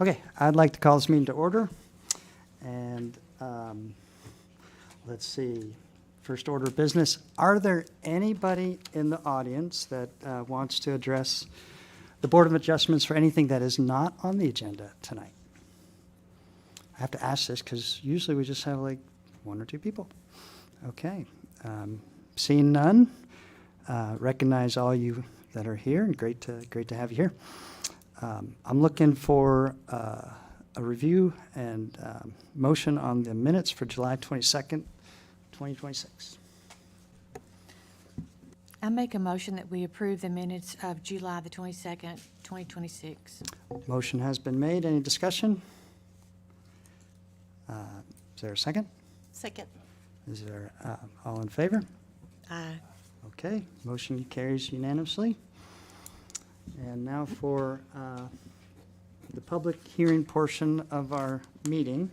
Okay, I'd like to call this meeting to order. And let's see, first order of business. Are there anybody in the audience that wants to address the Board of Adjustments for anything that is not on the agenda tonight? I have to ask this because usually we just have like one or two people. Okay, seeing none, recognize all you that are here, and great to have you here. I'm looking for a review and motion on the minutes for July 22nd, 2026. I make a motion that we approve the minutes of July the 22nd, 2026. Motion has been made. Any discussion? Is there a second? Second. Is there all in favor? Aye. Okay, motion carries unanimously. And now for the public hearing portion of our meeting.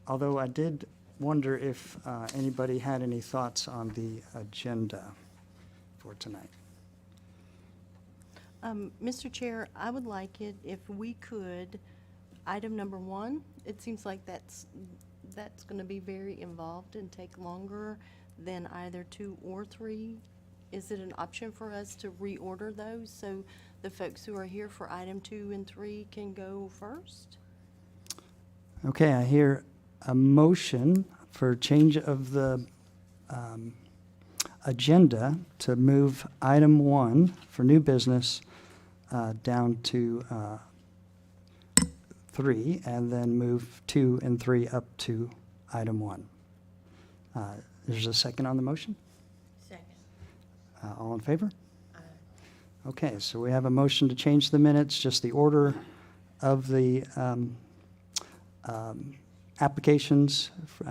Although I did wonder if anybody had any thoughts on the agenda for tonight. Mr. Chair, I would like it if we could, item number 1, it seems like that's going to be very involved and take longer than either 2 or 3. Is it an option for us to reorder those so the folks who are here for item 2 and 3 can go first? Okay, I hear a motion for change of the agenda to move item 1 for new business down to 3, and then move 2 and 3 up to item 1. There's a second on the motion? Second. All in favor? Okay, so we have a motion to change the minutes, just the order of the applications,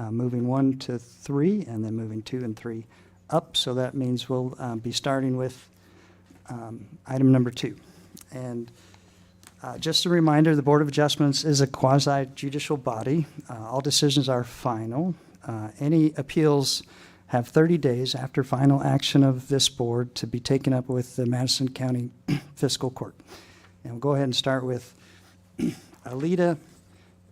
moving 1 to 3, and then moving 2 and 3 up. So that means we'll be starting with item number 2. And just a reminder, the Board of Adjustments is a quasi-judicial body. All decisions are final. Any appeals have 30 days after final action of this board to be taken up with the Madison County Fiscal Court. And we'll go ahead and start with Alita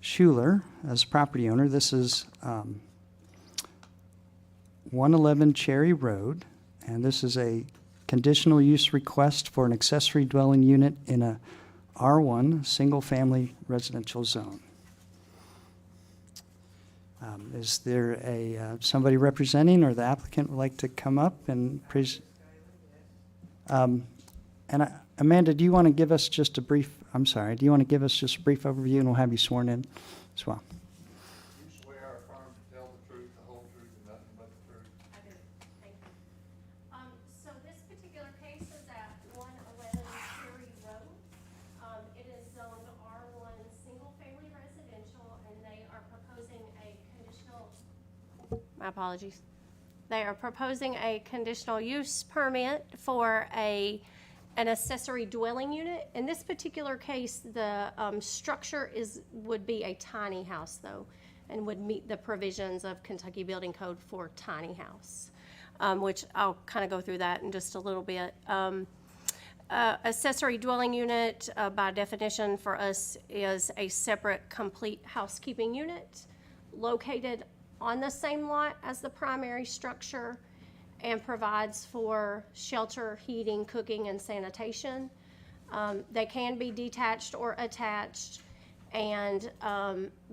Schuler as property owner. This is 111 Cherry Road, and this is a conditional use request for an accessory dwelling unit in a R1 single-family residential zone. Is there somebody representing, or the applicant would like to come up and present? Amanda, do you want to give us just a brief, I'm sorry, do you want to give us just a brief overview, and we'll have you sworn in as well? You swear or affirm to tell the truth, the whole truth, and nothing but the truth? I do, thank you. So this particular case is at 111 Cherry Road. It is zoned R1 Single Family Residential, and they are proposing a conditional, my apologies. They are proposing a conditional use permit for an accessory dwelling unit. In this particular case, the structure would be a tiny house, though, and would meet the provisions of Kentucky Building Code for tiny house, which I'll kind of go through that in just a little bit. Accessory dwelling unit, by definition for us, is a separate, complete housekeeping unit located on the same lot as the primary structure, and provides for shelter, heating, cooking, and sanitation. They can be detached or attached, and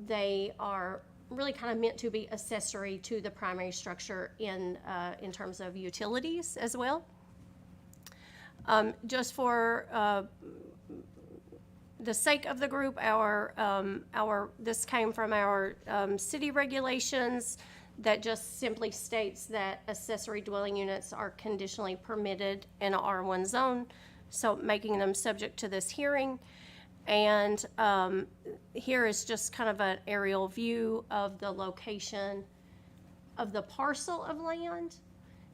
they are really kind of meant to be accessory to the primary structure in terms of utilities as well. Just for the sake of the group, this came from our city regulations that just simply states that accessory dwelling units are conditionally permitted in a R1 zone, so making them subject to this hearing. And here is just kind of an aerial view of the location of the parcel of land.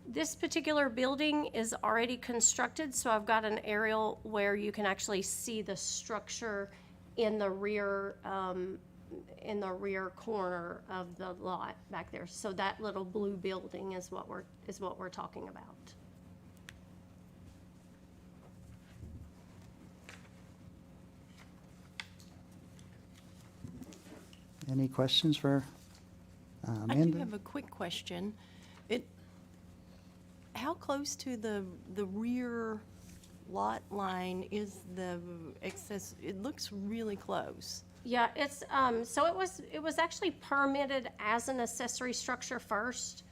This particular building is already constructed, so I've got an aerial where you can actually see the structure in the rear corner of the lot back there. So that little blue building is what we're talking about. Any questions for I do Amanda? have a quick question. How close to the rear lot line is the excess? It looks really close. Yeah, it's, so it was actually permitted as an accessory structure first.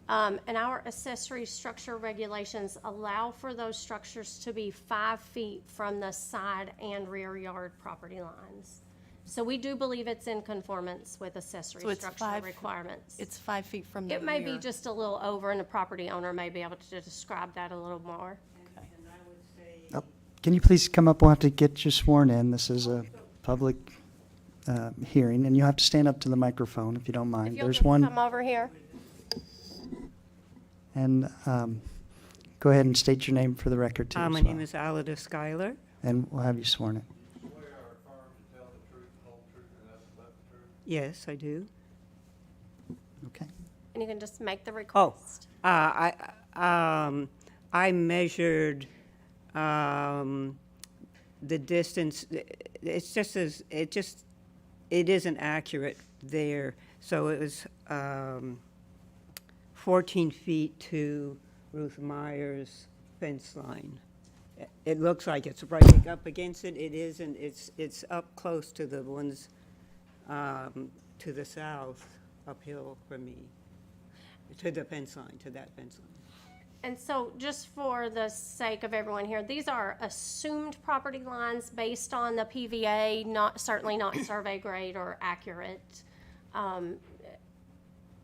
And our accessory structure regulations allow for those structures to be 5 feet from the side and rear yard property lines. So we do believe it's in conformance with accessory So it's structure 5 requirements. It's 5 feet from the rear. It may be just a little over, and the property owner may be able to describe that a little more. Oh, can you please come up? We'll have to get you sworn in. This is a public hearing, and you have to stand up to the microphone if you don't If mind. you'll There's just one, come over here. and go ahead and state your name for the record, too. My as name well. is Alida Schuyler. And we'll have you sworn in. Swear or affirm to tell the truth, the whole truth, and nothing but the truth? Yes, I do. Okay. And you can just make the Oh, request. I measured the distance. It's just as it isn't accurate there. So it was 14 feet to Ruth Meyer's fence line. It looks like it's right up against it. It isn't. It's up close to the ones to the south, uphill from me, to the fence line, to that fence line. And so, just for the sake of everyone here, these are assumed property lines based on the PVA, certainly not survey grade or accurate.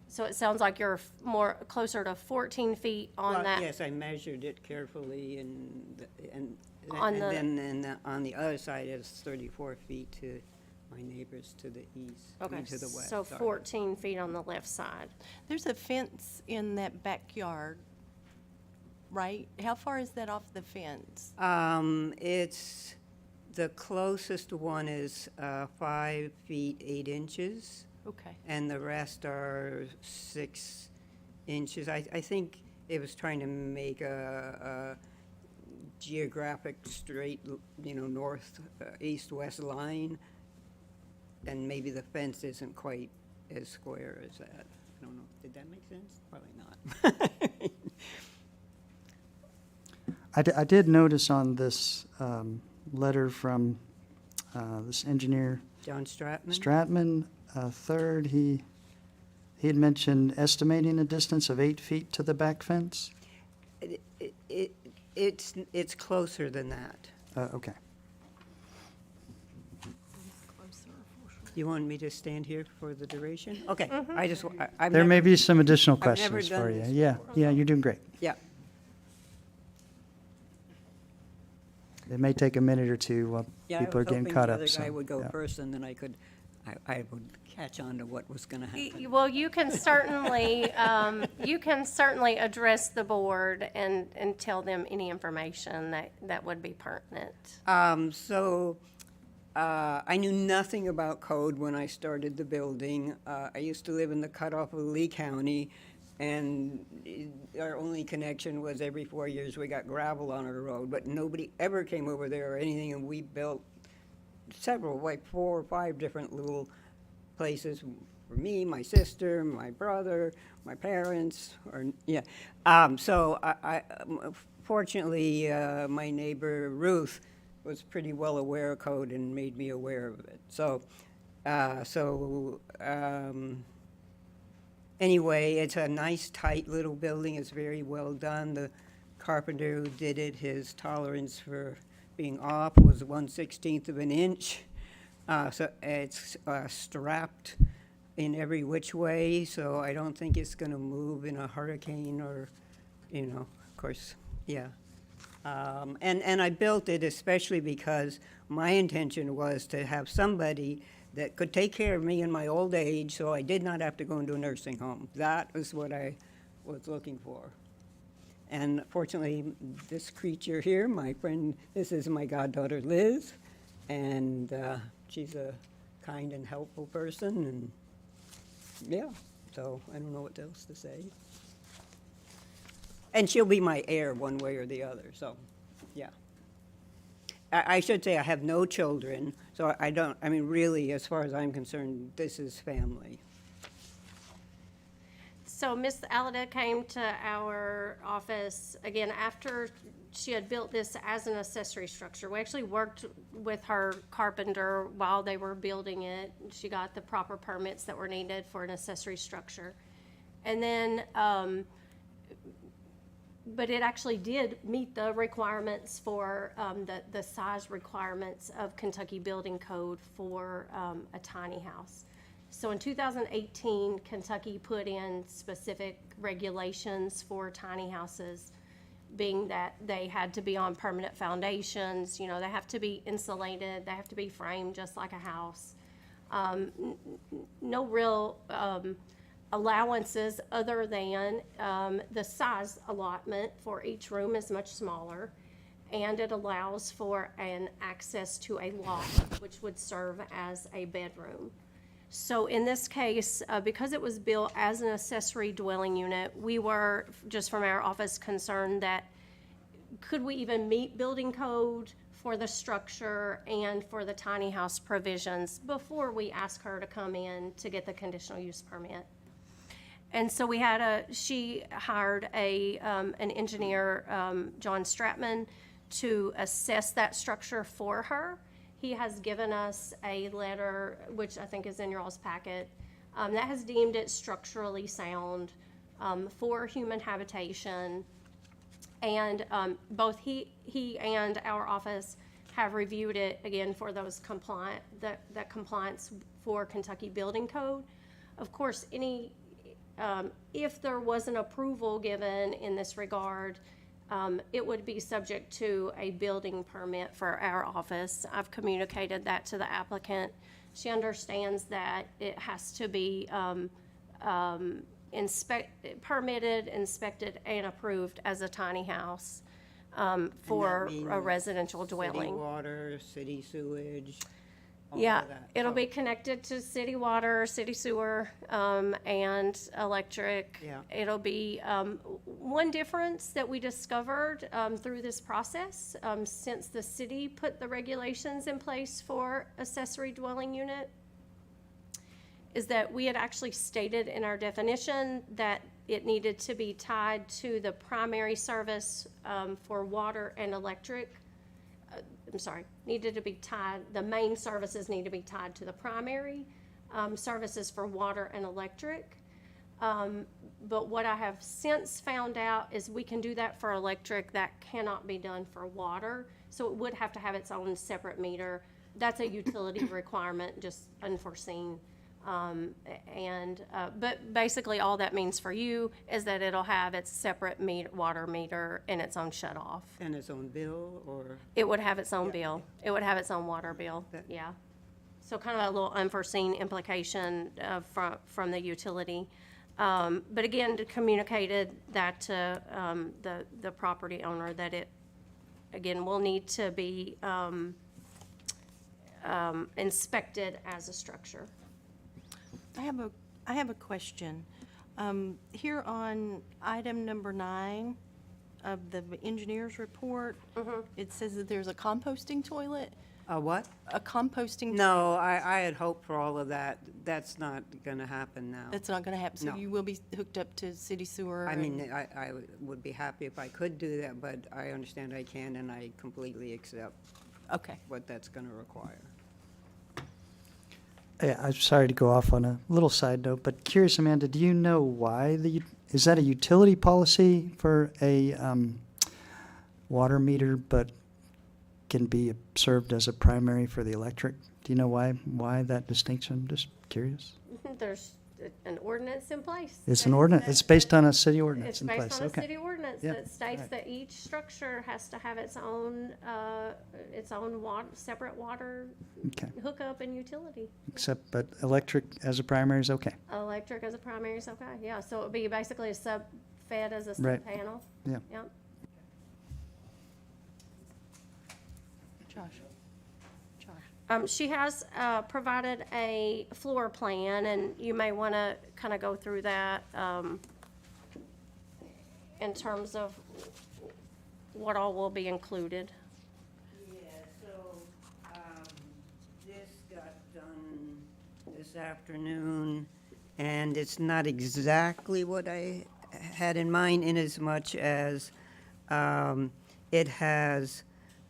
So it sounds like you're more, closer to 14 feet on Well, that. yes, I measured it carefully, and On the- then on the other side, it's 34 feet to my neighbors to the east, I Okay, mean, to the west. so sorry. 14 feet on the left side. There's a fence in that backyard, right? How far is that off the fence? It's, the closest one is 5 feet 8 inches, Okay. and the rest are 6 inches. I think it was trying to make a geographic straight, north, east, west line, and maybe the fence isn't quite as square as that. I don't know. Did that make sense? Probably not. I did notice on this letter from this engineer, John Stratman? Stratman, third, he had mentioned estimating a distance of 8 feet to the back fence. It's closer than that. Okay. You want me to stand here for the duration? Okay, I just, I've There may never- be some additional I've never questions for done you. this Yeah, before. yeah, you're doing great. Yeah, It may take a minute or two while yeah, I people are was getting hoping caught the up. other guy so, would go yeah. first, and then I would catch on to what was gonna happen. Well, you can certainly, address the board and tell them any information that would be pertinent. I knew nothing about code when I started the building. I used to live in the cutoff of Lee County, and our only connection was every 4 years we got gravel on our road, but nobody ever came over there or anything, and we built several, like 4 or 5 different little places for me, my sister, my brother, my parents, or, yeah. So fortunately, my neighbor Ruth was pretty well aware of code and made me aware of it. Anyway, it's a nice, tight little building. It's very well done. The carpenter who did it, his tolerance for being off was 1/16 of an inch. So it's strapped in every which way, so I don't think it's going to move in a hurricane or, of course, yeah. And I built it especially because my intention was to have somebody that could take care of me in my old age, so I did not have to go into a nursing home. That was what I was looking for. And fortunately, this creature here, my friend, this is my goddaughter Liz, and she's a kind and helpful person, and yeah, so I don't know what else to say. And she'll be my heir one way or the other, so, yeah. I should say I have no children, so I don't, I mean, really, as far as I'm concerned, this is family. So Miss Alida came to our office, again, after she had built this as an accessory structure. We actually worked with her carpenter while they were building it. She got the proper permits that were needed for an accessory structure. And then, but it actually did meet the requirements for, the size requirements of Kentucky Building Code for, a tiny house. So in 2018, Kentucky put in specific regulations for tiny houses, being that they had to be on permanent foundations, you know, they have to be insulated, they have to be framed just like a house. No real allowances other than the size allotment for each room is much smaller, and it allows for an access to a loft, which would serve as a bedroom. So in this case, because it was built as an accessory dwelling unit, we were, just from our office, concerned that could we even meet building code for the structure and for the tiny house provisions before we ask her to come in to get the conditional use permit. And so she hired an engineer, John Stratman, to assess that structure for her. He has given us a letter, which I think is in your all's packet, that has deemed it structurally sound for human habitation. And both he and our office have reviewed it, again, for those that compliance for Kentucky Building Code. Of course, if there was an approval given in this regard, it would be subject to a building permit for our office. I've communicated that to the applicant. She understands that it has to be permitted, inspected, and approved as a tiny house for mean a residential City dwelling. water, city sewage, all Yeah, of that. it'll So- be connected to city water, city sewer, and electric. Yeah. It'll be, one difference that we discovered, through this process, since the city put the regulations in place for accessory dwelling unit, is that we had actually stated in our definition that it needed to be tied to the primary service, for water and electric. Needed to be tied, the main services need to be tied to the primary services for water and electric. But what I have since found out is we can do that for electric, that cannot be done for water. So it would have to have its own separate meter. That's a utility requirement, just unforeseen. But basically all that means for you is that it'll have its separate water meter and its own shut off. And its own bill, or? It would have its own bill. It would have its own water bill, That- yeah. So kind of a little unforeseen implication from the utility. But again, communicated that to the property owner that it, again, will need to be inspected as a structure. I have a question. Here on item number 9 of the engineer's report, it says that there's a composting toilet, A what? a composting. No, I had hoped for all of that. That's not gonna happen now. That's not going to happen. So No. you will be hooked up to city sewer. I mean, and- I would be happy if I could do that, but I understand I can, and I completely accept Okay. what that's gonna require. Yeah, I'm sorry to go off on a little side note, but curious, Amanda, do you know why is that a utility policy for a water meter, but can be served as a primary for the electric? Do you know why that distinction? Just curious. There's an ordinance in place. It's an that- ordinance, that- it's based on a city ordinance It's in place, based on a okay. city ordinance Yeah, that states right. that each structure has to have its own separate water Okay, hookup and utility. but electric as a primary is okay, Electric as a primary is okay, yeah, so it would be basically a sub-fed as a Right. sub-panel. yeah. Yep. Josh. She has provided a floor plan, and you may want to kind of go through that in terms of what all will be included. Yeah, so this afternoon, and it's not exactly what I had in mind, inasmuch as it has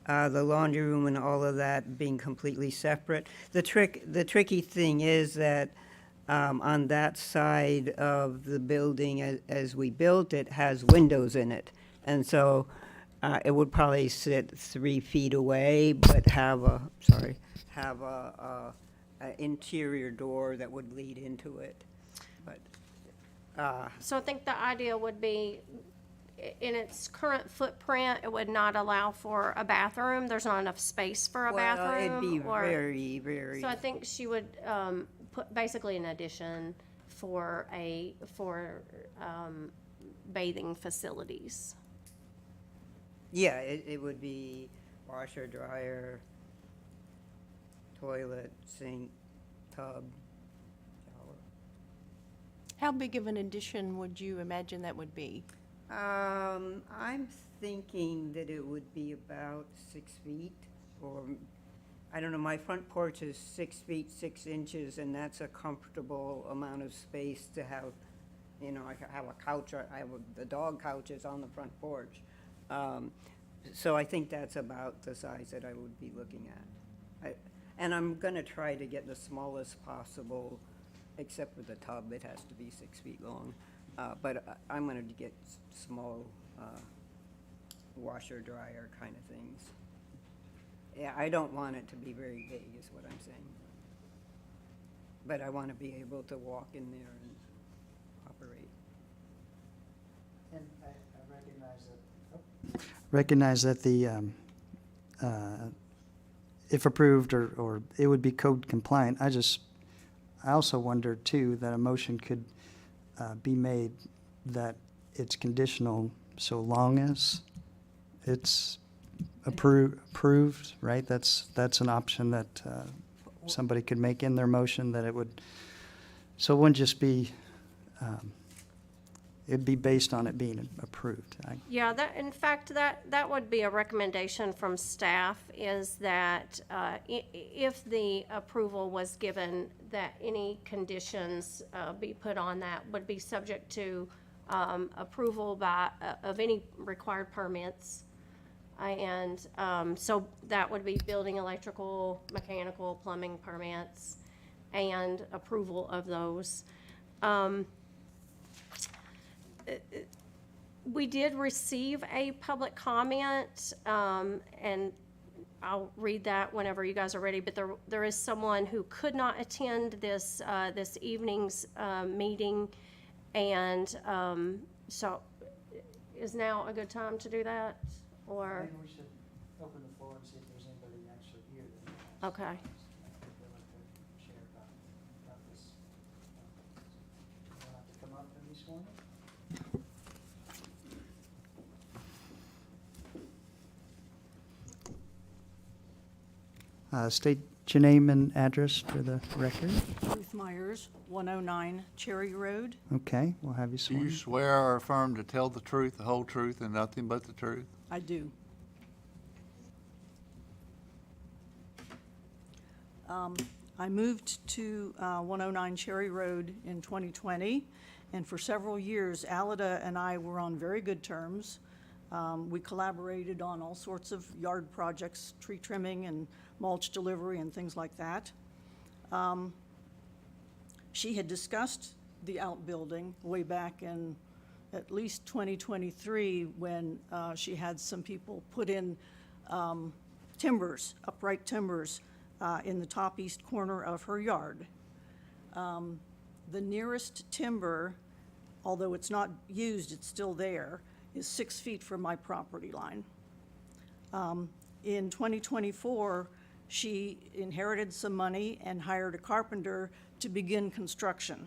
the laundry room and all of that being completely separate. The tricky thing is that on that side of the building, as we built it, has windows in it. And so it would probably sit 3 feet away, but have a interior door that would lead into it. But So I think the idea would be, in its current footprint, it would not allow for a bathroom. There's not enough space for a well, bathroom. it'd be or- very, very. So I think she would put basically an addition for bathing facilities. Yeah, it would be washer, dryer, toilet, sink, tub, shower. How big of an addition would you imagine that would be? I'm thinking that it would be about 6 feet, or, I don't know, my front porch is 6 feet, 6 inches, and that's a comfortable amount of space to have, you know, I have a couch, the dog couch is on the front porch. So I think that's about the size that I would be looking at. And I'm gonna try to get the smallest possible, except for the tub, it has to be 6 feet long. But I'm gonna get small washer, dryer kind of things. Yeah, I don't want it to be very big, is what I'm saying. But I want to be able to walk in there and operate. And I recognize that the, if approved, or it would be code compliant. I also wonder too, that a motion could be made that it's conditional so long as it's approved, right? That's an option that somebody could make in their motion, that it would, so it wouldn't just be, it'd be based on it being approved. Yeah, in fact, that would be a recommendation from staff, is that if the approval was given, that any conditions be put on that would be subject to approval of any required permits. And so that would be building, electrical, mechanical, plumbing permits, and approval of those. We did receive a public comment, and I'll read that whenever you guys are ready, but there is someone who could not attend this evening's meeting, and so is now a good time to do that, or? we should open the floor and see if there's anybody actually here. Okay. Share about this. You'll have to come up and be sworn in. State your name and address for the record. Ruth Myers, 109 Cherry Road. Okay, we'll have you Do sworn you in. swear or affirm to tell the truth, the whole truth, and nothing but the truth? I do. I moved to 109 Cherry Road in 2020, and for several years, Alida and I were on very good terms. We collaborated on all sorts of yard projects, tree trimming and mulch delivery and things like that. She had discussed the outbuilding way back in at least 2023, when she had some people put in timbers, upright timbers, in the top east corner of her yard. The nearest timber, although it's not used, it's still there, is 6 feet from my property line. In 2024, she inherited some money and hired a carpenter to begin construction.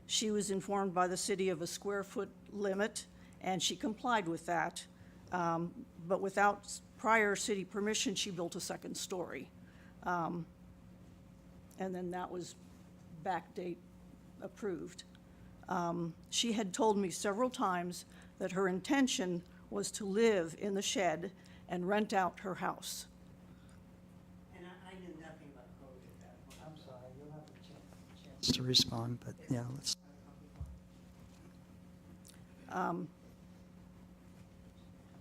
She was informed by the city of a square foot limit, and she complied with that. But without prior city permission, she built a second story. And then that was backdate approved. She had told me several times that her intention was to live in the shed and rent out her house. And I knew nothing about code at that point. I'm sorry, you'll have to check wants to respond, but yeah, let's.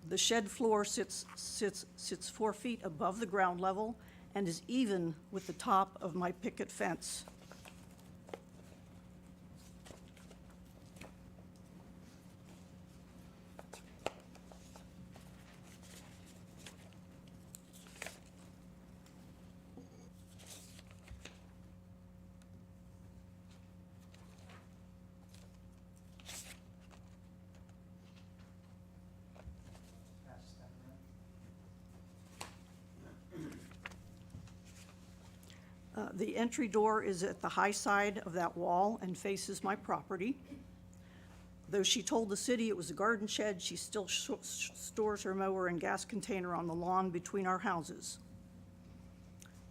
The shed floor sits 4 feet above the ground level and is even with the top of my picket fence. The entry door is at the high side of that wall and faces my property. Though she told the city it was a garden shed, she still stores her mower and gas container on the lawn between our houses.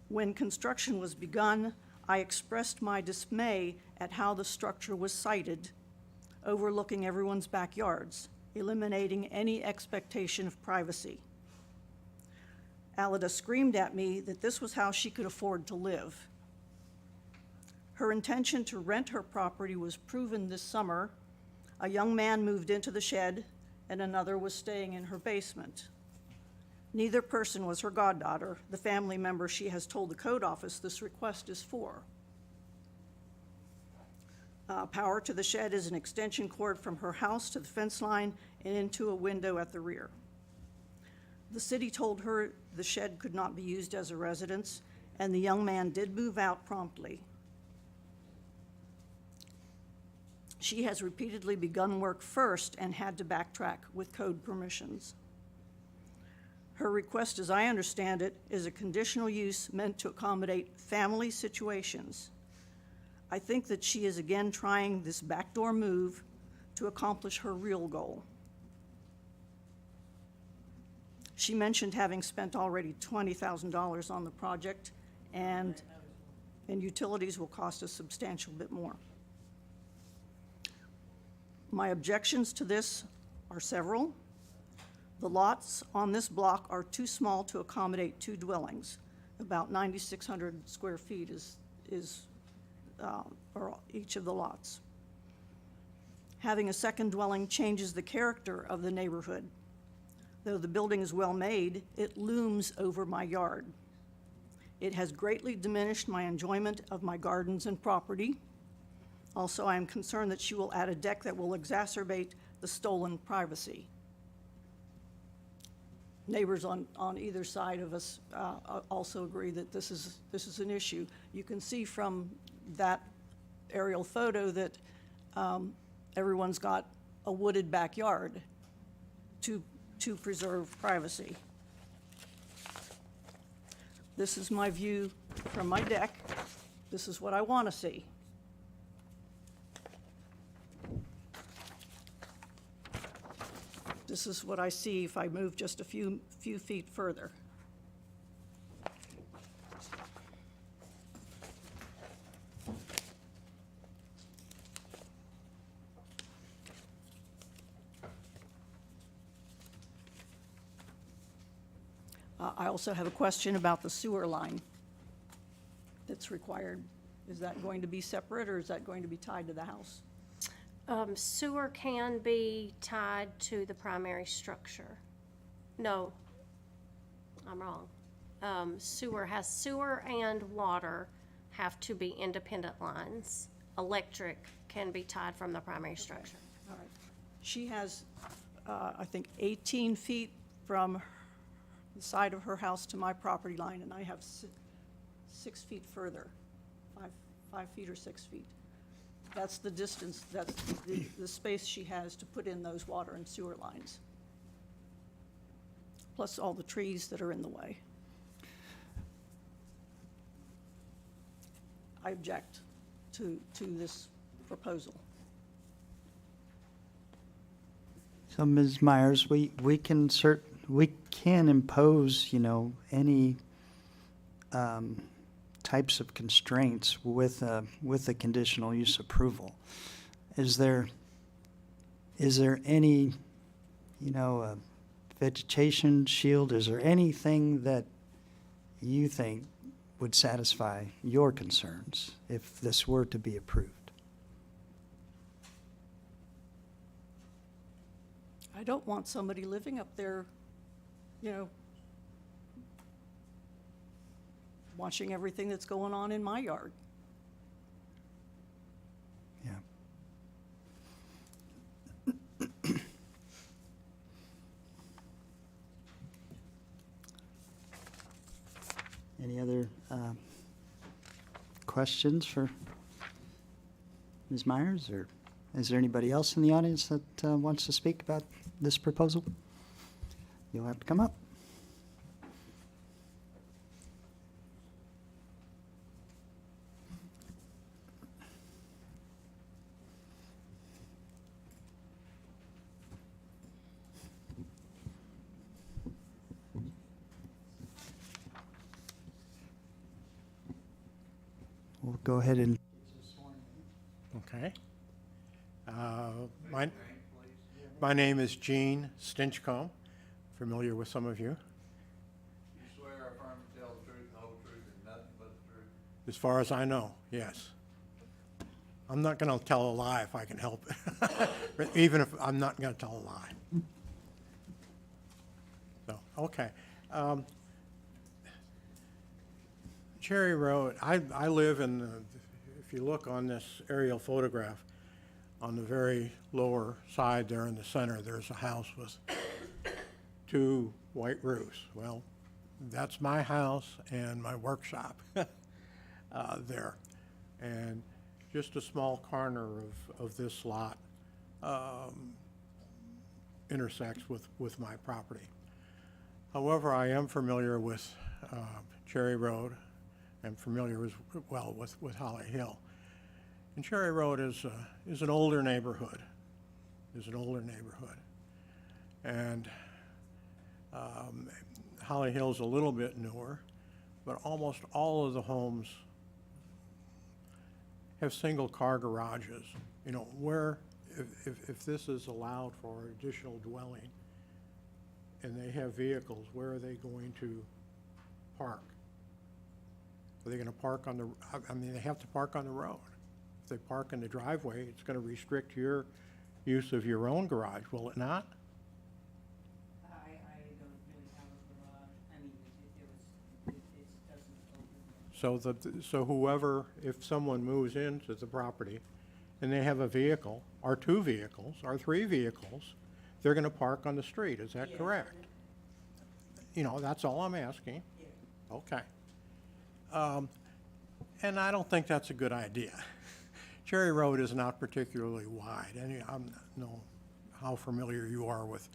When construction was begun, I expressed my dismay at how the structure was sited, overlooking everyone's backyards, eliminating any expectation of privacy. Alida screamed at me that this was how she could afford to live. Her intention to rent her property was proven this summer. A young man moved into the shed, and another was staying in her basement. Neither person was her goddaughter, the family member she has told the code office this request is for. Power to the shed is an extension cord from her house to the fence line and into a window at the rear. The city told her the shed could not be used as a residence, and the young man did move out promptly. She has repeatedly begun work first and had to backtrack with code permissions. Her request, as I understand it, is a conditional use meant to accommodate family situations. I think that she is again trying this backdoor move to accomplish her real goal. She mentioned having spent already $20,000 on the project, and utilities will cost a substantial bit more. My objections to this are several. The lots on this block are too small to accommodate 2 dwellings. About 9,600 square feet is for each of the lots. Having a second dwelling changes the character of the neighborhood. Though the building is well made, it looms over my yard. It has greatly diminished my enjoyment of my gardens and property. Also, I am concerned that she will add a deck that will exacerbate the stolen privacy. Neighbors on either side of us also agree that this is an issue. You can see from that aerial photo that everyone's got a wooded backyard to preserve privacy. This is my view from my deck. This is what I want to see. This is what I see if I move just a few feet further. I also have a question about the sewer line that's required. Is that going to be separate, or is that going to be tied to the house? Sewer can be tied to the primary structure. No, I'm wrong. Sewer and water have to be independent lines. Electric can be tied from the primary structure. All right. She has, I think, 18 feet from the side of her house to my property line, and I have 6 feet further, 5 feet or 6 feet. That's the distance, that's the space she has to put in those water and sewer lines, plus all the trees that are in the way. I object to this proposal. So, Ms. Myers, we can impose, any types of constraints with a conditional use approval. Is there any, vegetation shield? Is there anything that you think would satisfy your concerns if this were to be approved? I don't want somebody living up there, you know, watching everything that's going on in my yard. Yeah. Any other questions for Ms. Myers, or is there anybody else in the audience that wants to speak about this proposal? You'll have to come up. We'll go ahead and Okay. My name is Gene Stinchcomb, familiar with some of you. You swear or affirm to tell the truth, the whole truth, and nothing but the truth? As far as I know, yes. I'm not going to tell a lie if I can help it, even if I'm not going to tell a lie. So, okay. Cherry Road, I live in, if you look on this aerial photograph, on the very lower side there in the center, there's a house with 2 white roofs. Well, that's my house and my workshop there. And just a small corner of this lot intersects with my property. However, I am familiar with Cherry Road. I'm familiar as well with Holly Hill. And Cherry Road is an older neighborhood, And Holly Hill's a little bit newer, but almost all of the homes have single-car garages. You know, where, if this is allowed for additional dwelling, and they have vehicles, where are they going to park? Are they going to park on the, I mean, they have to park on the road. If they park in the driveway, it's going to restrict your use of your own garage, will it not? I don't really have a garage, I mean, it doesn't open. So whoever, if someone moves into the property and they have a vehicle, or 2 vehicles, or 3 vehicles, they're going to park on the street, is that correct? You know, that's all I'm asking. Yeah. Okay. And I don't think that's a good idea. Cherry Road is not particularly wide, and I don't know how familiar you are with,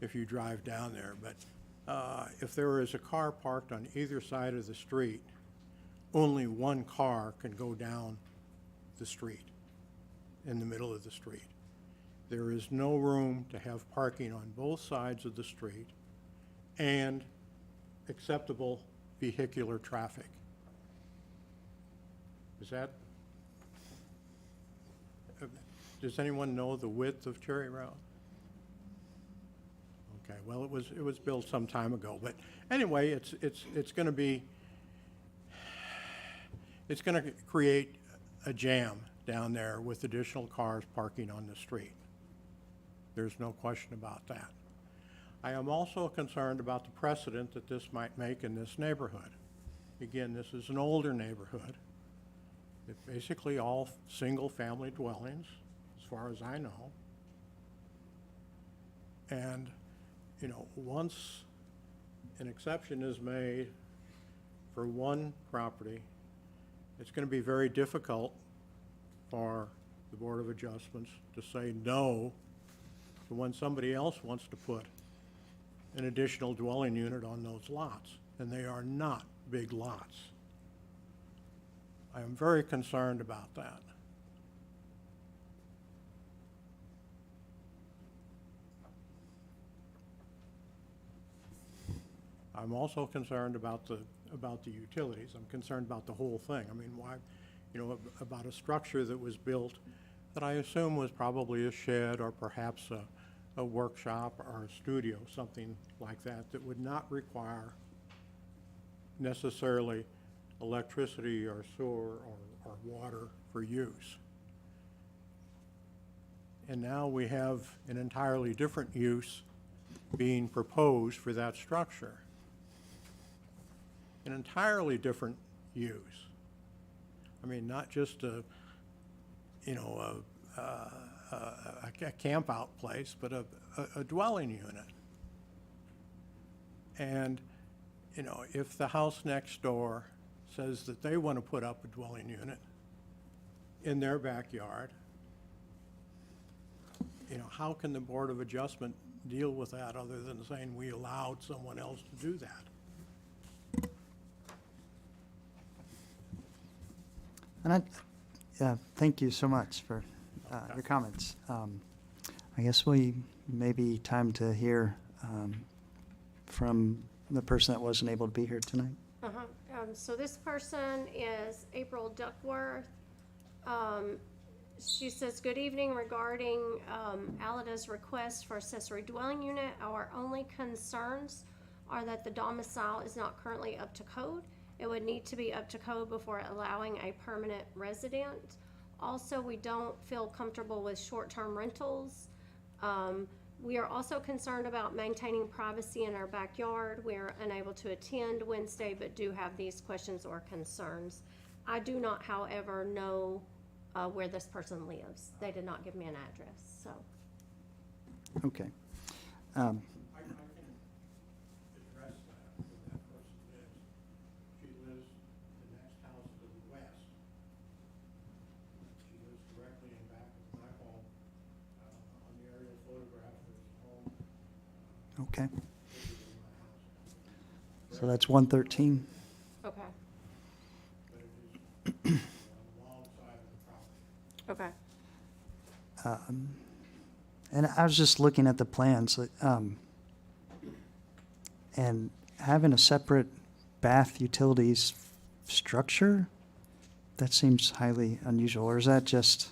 if you drive down there, but if there is a car parked on either side of the street, only one car can go down the street, in the middle of the street. There is no room to have parking on both sides of the street and acceptable vehicular traffic. Is that, does anyone know the width of Cherry Road? Okay, well, it was built some time ago, but anyway, it's going to be, it's going to create a jam down there with additional cars parking on the street. There's no question about that. I am also concerned about the precedent that this might make in this neighborhood. Again, this is an older neighborhood. It's basically all single-family dwellings, as far as I know. And, you know, once an exception is made for one property, it's going to be very difficult for the Board of Adjustments to say no to when somebody else wants to put an additional dwelling unit on those lots, and they are not big lots. I am very concerned about that. I'm also concerned about the utilities. I'm concerned about the whole thing. I mean, why, you know, about a structure that was built that I assume was probably a shed or perhaps a workshop or a studio, something like that, that would not require necessarily electricity or sewer or water for use. And now we have an entirely different use being proposed for that structure. An entirely different use. I mean, not just a, you know, a camp out place, but a dwelling unit. And, you know, if the house next door says that they want to put up a dwelling unit in their backyard, you know, how can the Board of Adjustment deal with that other than saying we allowed someone else to do that? And thank you so much for your comments. I guess maybe time to hear from the person that wasn't able to be here tonight. So this person is April Duckworth. She says, "Good evening. Regarding Alida's request for accessory dwelling unit, our only concerns are that the domicile is not currently up to code. It would need to be up to code before allowing a permanent resident. Also, we don't feel comfortable with short-term rentals. We are also concerned about maintaining privacy in our backyard. We are unable to attend Wednesday, but do have these questions or concerns. I do not, however, know where this person lives. They did not give me an address, so." Okay. I can address that, where that person lives. She lives the next house to the west. She lives directly in back of my home. On the aerial photograph, there's a home Okay. bigger than my house. So that's 113. Okay, But it is on the long side of the property. okay. And I was just looking at the plans, and having a separate bath utilities structure, that seems highly unusual, or is that just,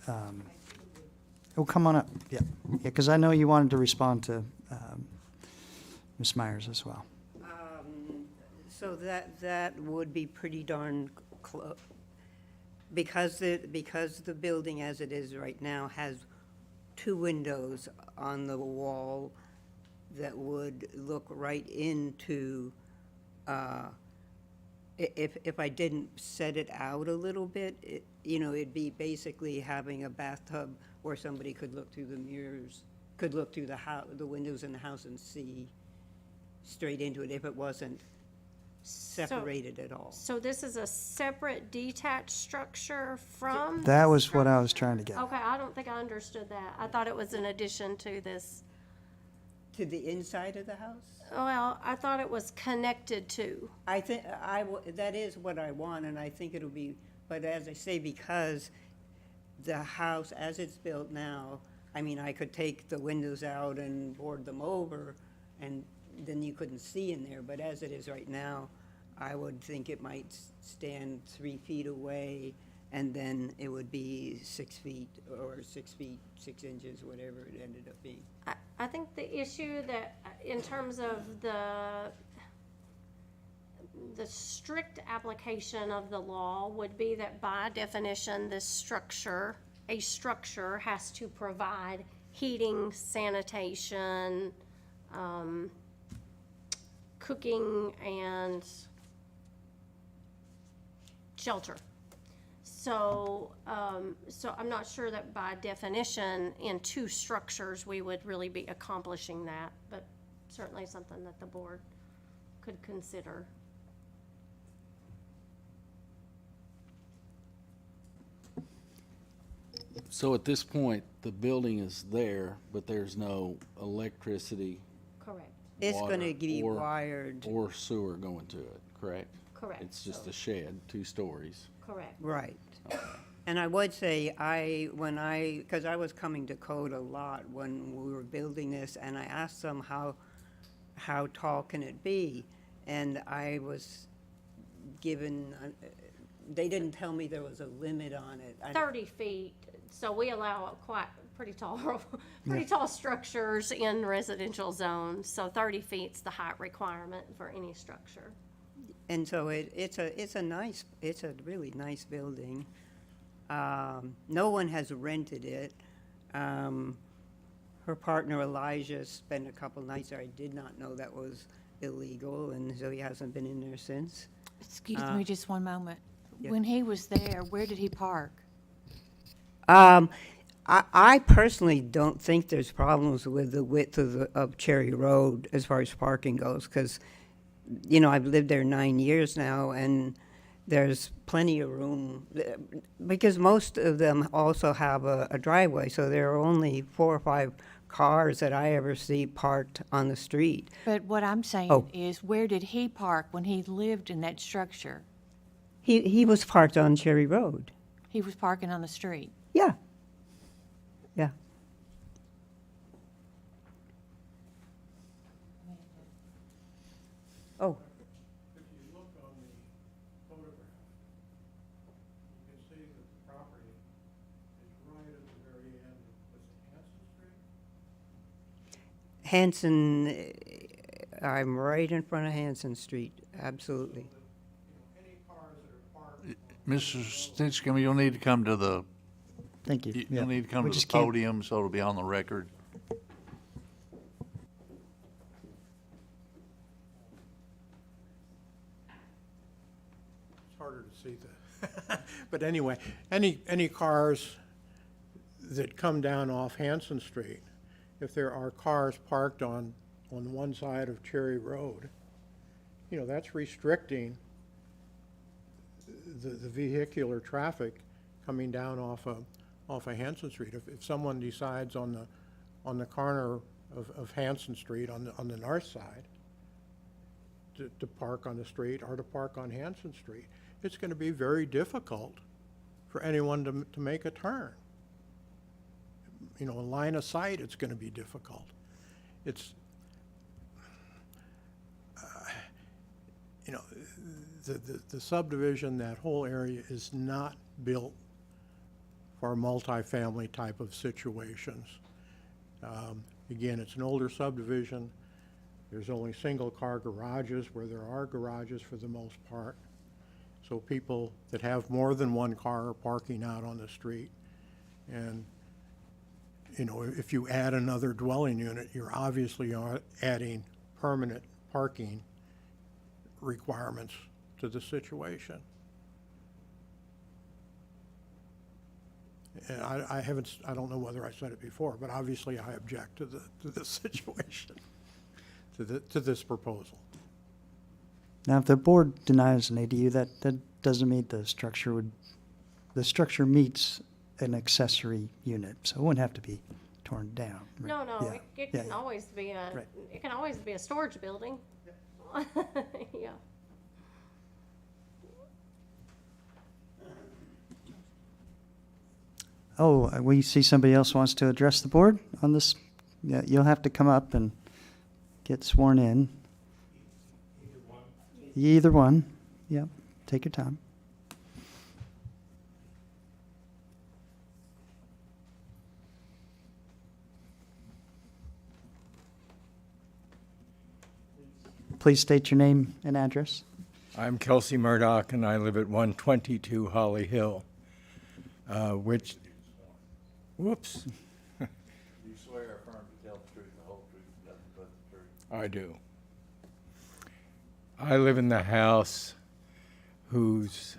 oh, come on up, yeah, because I know you wanted to respond to Ms. Myers as well. So that would be pretty darn close. Because the building as it is right now has two windows on the wall that would look right into, if I didn't set it out a little bit, it'd be basically having a bathtub where somebody could look through the mirrors, could look through the windows in the house and see straight into it if it wasn't separated at all. So this is a separate detached structure from? That was what I was trying to get. Okay, I don't think I understood that. I thought it was in addition to this. To the inside of the house? Well, I thought it was connected to. I think, that is what I want, and I think it'll be, but as I say, because the house, as it's built now, I mean, I could take the windows out and board them over, and then you couldn't see in there, but as it is right now, I would think it might stand 3 feet away, and then it would be 6 feet, or 6 feet, 6 inches, whatever it ended up being. I think the issue that, in terms of the strict application of the law would be that by definition, a structure has to provide heating, sanitation, cooking, and shelter. So I'm not sure that by definition, in two structures, we would really be accomplishing that, but certainly something that the board could consider. So at this point, the building is there, but there's no electricity, Correct, It's water, gonna be or- wired, or sewer going to it, correct? correct. It's just So- a shed, 2 stories. Correct. right. And I would say, because I was coming to code a lot when we were building this, and I asked them how tall can it be? And I was given, they didn't tell me there was a limit on it. 30 feet, so we allow pretty tall structures in residential zones, so 30 feet's the height requirement for any structure. And so it's a really nice building. No one has rented it. Her partner Elijah spent a couple nights there. I did not know that was illegal, and so he hasn't been in there since. Excuse me just one moment. yeah. When he was there, where did he park? I personally don't think there's problems with the width of Cherry Road as far as parking goes, because, you know, I've lived there 9 years now, and there's plenty of room, because most of them also have a driveway, so there are only 4 or 5 cars that I ever see parked on the street. But what I'm saying Oh. is, where did he park when he lived in that structure? He was parked on Cherry Road. He was parking on the street. Yeah. Yeah. Oh, If you look on the photograph, you can see that the property is right at the very end of Hanson Street. I'm right in front of Hanson Street, absolutely. Any cars that are parked Mr. Stinchcomb, you'll need to come to the, Thank you. Yeah. you'll need to come We to the just can't- podium so it'll be on the record. it's harder to see the, but anyway, any cars that come down off Hanson Street, if there are cars parked on one side of Cherry Road, you know, that's restricting the vehicular traffic coming down off of Hanson Street. If someone decides on the corner of Hanson Street on the north side to park on the street or to park on Hanson Street, it's going to be very difficult for anyone to make a turn. You know, a line of sight, it's going to be difficult. It's, you know, the subdivision, that whole area is not built for multifamily type of situations. Again, it's an older subdivision. There's only single-car garages where there are garages for the most part. So people that have more than one car are parking out on the street. And, you know, if you add another dwelling unit, you're obviously adding permanent parking requirements to the situation. And I don't know whether I said it before, but obviously I object to the situation, to this proposal. Now, if the board denies an ADU, that doesn't mean the structure meets an accessory unit, so it wouldn't have to be torn down. right? No, no, Yeah, it yeah, can always be Right. it can always be a storage building. Yeah. Oh, we see somebody else wants to address the board on this. Yeah, you'll have to come up and get sworn in. Either one. Yep, take your time. Please state your name and address. I'm Kelsey Murdoch, and I live at 122 Holly Hill, which, whoops, Do you swear or affirm to tell the truth, the whole truth, nothing but the truth? I do. I live in the house whose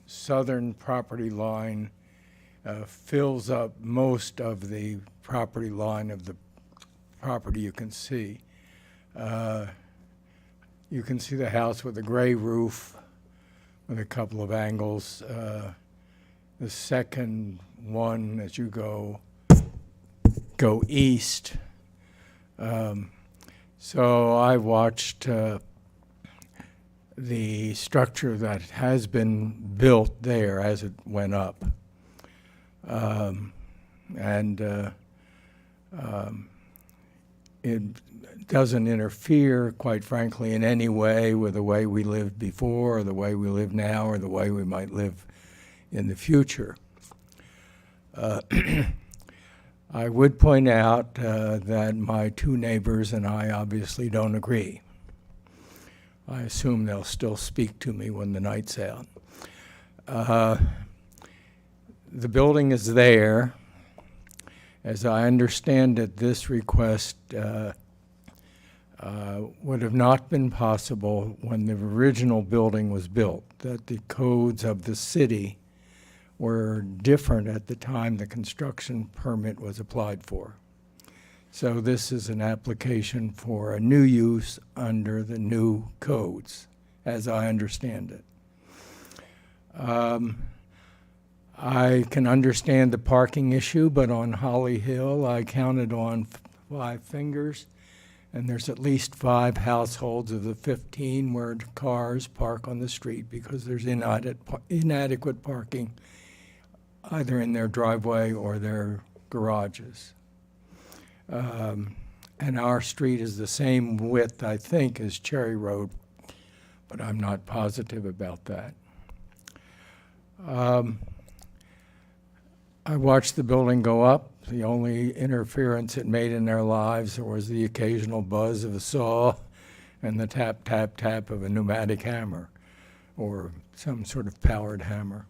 southern property line fills up most of the property line of the property you can see. You can see the house with a gray roof with a couple of angles. The second one, as you go east. So I watched the structure that has been built there as it went up. It doesn't interfere, quite frankly, in any way with the way we lived before, or the way we live now, or the way we might live in the future. I would point out that my two neighbors and I obviously don't agree. I assume they'll still speak to me when the night's out. The building is there. As I understand it, this request would have not been possible when the original building was built, that the codes of the city were different at the time the construction permit was applied for. So this is an application for a new use under the new codes, as I understand it. I can understand the parking issue, but on Holly Hill, I counted on 5 fingers, and there's at least 5 households of the 15 where cars park on the street because there's inadequate parking either in their driveway or their garages. And our street is the same width, I think, as Cherry Road, but I'm not positive about that. I watched the building go up. The only interference it made in their lives was the occasional buzz of a saw and the tap, tap, tap of a pneumatic hammer or some sort of powered hammer.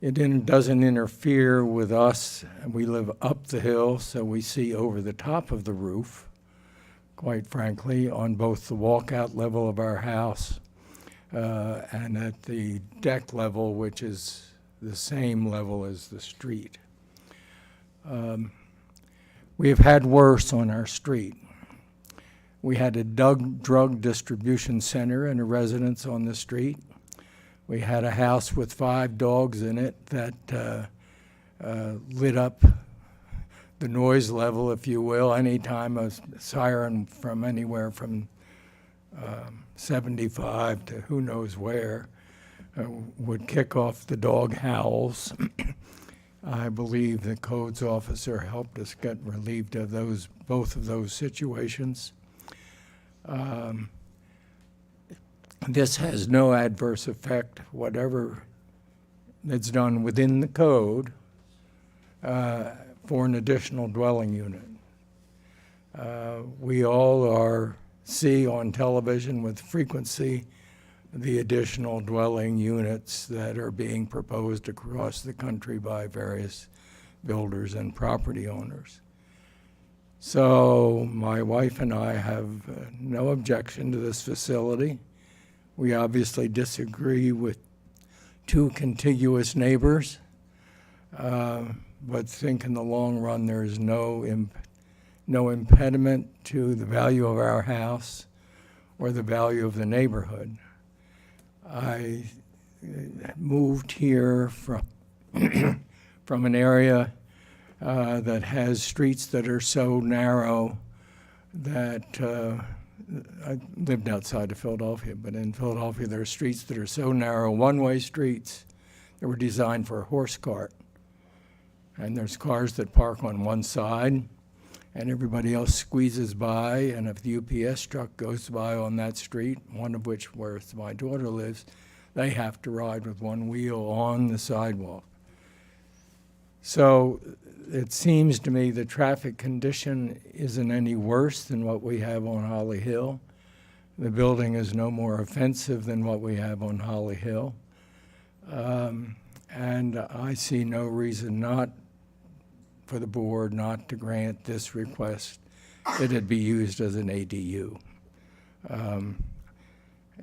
It doesn't interfere with us. We live up the hill, so we see over the top of the roof, quite frankly, on both the walkout level of our house and at the deck level, which is the same level as the street. We have had worse on our street. We had a drug distribution center and a residence on the street. We had a house with 5 dogs in it that lit up the noise level, if you will, anytime a siren from anywhere from 75 to who knows where would kick off the dog howls. I believe the codes officer helped us get relieved of both of those situations. This has no adverse effect, whatever that's done within the code for an additional dwelling unit. We all see on television with frequency the additional dwelling units that are being proposed across the country by various builders and property owners. So my wife and I have no objection to this facility. We obviously disagree with 2 contiguous neighbors, but think in the long run there's no impediment to the value of our house or the value of the neighborhood. I moved here from from an area that has streets that are so narrow that I lived outside of Philadelphia, but in Philadelphia there are streets that are so narrow, one-way streets that were designed for a horse cart. And there's cars that park on one side and everybody else squeezes by, and if the UPS truck goes by on that street, one of which where my daughter lives, they have to ride with one wheel on the sidewalk. So it seems to me the traffic condition isn't any worse than what we have on Holly Hill. The building is no more offensive than what we have on Holly Hill. And I see no reason for the board not to grant this request that it be used as an ADU.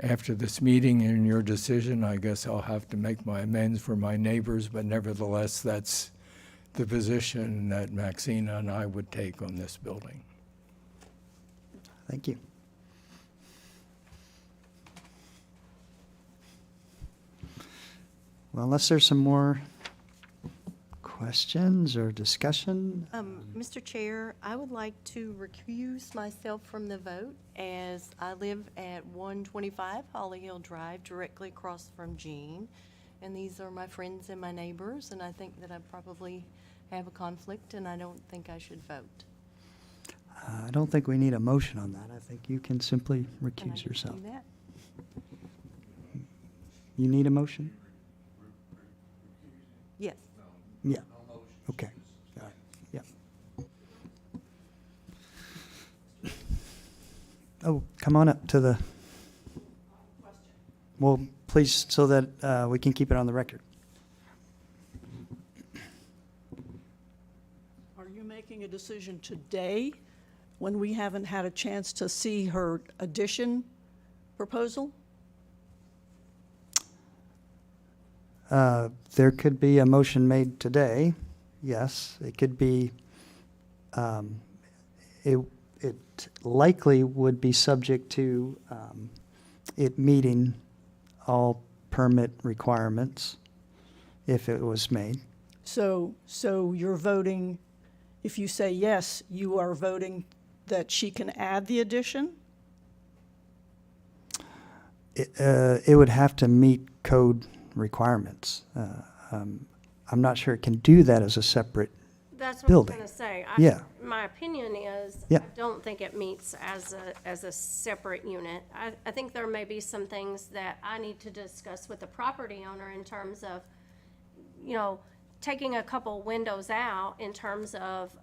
After this meeting and your decision, I guess I'll have to make my amends for my neighbors, but nevertheless, that's the position that Maxina and I would take on this building. Thank you. Well, unless there's some more questions or discussion? Mr. Chair, I would like to recuse myself from the vote as I live at 125 Holly Hill Drive, directly across from Jean. And these are my friends and my neighbors, and I think that I probably have a conflict, and I don't think I should vote. I don't think we need a motion on that. I think you can simply And I recuse can yourself. do that. You need a motion? Yes. Yeah. Okay. All right. Yeah. Oh, come on up to the, well, please, so that we can keep it on the record. Are you making a decision today when we haven't had a chance to see her addition proposal? There could be a motion made today, yes. It could be, it likely would be subject to it meeting all permit requirements if it was made. So you're voting, if you say yes, you are voting that she can add the addition? It would have to meet code requirements. I'm not sure it can do that as a separate That's what building. I was gonna say. Yeah. My opinion is, Yeah. I don't think it meets as a separate unit. I think there may be some things that I need to discuss with the property owner in terms of, you know, taking a couple windows out in terms of,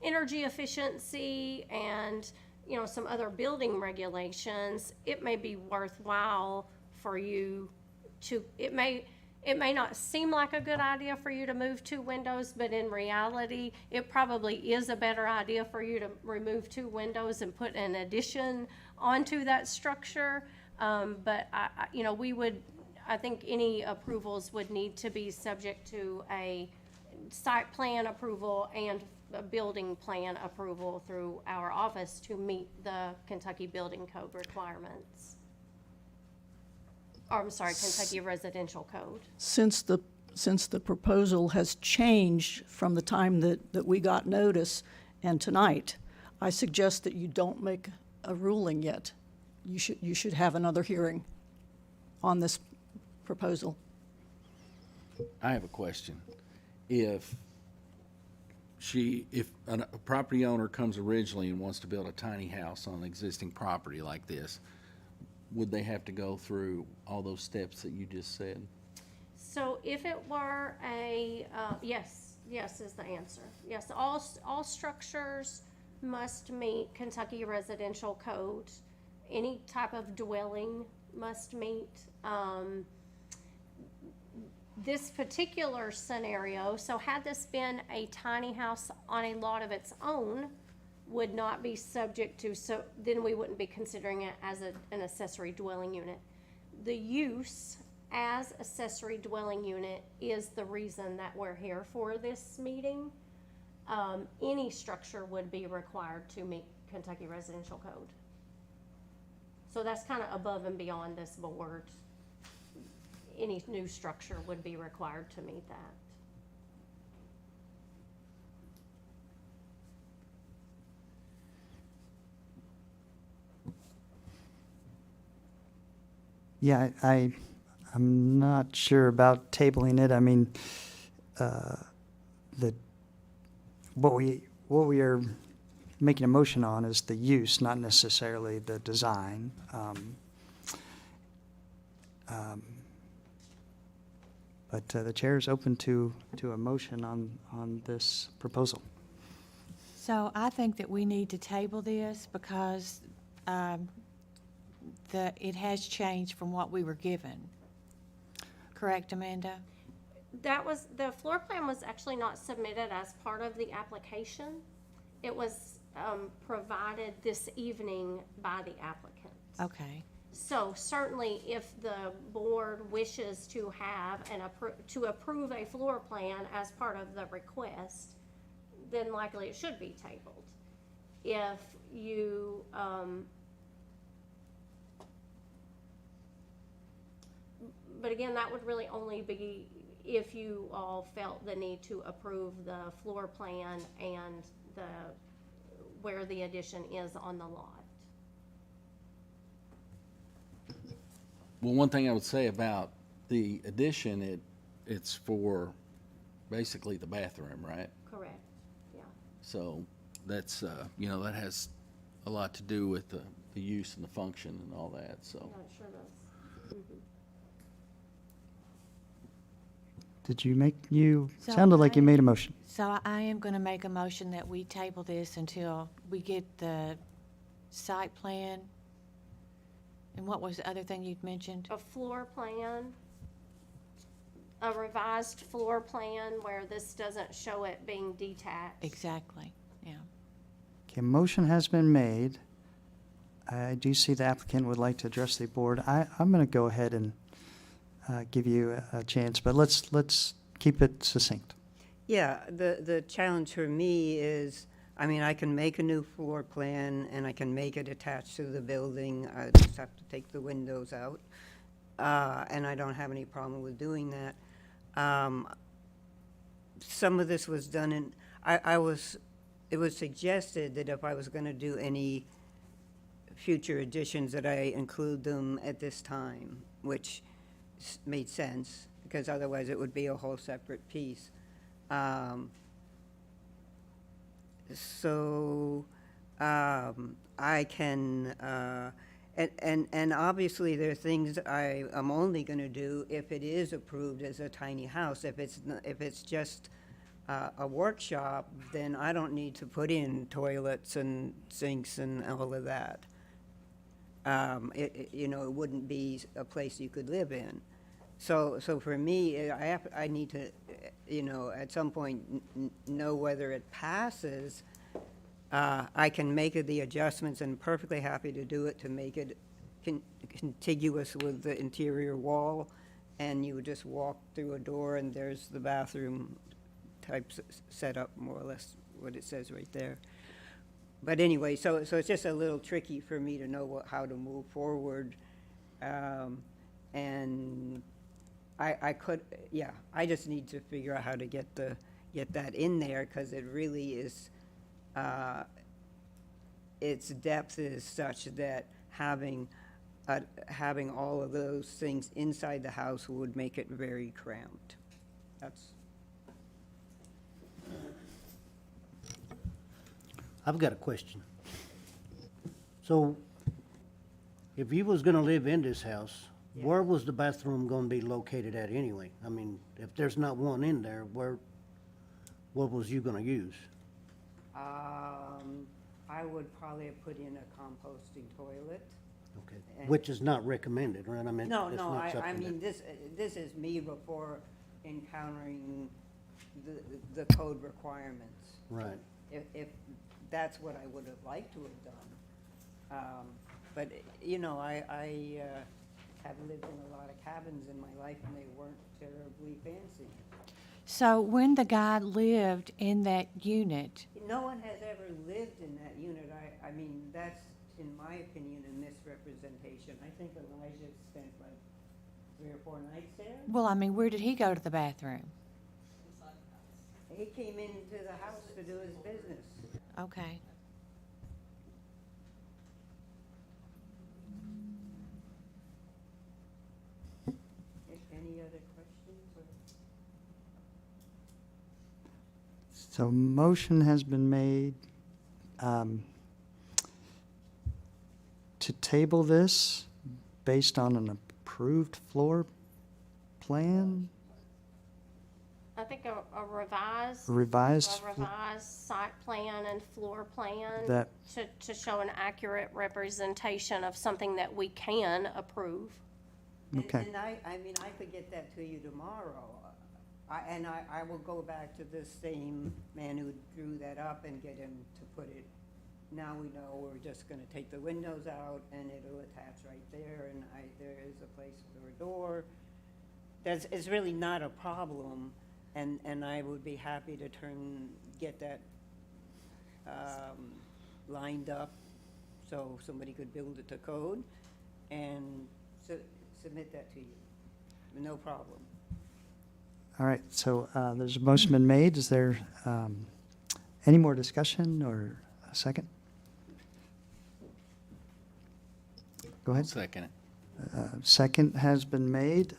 energy efficiency and, you know, some other building regulations. It may be worthwhile for you to, it may not seem like a good idea for you to move 2 windows, but in reality, it probably is a better idea for you to remove 2 windows and put an addition onto that structure. But you know, I think any approvals would need to be subject to a site plan approval and a building plan approval through our office to meet the Kentucky Building Code requirements. Or, I'm sorry, Kentucky Residential Code. Since the proposal has changed from the time that we got notice and tonight, I suggest that you don't make a ruling yet. You should have another hearing on this proposal. I have a question. If a property owner comes originally and wants to build a tiny house on an existing property like this, would they have to go through all those steps that you just said? So if it were yes is the answer. Yes, all structures must meet Kentucky Residential Code. Any type of dwelling must meet. This particular scenario, so had this been a tiny house on a lot of its own, would not be subject to, so then we wouldn't be considering it as an accessory dwelling unit. The use as accessory dwelling unit is the reason that we're here for this meeting. Any structure would be required to meet Kentucky Residential Code. So that's kind of above and beyond this board. Any new structure would be required to meet that. Yeah, I'm not sure about tabling it. I mean, what we are making a motion on is the use, not necessarily the design. But the chair is open to a motion on this proposal. So I think that we need to table this because it has changed from what we were given. Correct, Amanda? The floor plan was actually not submitted as part of the application. It was provided this evening by the applicant. Okay. So certainly if the board wishes to have to approve a floor plan as part of the request, then likely it should be tabled. If you, but again, that would really only be if you all felt the need to approve the floor plan and where the addition is on the lot. Well, one thing I would say about the addition, it's for basically the bathroom, right? Correct, yeah. So that's, that has a lot to do with the use and the function and all that, so. Yeah, it sure does. Mhm. Did you So sounded like you I- made a motion. So I am going to make a motion that we table this until we get the site plan, and what was the other thing you'd mentioned? A floor plan, a revised floor plan where this doesn't show it being detached. Exactly, yeah. Okay, motion has been made. I do see the applicant would like to address the board. I'm going to go ahead and give you a chance, but let's keep it succinct. Yeah, the challenge for me is, I mean, I can make a new floor plan and I can make it attached to the building. I just have to take the windows out. And I don't have any problem with doing that. Some of this was done in, it was suggested that if I was going to do any future additions, that I include them at this time, which made sense, because otherwise it would be a whole separate piece. I can, and obviously there are things I am only going to do if it is approved as a tiny house. If it's just a workshop, then I don't need to put in toilets and sinks and all of that. It wouldn't be a place you could live in. So for me, I need to, at some point know whether it passes. I can make the adjustments and perfectly happy to do it to make it contiguous with the interior wall, and you would just walk through a door and there's the bathroom type setup, more or less what it says right there. But anyway, so it's just a little tricky for me to know how to move forward. And I could, I just need to figure out how to get that in there, because it really is, its depth is such that having all of those things inside the house would make it very cramped. I've got a question. So, if you was gonna live in this house, where was the bathroom gonna be located at anyway? I mean, if there's not one in there, what was you gonna use? I would probably have put in a composting toilet. Okay, And- which is not recommended, right? I mean, No, it's no, not I something mean, that- this is me before encountering the code requirements. Right. If that's what I would have liked to have done. But, I have lived in a lot of cabins in my life, and they weren't terribly fancy. So when the guy lived in that unit, No one has ever lived in that unit. I mean, that's, in my opinion, a misrepresentation. I think Elijah spent like 3 or 4 nights there. well, I mean, where did he go to the bathroom? He came into the house to do his business. Okay. Any other questions? So motion has been made to table this based on an approved floor plan, I think a revised. revised. A revised site plan and floor plan. That- To show an accurate representation of something that we can approve. Okay. And I mean, I could get that to you tomorrow. I will go back to this same man who drew that up and get him to put it. Now we know we're just gonna take the windows out and it'll attach right there, and there is a place for a door. It's really not a problem, and I would be happy to get that lined up so somebody could build it to code and submit that to you. No problem. All right, so there's a motion been made. Is there any more discussion or a second? Go ahead. Second it. Second has been made.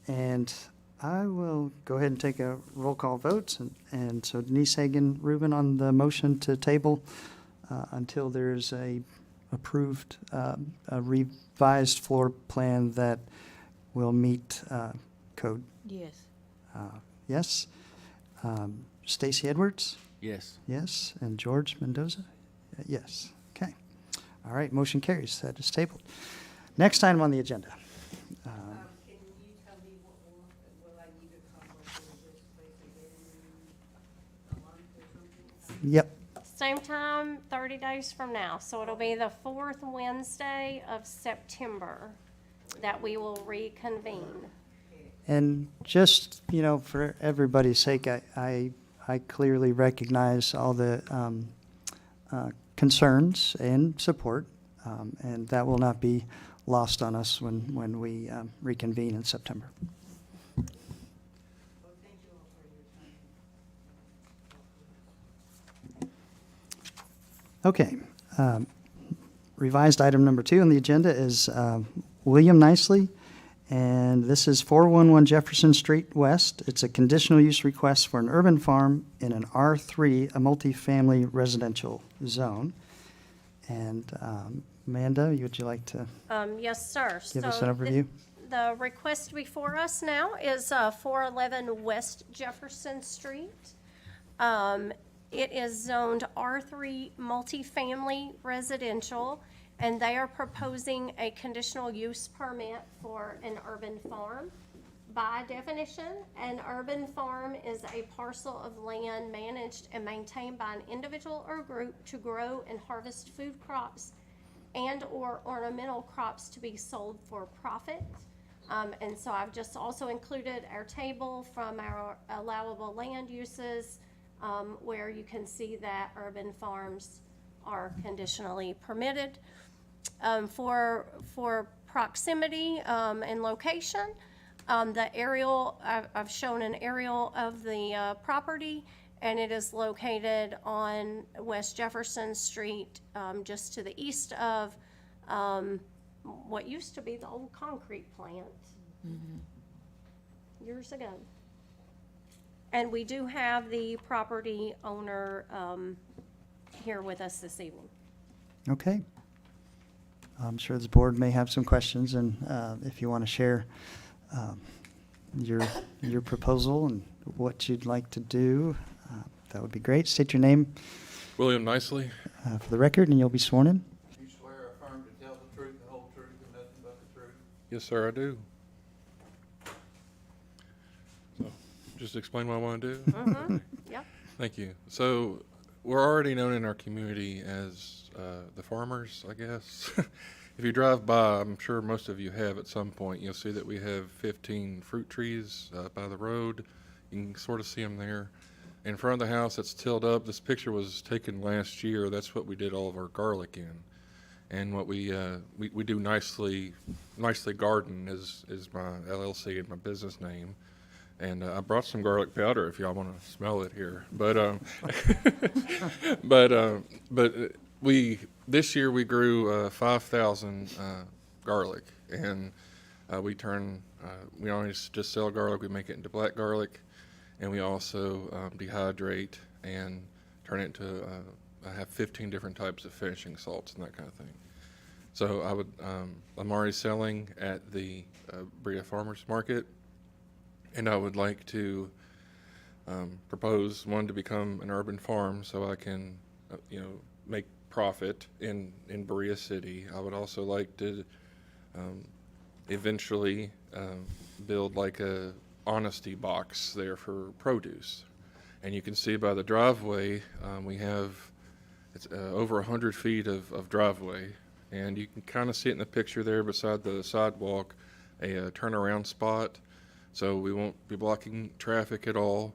And I will go ahead and take a roll call vote. And so Denise Hagan Rubin on the motion to table until there's a approved, a revised floor plan that will meet code. Yes. Yes. Stacy Edwards? Yes. Yes. And George Mendoza? Yes. Okay. All right, motion carries. That is tabled. Next item on the agenda. Can you tell me what will I need to come before this place again in a month or something? Yep. Same time, 30 days from now. So it'll be the fourth Wednesday of September that we will reconvene. And just, for everybody's sake, I clearly recognize all the concerns and support, and that will not be lost on us when we reconvene in September. Well, thank you all for your time. Okay. Revised item number 2 on the agenda is William Nicely, and this is 411 Jefferson Street West. It's a conditional use request for an urban farm in an R3, a multifamily residential zone. And Amanda, would you like to Yes, sir. give us So an overview? The request before us now is 411 West Jefferson Street. It is zoned R3 multifamily residential, and they are proposing a conditional use permit for an urban farm. By definition, an urban farm is a parcel of land managed and maintained by an individual or group to grow and harvest food crops and/or ornamental crops to be sold for profit. And so I've just also included our table from our allowable land uses, where you can see that urban farms are conditionally permitted. For proximity and location, the aerial, I've shown an aerial of the property, and it is located on West Jefferson Street, just to the east of what used to be the old concrete plant years ago. And we do have the property owner here with us this evening. Okay. I'm sure the board may have some questions, and if you want to share your proposal and what you'd like to do, that would be great. State your name William Nicely. for the record, and you'll be sworn in. You swear or affirm to tell the truth, the whole truth, and nothing but the truth? Yes, sir, I do. So, just explain what I want to do? Yep. Thank you. So, we're already known in our community as the farmers, I guess. If you drive by, I'm sure most of you have at some point, you'll see that we have 15 fruit trees by the road. You can sort of see them there. In front of the house, it's tilled up. This picture was taken last year. That's what we did all of our garlic in. And what we do Nicely Garden is my LLC and my business name. And I brought some garlic powder if y'all want to smell it here. But this year we grew 5,000 garlic, and we don't just sell garlic. We make it into black garlic, and we also dehydrate and turn it into. I have 15 different types of finishing salts and that kind of thing. So I'm already selling at the Berea Farmers Market, and I would like to propose one to become an urban farm so I can, make profit in Berea City. I would also like to eventually build like a honesty box there for produce. And you can see by the driveway, we have it's over 100 feet of driveway, and you can kind of see it in the picture there beside the sidewalk, a turnaround spot. So we won't be blocking traffic at all,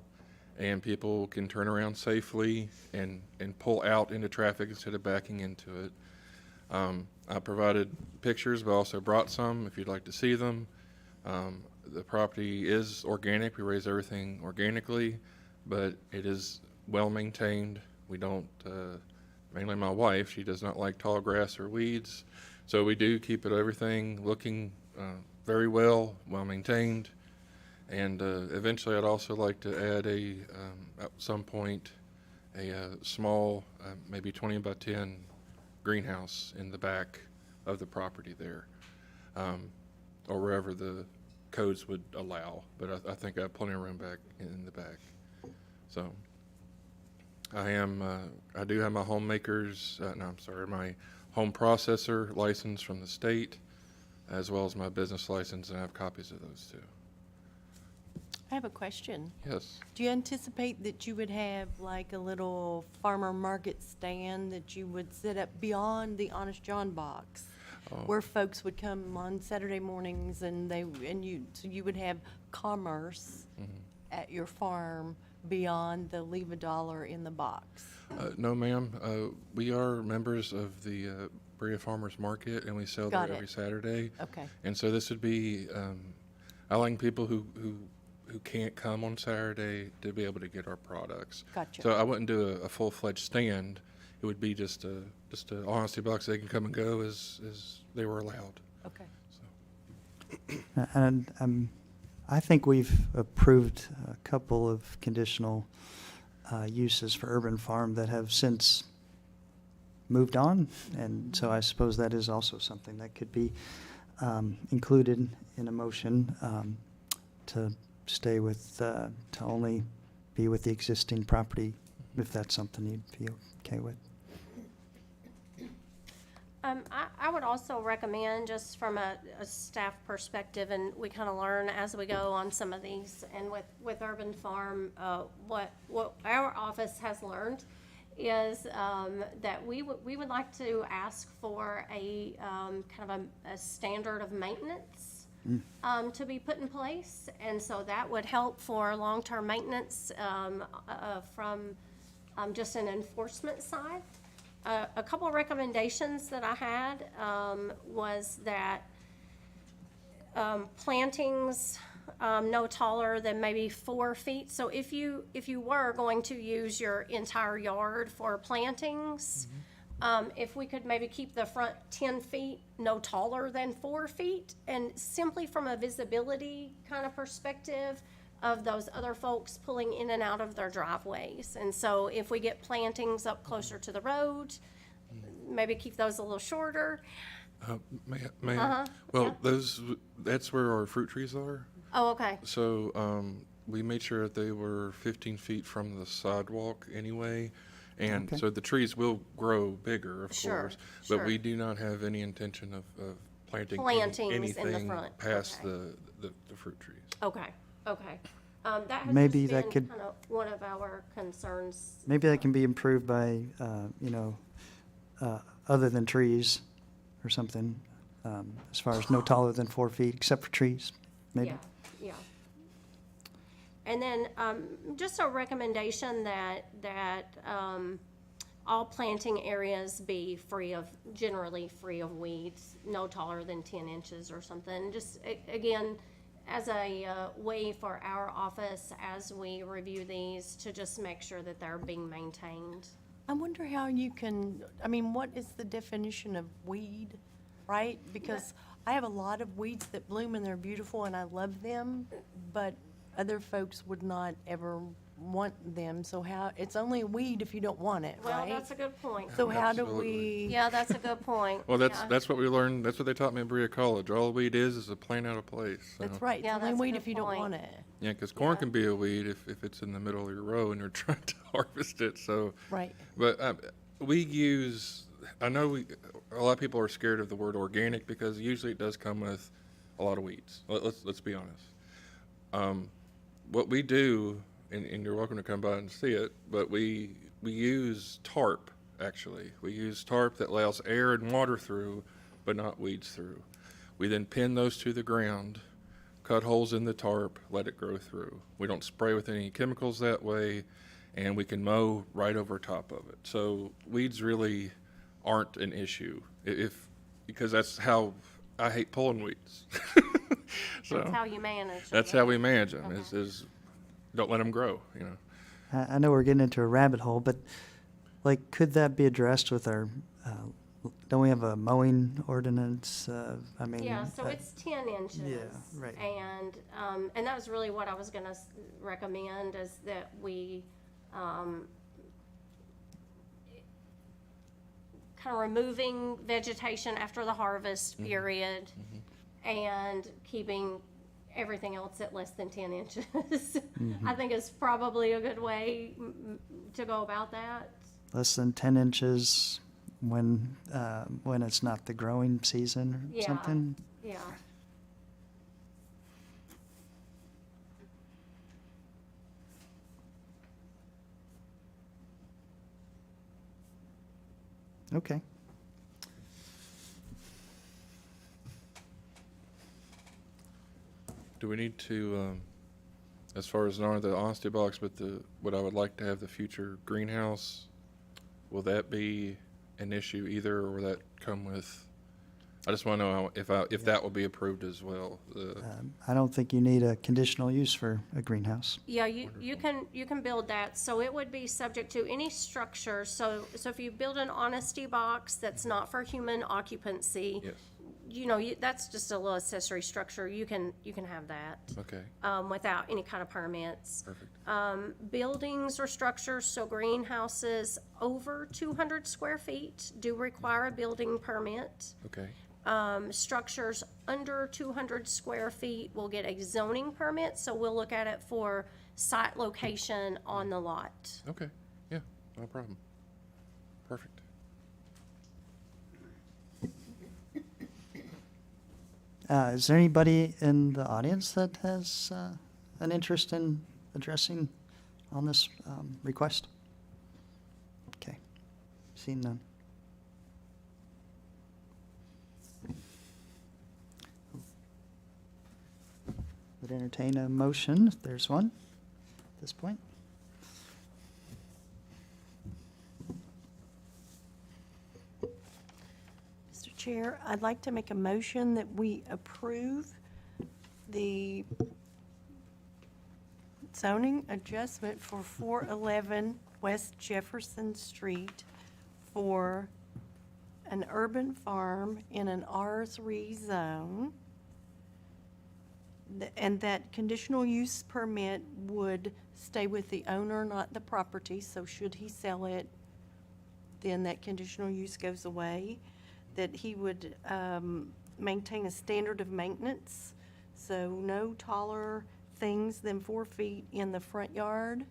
and people can turn around safely and pull out into traffic instead of backing into it. I provided pictures, but also brought some if you'd like to see them. The property is organic. We raise everything organically, but it is well maintained. We don't, mainly my wife, she does not like tall grass or weeds. So we do keep everything looking very well maintained. And eventually I'd also like to add at some point, a small, maybe 20 by 10 greenhouse in the back of the property there, or wherever the codes would allow. But I think I have plenty of room back in the back. So I do have my homemaker's, my home processor license from the state, as well as my business license, and I have copies of those too. I have a question. Yes. Do you anticipate that you would have like a little farmer market stand that you would set up beyond the Honest John box? Where folks would come on Saturday mornings and so you would have commerce at your farm beyond the leave a dollar in the box? No, ma'am. We are members of the Berea Farmers Market, and we sell Got there it. every Saturday. Okay. And so this would be allowing people who can't come on Saturday to be able to get our products. Gotcha. So I wouldn't do a full-fledged stand. It would be just a honesty box. They can come and go as they were allowed. Okay. And I think we've approved a couple of conditional uses for urban farm that have since moved on, and so I suppose that is also something that could be included in a motion to stay with, to only be with the existing property, if that's something you'd be okay with. I would also recommend, just from a staff perspective, and we kind of learn as we go on some of these, and with Urban Farm, what our office has learned is that we would like to ask for a kind of a standard of maintenance to be put in place, and so that would help for long-term maintenance from just an enforcement side. A couple of recommendations that I had was that plantings no taller than maybe 4 feet. So if you were going to use your entire yard for plantings, if we could maybe keep the front 10 feet no taller than 4 feet, and simply from a visibility kind of perspective of those other folks pulling in and out of their driveways. And so if we get plantings up closer to the road, maybe keep those a little shorter. May I? Well, that's where our fruit trees are. Oh, okay. So we made sure that they were 15 feet from the sidewalk anyway. And Okay. so the trees will grow bigger, of Sure, course. sure. But we do not have any intention of planting Plantings in the anything front, past okay. the fruit trees. Okay, okay. That has Maybe just that been could- kind of one of our concerns. Maybe that can be improved by, other than trees or something, as far as no taller than 4 feet, except for trees, maybe. Yeah, yeah. And then, just a recommendation that all planting areas be generally free of weeds, no taller than 10 inches or something. Just, again, as a way for our office, as we review these, to just make sure that they're being maintained. I wonder how you can, what is the definition of weed, right? Because I have a lot of weeds that bloom and they're beautiful and I love them, but other folks would not ever want them. So it's only a weed if you don't want it, Well, right? that's a good point. So how do Absolutely. we? Yeah, that's a good point. Well, Yeah. that's what we learned. That's what they taught me at Berea College. All a weed is a plant out of place. So. That's right. It's Yeah, only that's a weed good if you don't point. want it. Yeah, because corn can be a weed if it's in the middle of your row and you're trying to harvest it. So. Right. But we use. A lot of people are scared of the word organic because usually it does come with a lot of weeds. Let's be honest. What we do, and you're welcome to come by and see it, but we use tarp, actually. We use tarp that allows air and water through, but not weeds through. We then pin those to the ground, cut holes in the tarp, let it grow through. We don't spray with any chemicals that way, and we can mow right over top of it. So weeds really aren't an issue, because that's how I hate pulling weeds. So That's how you manage. that's them. how we manage them, Okay. is don't let them grow, I know we're getting into a rabbit hole, but could that be addressed with our, don't we have a mowing ordinance? Yeah, so it's 10 inches. Yeah, right. And that was really what I was gonna recommend, is that we, kind of removing vegetation after the harvest period, and keeping everything else at less than 10 inches. I think is probably a good way to go about that. Less than 10 inches when it's not the growing season or Yeah. something? Yeah. Okay. Do we need to, as far as not the honesty box, but what I would like to have the future greenhouse, will that be an issue either, or will that come with, I just want to know if that will be approved as well. I don't think you need a conditional use for a greenhouse. Yeah, you can build that, so it would be subject to any structure, so if you build an honesty box that's not for human occupancy, Yes, you know, that's just a little accessory structure, you can have that, okay, without any kind of permits. perfect. Buildings or structures, so greenhouses over 200 square feet do require a building permit. Okay, Structures under 200 square feet will get a zoning permit, so we'll look at it for site location on the lot. okay, yeah, no problem. Perfect. Is there anybody in the audience that has an interest in addressing on this request? Okay, seeing none. Would entertain a motion, if there's one, at this point. Mr. Chair, I'd like to make a motion that we approve the zoning adjustment for 411 West Jefferson Street for an urban farm in an R3 zone. And that conditional use permit would stay with the owner, not the property, so should he sell it, then that conditional use goes away. That he would maintain a standard of maintenance, so no taller things than 4 feet in the front yard,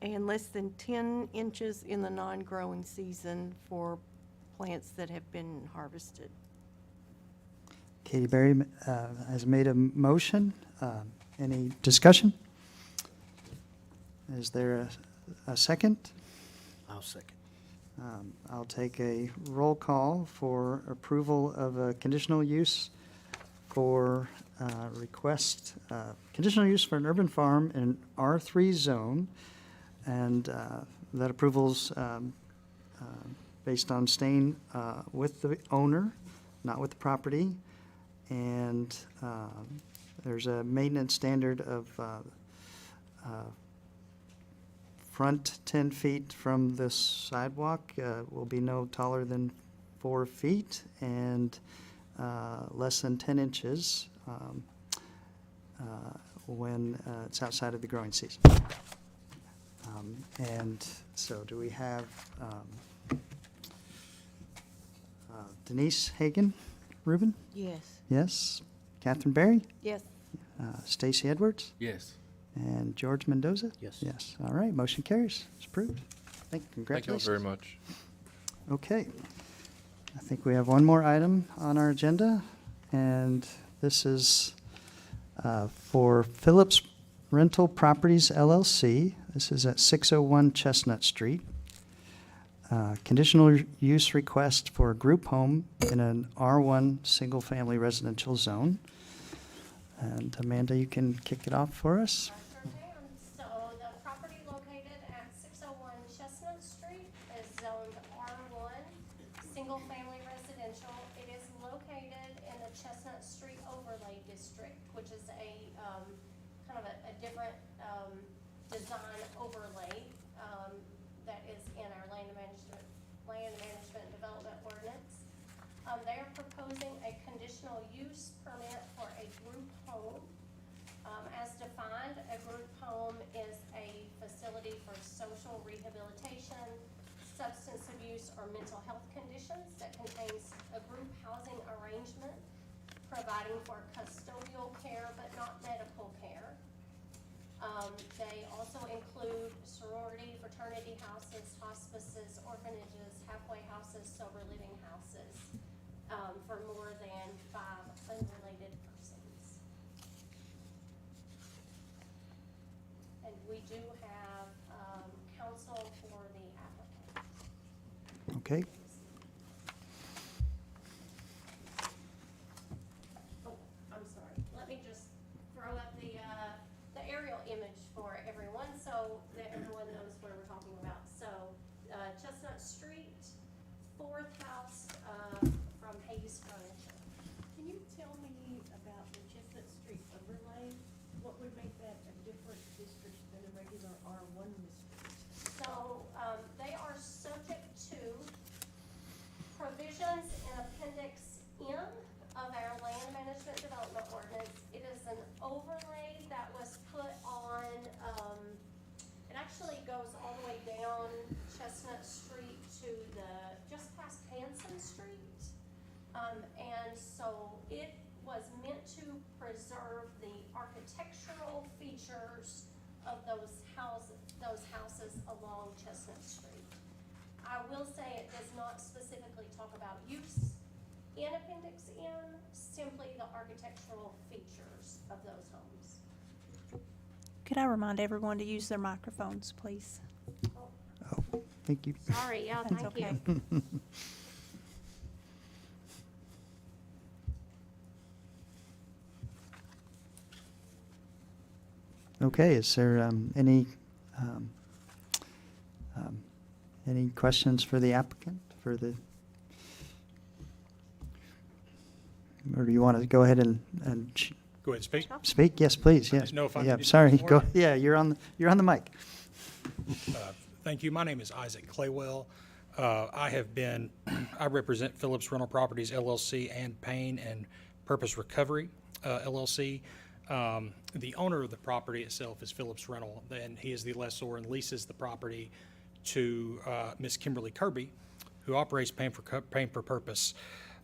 and less than 10 inches in the non-growing season for plants that have been harvested. Katie Berry has made a motion. Any discussion? Is there a second? I'll second. I'll take a roll call for approval of a conditional use for conditional use for an urban farm in an R3 zone, and that approval's based on staying with the owner, not with the property, and there's a maintenance standard of front 10 feet from the sidewalk will be no taller than 4 feet and less than 10 inches when it's outside of the growing season. And so do we have Denise Hagan Rubin? Yes. Yes. Catherine Berry? Yes. Stacy Edwards? Yes. And George Mendoza? Yes. Yes. All right, motion carries. It's approved. Thank you all Congratulations. very much. Okay. I think we have one more item on our agenda, and this is for Phillips Rental Properties LLC. This is at 601 Chestnut Street. Conditional use request for a group home in an R1 single-family residential zone. And Amanda, you can kick it off for us. So the property located at 601 Chestnut Street is zoned R1, single-family residential. It is located in the Chestnut Street Overlay District, which is a kind of a different design overlay that is in our land management development ordinance. They are proposing a conditional use permit for a group home. As defined, a group home is a facility for social rehabilitation, substance abuse, or mental health conditions that contains a group housing arrangement providing for custodial care but not medical care. They also include sorority, fraternity houses, hospices, orphanages, halfway houses, sober living houses, for more than 5 unrelated persons. And we do have, counsel for the applicant. Okay. Oh, I'm sorry. Let me just throw up the aerial image for everyone so that everyone knows where we're talking about. So, Chestnut Street, fourth house, from Hayes Furniture. Can you tell me about the Chestnut Street overlay? What would make that a different district than a regular R1 district? So, they are subject to provisions in Appendix M of our Land Management Development Ordinance. It is an overlay that was put on, it actually goes all the way down Chestnut Street to just past Hanson Street. And so it was meant to preserve the architectural features of those houses along Chestnut Street. I will say it does not specifically talk about use in Appendix M, simply the architectural features of those homes. Could I remind everyone to use their microphones, please? Oh, thank you. Sorry, yeah, That's thank okay. you. Okay, is there any questions for the applicant, or do you want to go ahead and Go ahead and speak. speak? Yes, please, I yeah. didn't know if I Yeah, needed to sorry, before. go, yeah, you're on the mic. Thank you. My name is Isaac Claywell. I represent Phillips Rental Properties LLC and Payne and Purpose Recovery LLC. The owner of the property itself is Phillips Rental, and he is the lessor and leases the property to Miss Kimberly Kirby, who operates Payne for Purpose.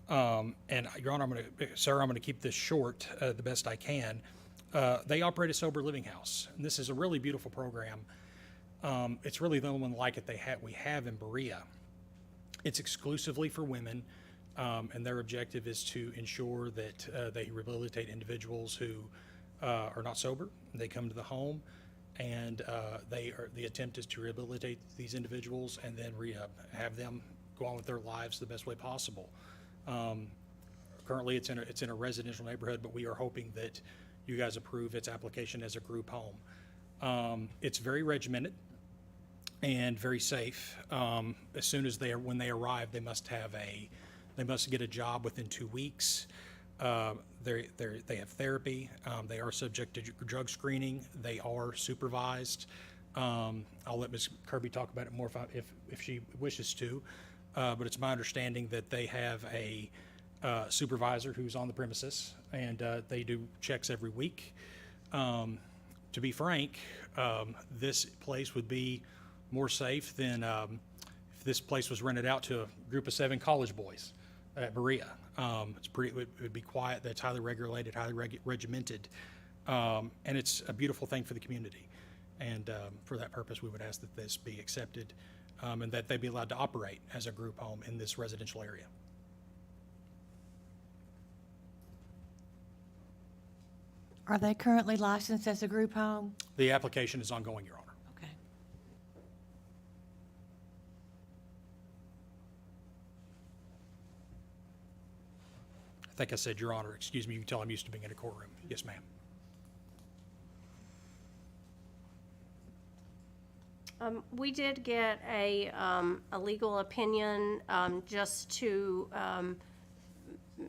And Your Honor, Sir, I'm going to keep this short the best I can. They operate a sober living house, and this is a really beautiful program. It's really the only one like it we have in Berea. It's exclusively for women, and their objective is to ensure that they rehabilitate individuals who are not sober. They come to the home, and the attempt is to rehabilitate these individuals and then have them go on with their lives the best way possible. Currently, it's in a residential neighborhood, but we are hoping that you guys approve its application as a group home. It's very regimented and very safe. As soon as when they arrive, they must get a job within 2 weeks. They have therapy. They are subject to drug screening. They are supervised. I'll let Ms. Kirby talk about it more if she wishes to. But it's my understanding that they have a supervisor who's on the premises, and they do checks every week. To be frank, this place would be more safe than if this place was rented out to a group of 7 college boys at Berea. It would be quiet. That's highly regulated, highly regimented, and it's a beautiful thing for the community. And for that purpose, we would ask that this be accepted, and that they be allowed to operate as a group home in this residential area. Are they currently licensed as a group home? The application is ongoing, Your Honor. Okay. I think I said Your Honor. Excuse me. You can tell I'm used to being in a courtroom. Yes, ma'am. We did get a legal opinion, just to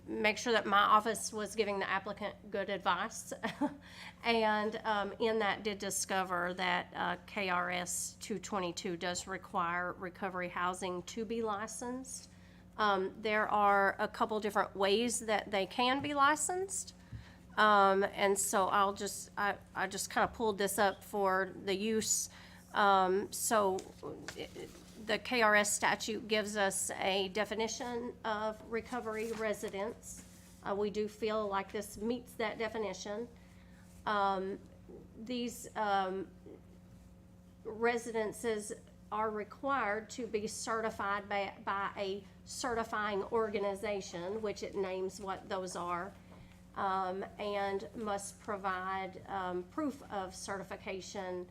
make sure that my office was giving the applicant good advice. And in that did discover that KRS 222 does require recovery housing to be licensed. There are a couple different ways that they can be licensed. And so I just kind of pulled this up for the use. So the KRS statute gives us a definition of recovery residence, We do feel like this meets that definition. These residences are required to be certified by a certifying organization, which it names what those are, and must provide proof of certification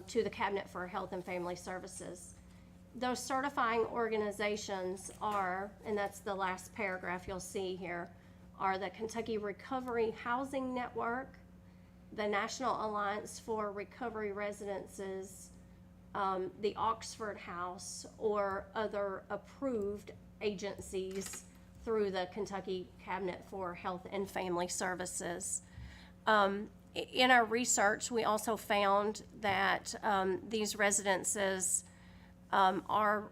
to the Cabinet for Health and Family Services. Those certifying organizations are, and that's the last paragraph you'll see here, are the Kentucky Recovery Housing Network, the National Alliance for Recovery Residences, the Oxford House, or other approved agencies through the Kentucky Cabinet for Health and Family Services. In our research, we also found that these residences are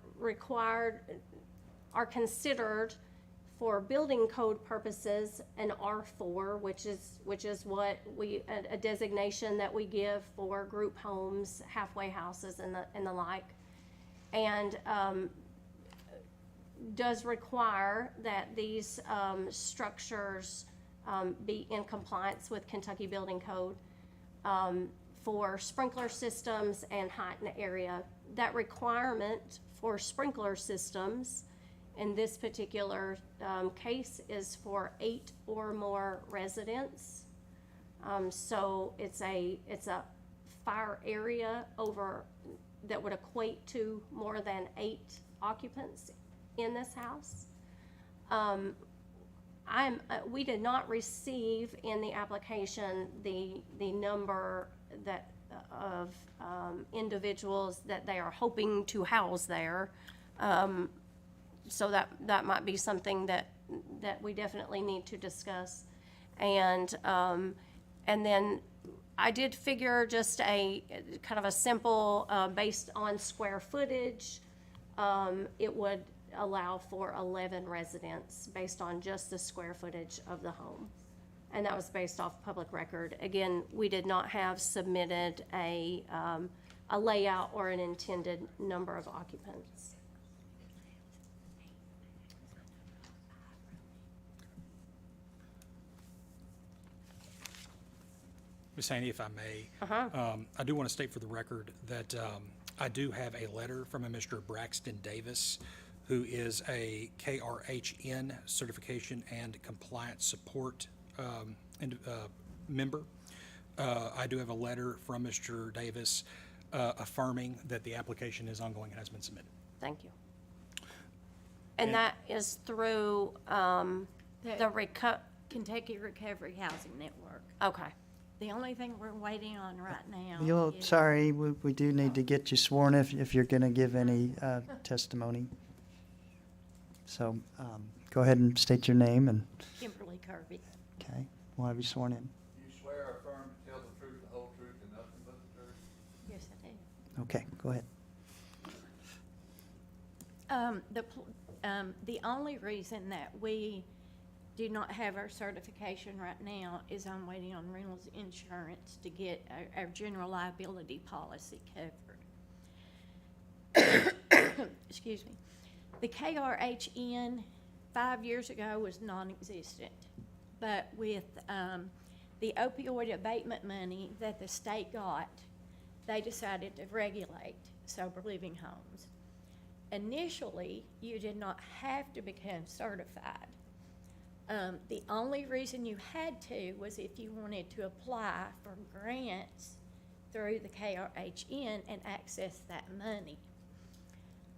considered for building code purposes an R4, which is what a designation that we give for group homes, halfway houses, and the like, and does require that these structures be in compliance with Kentucky Building Code for sprinkler systems and height and area. That requirement for sprinkler systems in this particular case is for 8 or more residents. So it's a fire area that would equate to more than 8 occupants in this house. We did not receive in the application the number of individuals that they are hoping to house there. So that might be something that we definitely need to discuss. And then I did figure just a kind of a simple, based on square footage, it would allow for 11 residents based on just the square footage of the home. And that was based off public record. Again, we did not have submitted a layout or an intended number of occupants. Ms. Haney, if I may, Uh-huh. I do want to state for the record that I do have a letter from a Mr. Braxton Davis, who is a KRHN certification and compliance support member. I do have a letter from Mr. Davis affirming that the application is ongoing and has been submitted. Thank you. And that is through Kentucky Recovery Housing Network. Okay. The only thing we're waiting on right now is... Sorry, we do need to get you sworn if you're going to give any testimony. So go ahead and state your name and, Kimberly Kirby. okay, we'll have you sworn in. You swear or affirm to tell the truth, the whole truth, and nothing but the truth? Yes, I do. Okay, go ahead. The only reason that we do not have our certification right now is I'm waiting on Reynolds Insurance to get our general liability policy covered. Excuse me. The KRHN 5 years ago was non-existent, but with the opioid abatement money that the state got, they decided to regulate sober living homes. Initially, you did not have to become certified. The only reason you had to was if you wanted to apply for grants through the KRHN and access that money.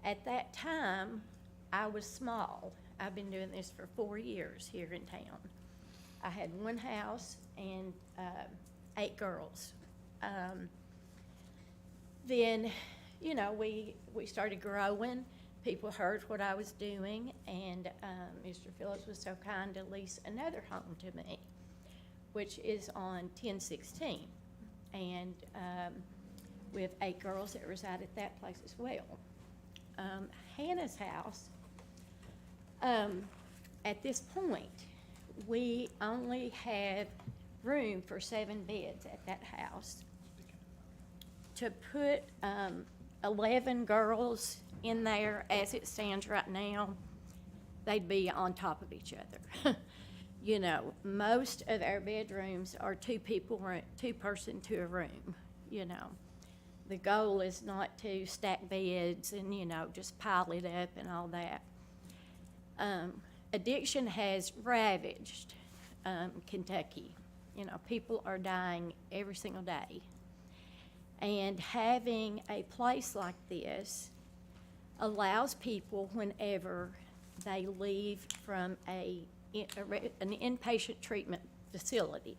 At that time, I was small. I've been doing this for 4 years here in town. I had 1 house and 8 girls. Then, you know, we started growing. People heard what I was doing, and Mr. Phillips was so kind to lease another home to me, which is on 1016. And we have 8 girls that reside at that place as well. Hannah's house, at this point, we only have room for 7 beds at that house. To put 11 girls in there as it stands right now, they'd be on top of each other. You know, most of our bedrooms are two person to a room, you know. The goal is not to stack beds and, you know, just pile it up and all that. Addiction has ravaged Kentucky. You know, people are dying every single day. And having a place like this allows people, whenever they leave from an inpatient treatment facility,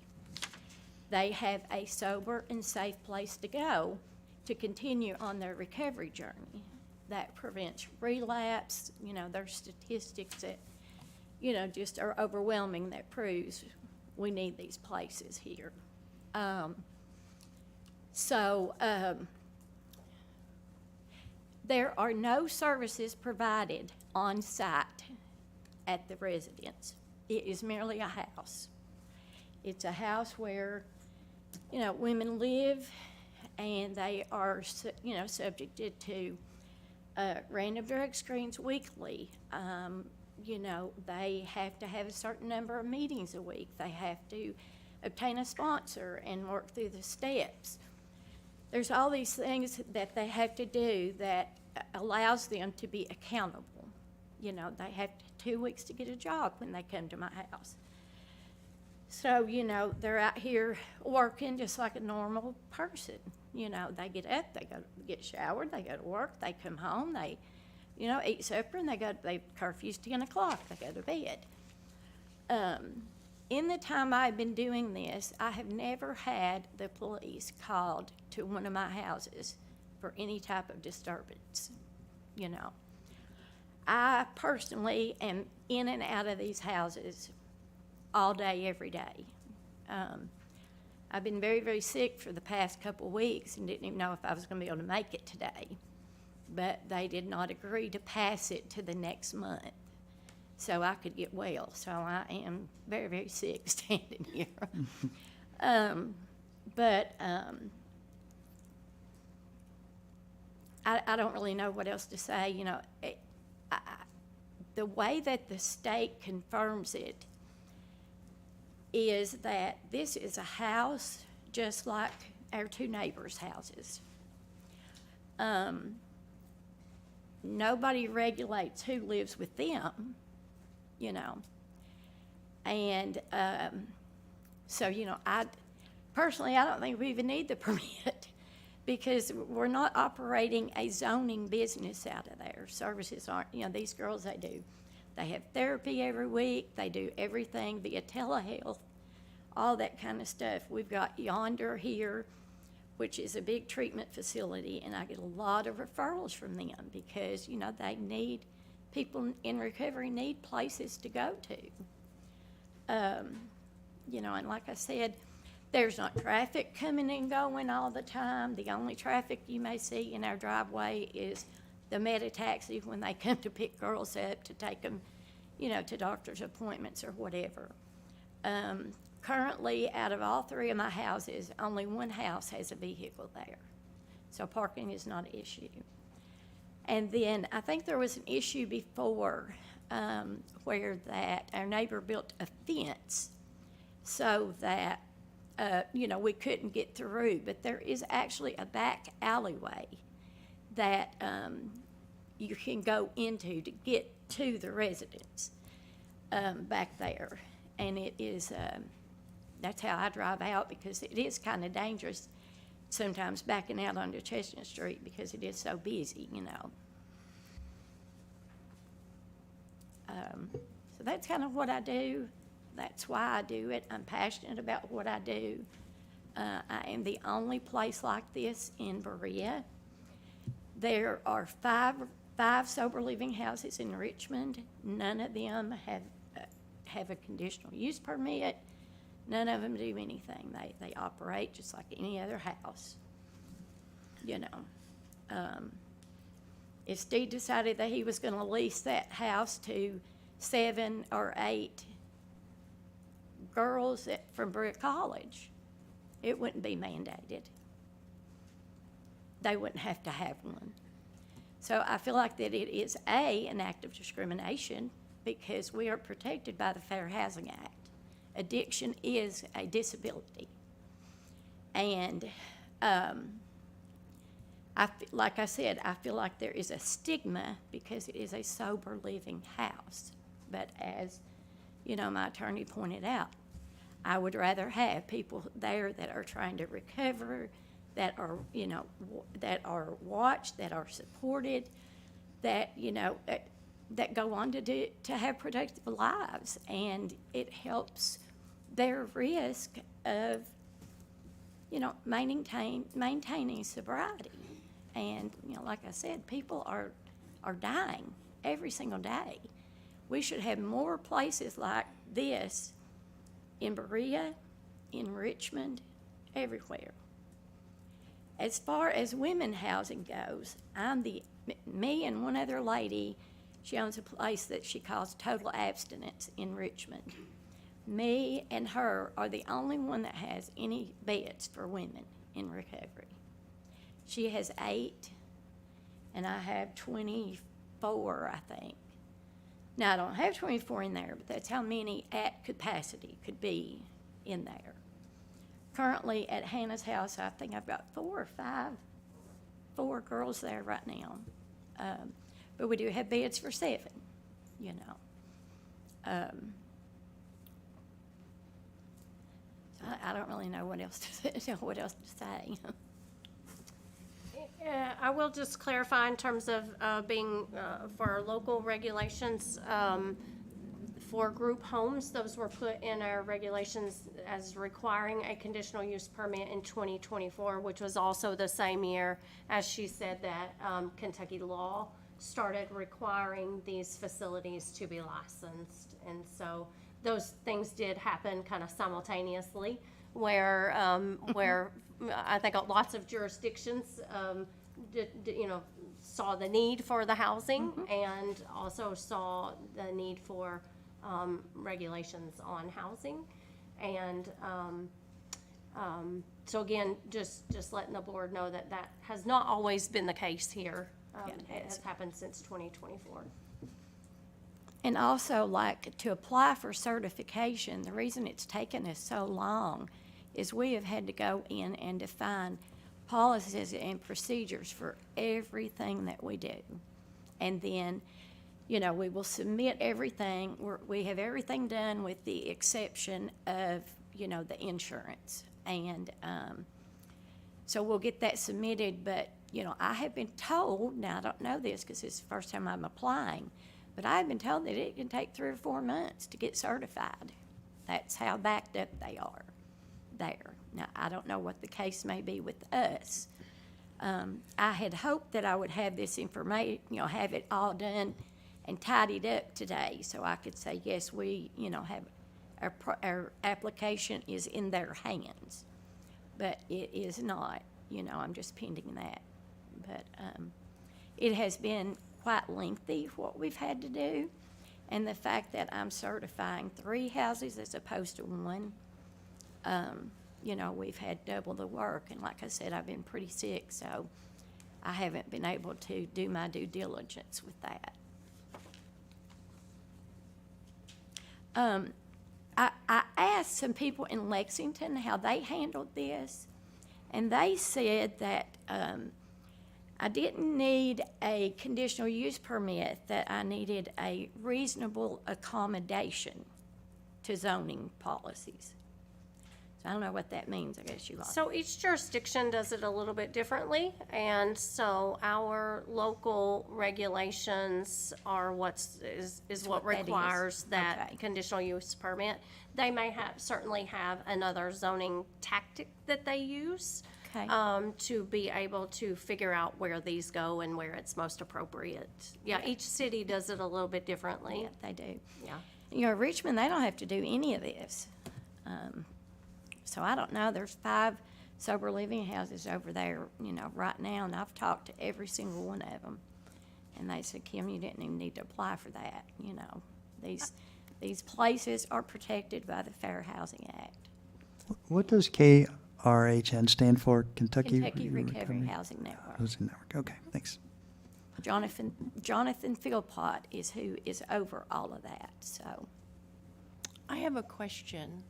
they have a sober and safe place to go to continue on their recovery journey. That prevents relapse. You know, there's statistics that, you know, just are overwhelming that proves we need these places here. There are no services provided on site at the residence. It is merely a house. It's a house where, you know, women live, and they are, you know, subjected to random drug screens weekly. You know, they have to have a certain number of meetings a week. They have to obtain a sponsor and work through the steps. There's all these things that they have to do that allows them to be accountable. You know, they have 2 weeks to get a job when they come to my house. So, you know, they're out here working just like a normal person. You know, they get up, they go get showered, they go to work, they come home, they, you know, eat supper, and they curfew's 10 o'clock, they go to bed. In the time I've been doing this, I have never had the police called to one of my houses for any type of disturbance, you know. I personally am in and out of these houses all day, every day. I've been very, very sick for the past couple of weeks and didn't even know if I was going to be able to make it today. But they did not agree to pass it to the next month so I could get well. So I am very, very sick standing here. I don't really know what else to say. You know, the way that the state confirms it is that this is a house just like our two neighbors' houses. Nobody regulates who lives with them, you know. And so, you know, I don't think we even need the permit because we're not operating a zoning business out of there. Services aren't, you know, these girls, they have therapy every week. They do everything via telehealth, all that kind of stuff. We've got Yonder here, which is a big treatment facility, and I get a lot of referrals from them because, you know, people in recovery need places to go to. You know, and like I said, there's not traffic coming and going all the time. The only traffic you may see in our driveway is the Meta taxi when they come to pick girls up to take them, you know, to doctor's appointments or whatever. Currently, out of all three of my houses, only one house has a vehicle there. So parking is not an issue. And then I think there was an issue before where that our neighbor built a fence so that, you know, we couldn't get through. But there is actually a back alleyway that you can go into to get to the residence back there. And it is, that's how I drive out because it is kind of dangerous sometimes backing out onto Chestnut Street because it is so busy, you know. So that's kind of what I do. That's why I do it. I'm passionate about what I do. I am the only place like this in Berea. There are five sober living houses in Richmond. None of them have a conditional use permit. None of them do anything. They operate just like any other house, you know. If Steve decided that he was going to lease that house to 7 or 8 girls from Berea College, it wouldn't be mandated. They wouldn't have to have one. So I feel like that it is an act of discrimination because we are protected by the Fair Housing Act. Addiction is a disability. And like I said, I feel like there is a stigma because it is a sober living house. But as, you know, my attorney pointed out, I would rather have people there that are trying to recover, that are, you know, that are watched, that are supported, that, you know, that go on to have productive lives. And it helps their risk of, you know, maintaining sobriety. And, you know, like I said, people are dying every single day. We should have more places like this in Berea, in Richmond, everywhere. As far as women housing goes, me and one other lady, she owns a place that she calls Total Abstinence in Richmond. Me and her are the only one that has any beds for women in recovery. She has 8, and I have 24, I think. Now, I don't have 24 in there, but that's how many at capacity could be in there. Currently, at Hannah's house, I think I've got 4 or 5 girls there right now. But we do have beds for 7, you know. I don't really know what else to say. I will just clarify in terms of being for our local regulations for group homes. Those were put in our regulations as requiring a conditional use permit in 2024, which was also the same year, as she said, that Kentucky law started requiring these facilities to be licensed. And so those things did happen kind of simultaneously, where I think lots of jurisdictions saw the need for the housing and also saw the need for regulations on housing. And so again, just letting the board know that that has not always been the case here. It has happened since 2024. And also, like, to apply for certification, the reason it's taken us so long is we have had to go in and define policies and procedures for everything that we do. And then, you know, we will submit everything. We have everything done with the exception of, you know, the insurance. And so we'll get that submitted. But, you know, I have been told, now I don't know this because it's the first time I'm applying, but I've been told that it can take 3 or 4 months to get certified. That's how backed up they are there. Now, I don't know what the case may be with us. I had hoped that I would have this information, you know, have it all done and tidied up today so I could say, yes, we, you know, have our application is in their hands. But it is not, you know, I'm just pending that. But it has been quite lengthy, what we've had to do. And the fact that I'm certifying 3 houses as opposed to 1, you know, we've had double the work. And like I said, I've been pretty sick, so I haven't been able to do my due diligence with that. I asked some people in Lexington how they handled this, and they said that I didn't need a conditional use permit, that I needed a reasonable accommodation to zoning policies. So I don't know what that means. I guess you like. So each jurisdiction does it a little bit differently, and so our local regulations are what what that requires is. that Okay. conditional use permit. They may certainly have another zoning tactic that they use Okay. to be able to figure out where these go and where it's most appropriate. Yeah, each city does it a little bit differently. Yeah, they do. Yeah. You know, Richmond, they don't have to do any of this. So I don't know. There's 5 sober living houses over there, you know, right now, and I've talked to every single one of them. And they said, Kim, you didn't even need to apply for that, you know. These places are protected by the Fair Housing Act. What does KRHN stand for? Kentucky Kentucky Recovery Housing Network. Housing Network. Okay, thanks. Jonathan Philpott is who is over all of that, so. I have a question.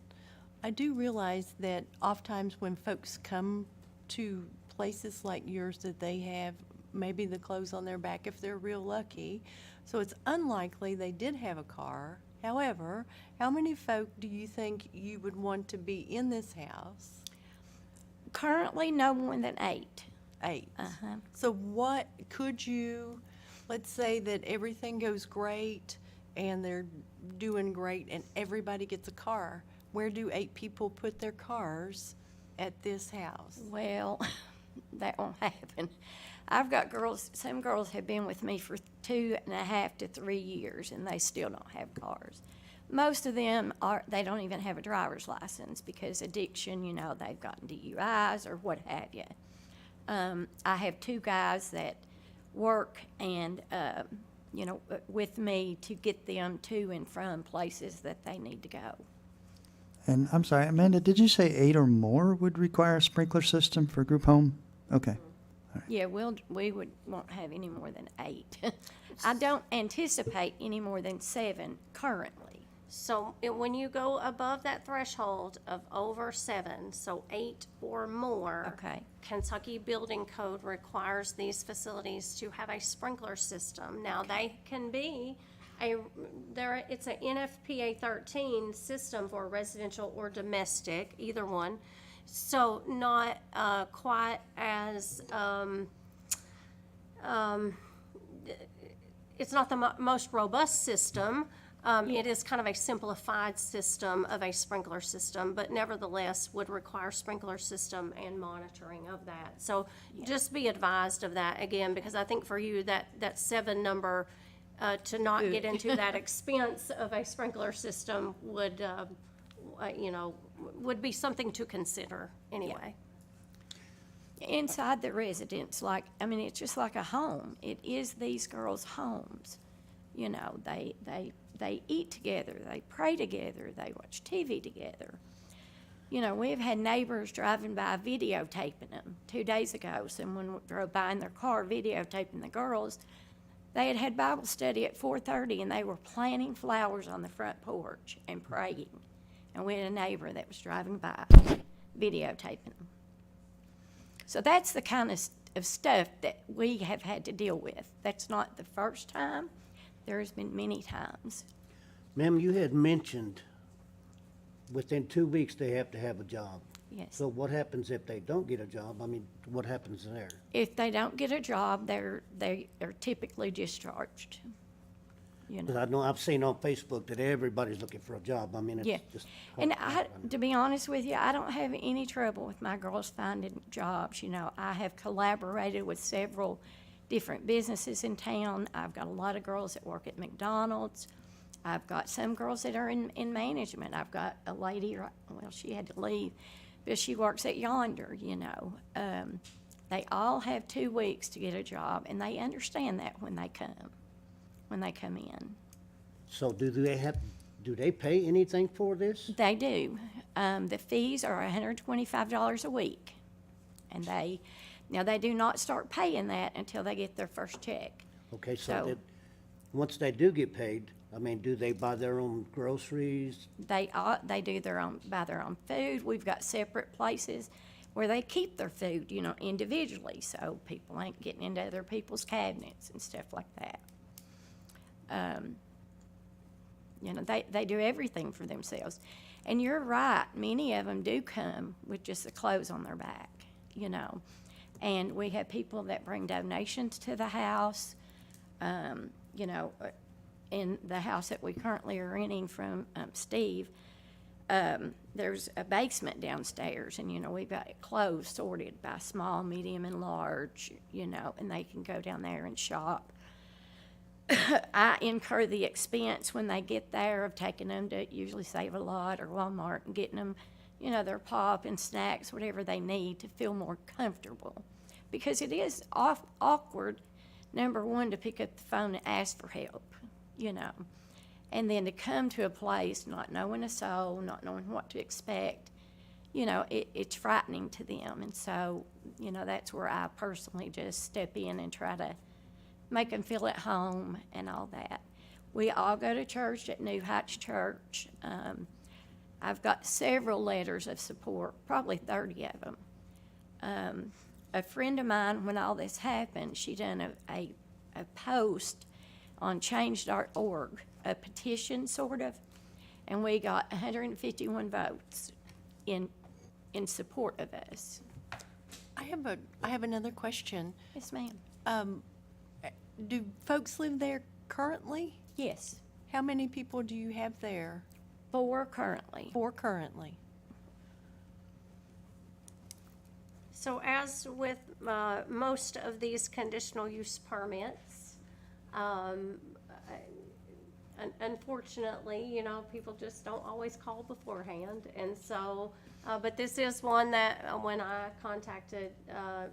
I do realize that oftentimes when folks come to places like yours, that they have maybe the clothes on their back if they're real lucky. So it's unlikely they did have a car. However, how many folk do you think you would want to be in this house? Currently, no more than 8. 8. Uh-huh. So what could you, let's say that everything goes great and they're doing great and everybody gets a car. Where do 8 people put their cars at this house? Well, that won't happen. I've got girls, some girls have been with me for 2.5 to 3 years, and they still don't have cars. Most of them they don't even have a driver's license because addiction, you know, they've gotten DUIs or what have you. I have 2 guys that work and, you know, with me to get them to and from places that they need to go. And I'm sorry, Amanda, did you say 8 or more would require a sprinkler system for a group home? Okay. Yeah, we won't have any more than 8. I don't anticipate any more than 7 currently. So when you go above that threshold of over 7, so 8 or more. Okay. Kentucky Building Code requires these facilities to have a sprinkler system. Now, they can be it's a NFPA 13 system for residential or domestic, either one. So not quite as, it's not the most robust system. It is kind of a simplified system of a sprinkler system, but nevertheless would require sprinkler system and monitoring of that. So just be advised of that again, because I think for you that 7 number, to not get into that expense of a sprinkler system would, you know, would be something to consider anyway. Inside the residence, it's just like a home. It is these girls' homes. You know, they eat together, they pray together, they watch TV together. You know, we've had neighbors driving by videotaping them. 2 days ago, someone drove by in their car videotaping the girls. They had Bible study at 4:30, and they were planting flowers on the front porch and praying. And we had a neighbor that was driving by videotaping them. So that's the kind of stuff that we have had to deal with. That's not the first time. There's been many times. Ma'am, you had mentioned within 2 weeks they have to have a job. Yes. So what happens if they don't get a job? I mean, what happens there? If they don't get a job, they are typically discharged. You Because know. I know I've seen on Facebook that everybody's looking for a job. I mean, Yeah. it's just. And to be honest with you, I don't have any trouble with my girls finding jobs. You know, I have collaborated with several different businesses in town. I've got a lot of girls that work at McDonald's. I've got some girls that are in management. I've got a lady, well, she had to leave, but she works at Yonder, you know. They all have 2 weeks to get a job, and they understand that when they come in. So do they pay anything for this? They do. The fees are $125 a week, and they do not start paying that until they get their first check. Okay, so once they do get paid, I mean, do they buy their own groceries? They do buy their own food. We've got separate places where they keep their food, you know, individually, so people ain't getting into other people's cabinets and stuff like that. You know, they do everything for themselves. And you're right, many of them do come with just the clothes on their back, you know. And we have people that bring donations to the house, you know. In the house that we currently are renting from Steve, there's a basement downstairs, and, you know, we've got clothes sorted by small, medium, and large, you know, and they can go down there and shop. I incur the expense when they get there of taking them to usually Save a Lot or Walmart and getting them, you know, their pop and snacks, whatever they need to feel more comfortable. Because it is awkward, number one, to pick up the phone and ask for help, you know, and then to come to a place not knowing a soul, not knowing what to expect, you know, it's frightening to them. And so, you know, that's where I personally just step in and try to make them feel at home and all that. We all go to church at New Heights Church. I've got several letters of support, probably 30 of them. A friend of mine, when all this happened, she done a post on change.org, a petition sort of, and we got 151 votes in support of us. I have another question. Yes, ma'am. Do folks live there currently? Yes, How many people do you have there? 4 currently. 4 currently. So as with most of these conditional use permits, unfortunately, you know, people just don't always call beforehand. And so, but this is one that when I contacted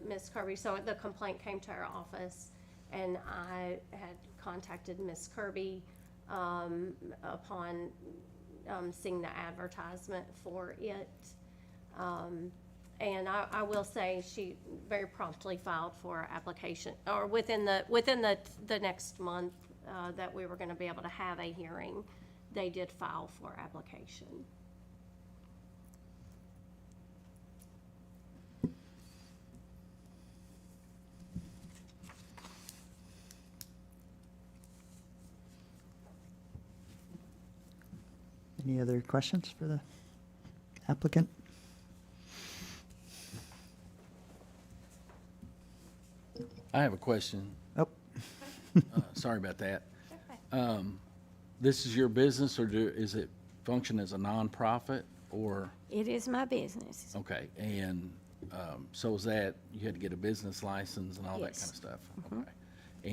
Ms. Kirby, so the complaint came to our office, and I had contacted Ms. Kirby upon seeing the advertisement for it. And I will say she very promptly filed for application, or within the next month that we were going to be able to have a hearing, they did file for application. Any other questions for the applicant? I have a question. Oh, Sorry about that. This is your business, or is it function as a nonprofit, or, It is my business. okay, and so is that, you had to get a business license and all that Yes. kind of stuff? Okay.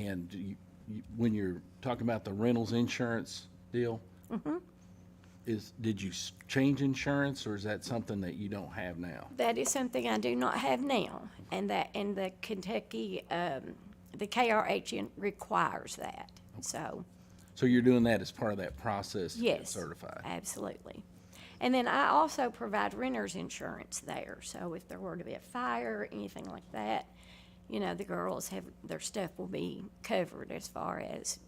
And do you, when you're talking about the rentals insurance deal, did you change insurance, or is that something that you don't have now? That is something I do not have now, and the Kentucky, the KRH requires that, so, So you're doing that as part of that process to get yes. certified? Absolutely. And then I also provide renter's insurance there, so if there were to be a fire or anything like that, you know, the girls have, their stuff will be covered as far as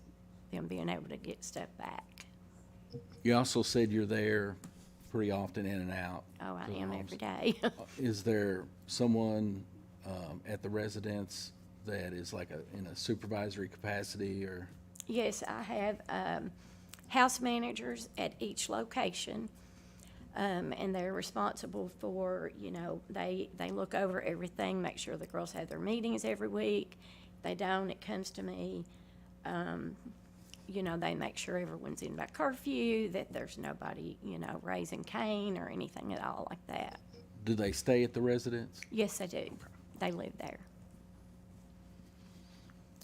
them being able to get stuff back. You also said you're there pretty often, in and out. Oh, I to the am homes. every day. Is there someone at the residence that is like in a supervisory capacity, or? Yes, I have house managers at each location, and they're responsible for, you know, they look over everything, make sure the girls have their meetings every week. If they don't, it comes to me. You know, they make sure everyone's in by curfew, that there's nobody, you know, raising Cain or anything at all like that. Do they stay at the residence? Yes, they do. They live there.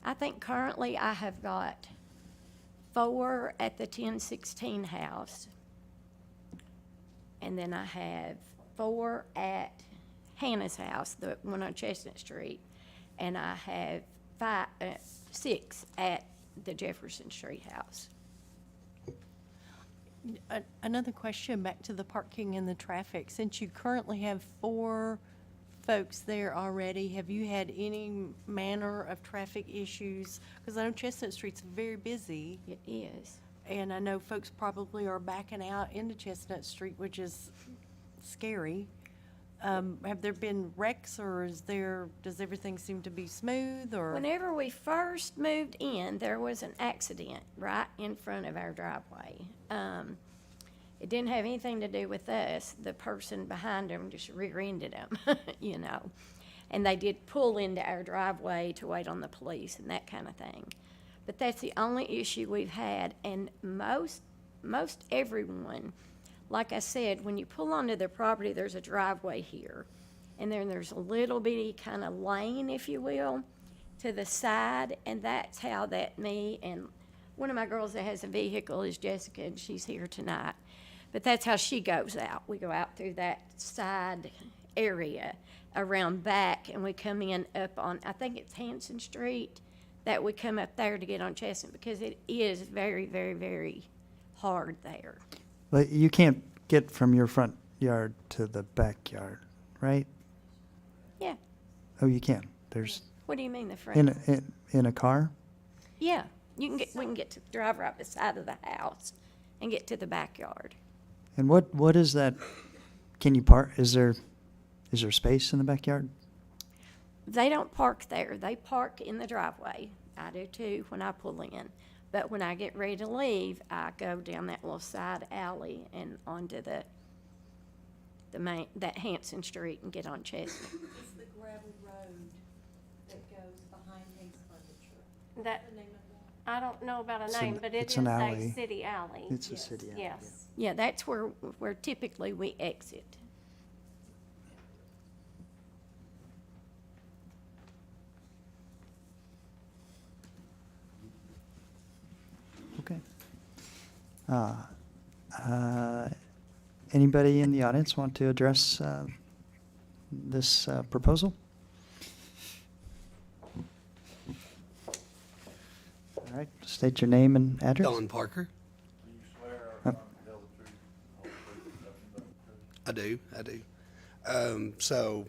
I think currently I have got 4 at the 1016 house. And then I have 4 at Hannah's house, the one on Chestnut Street. And I have 6 at the Jefferson Street house. Another question back to the parking and the traffic. Since you currently have 4 folks there already, have you had any manner of traffic issues? Because I know Chestnut Street's very busy, It is. and I know folks probably are backing out into Chestnut Street, which is scary. Have there been wrecks, or does everything seem to be smooth, or? Whenever we first moved in, there was an accident right in front of our driveway. It didn't have anything to do with us. The person behind them just rear-ended them, you know. And they did pull into our driveway to wait on the police and that kind of thing. But that's the only issue we've had, and most everyone, like I said, when you pull onto their property, there's a driveway here, and then there's a little bitty kind of lane, if you will, to the side, and that's how me and one of my girls that has a vehicle is Jessica, and she's here tonight. But that's how she goes out. We go out through that side area around back, and we come in up on, I think it's Hanson Street, that we come up there to get on Chestnut, because it is very, very, very hard there. but you can't get from your front yard to the backyard, right? Yeah. Oh, you can. There's, What do you mean the front? in a car? Yeah, we can get to, drive right beside of the house and get to the backyard. And what is that, can you park, is there space in the backyard? They don't park there. They park in the driveway. I do too when I pull in. But when I get ready to leave, I go down that little side alley and onto the main, that Hanson Street and get on Chestnut. It's the gravel road that goes behind Hayes Furniture. That, The name of that? I don't know about It's a name, an- but it it's is an a alley. city alley. It's a city alley, yeah. Yes. Yeah, that's where typically we exit. Okay. Anybody in the audience want to address this proposal? All right, state your name and address. Don Parker. Do you swear or Uh, affirm to tell the truth, the whole truth, and nothing but the truth? I do. So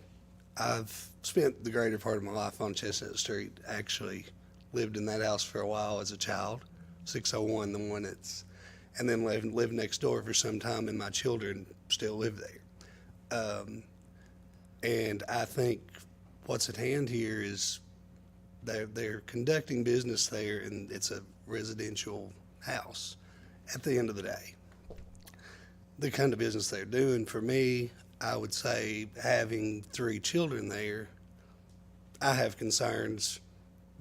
I've spent the greater part of my life on Chestnut Street. Actually lived in that house for a while as a child, 601, the one that's, and then lived next door for some time, and my children still live there. And I think what's at hand here is they're conducting business there, and it's a residential house at the end of the day. The kind of business they're doing, for me, I would say having 3 children there, I have concerns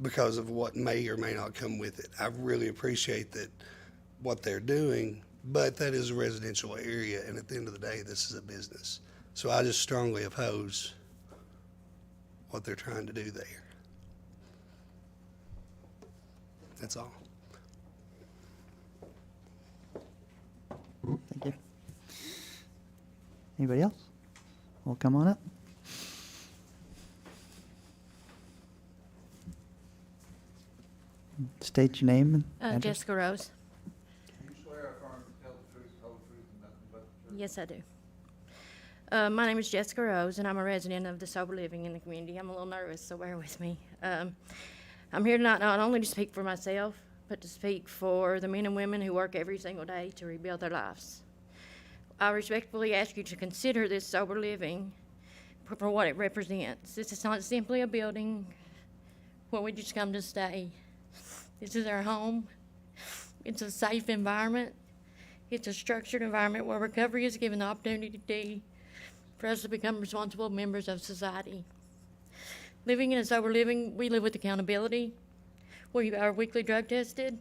because of what may or may not come with it. I really appreciate that what they're doing, but that is a residential area, and at the end of the day, this is a business. So I just strongly oppose what they're trying to do there. That's all. Thank you. Anybody else? Well, come on up. State your name and address. Jessica Rose. Do you swear or affirm to tell the truth, the whole truth, and nothing but the truth? Yes, I do. My name is Jessica Rose, and I'm a resident of the sober living in the community. I'm a little nervous, so bear with me. I'm here tonight not only to speak for myself, but to speak for the men and women who work every single day to rebuild their lives. I respectfully ask you to consider this sober living for what it represents. This is not simply a building where we just come to stay. This is our home. It's a safe environment. It's a structured environment where recovery is given the opportunity for us to become responsible members of society. Living in a sober living, we live with accountability. We are weekly drug tested.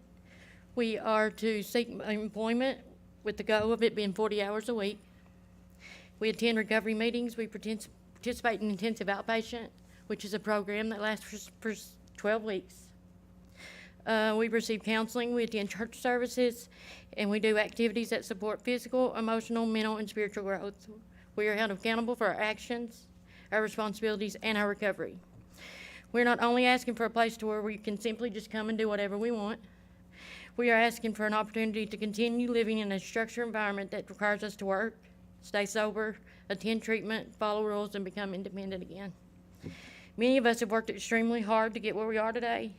We are to seek employment with the goal of it being 40 hours a week. We attend recovery meetings. We participate in intensive outpatient, which is a program that lasts for 12 weeks. We receive counseling, we attend church services, and we do activities that support physical, emotional, mental, and spiritual growth. We are held accountable for our actions, our responsibilities, and our recovery. We're not only asking for a place to where we can simply just come and do whatever we want. We are asking for an opportunity to continue living in a structured environment that requires us to work, stay sober, attend treatment, follow rules, and become independent again. Many of us have worked extremely hard to get where we are today.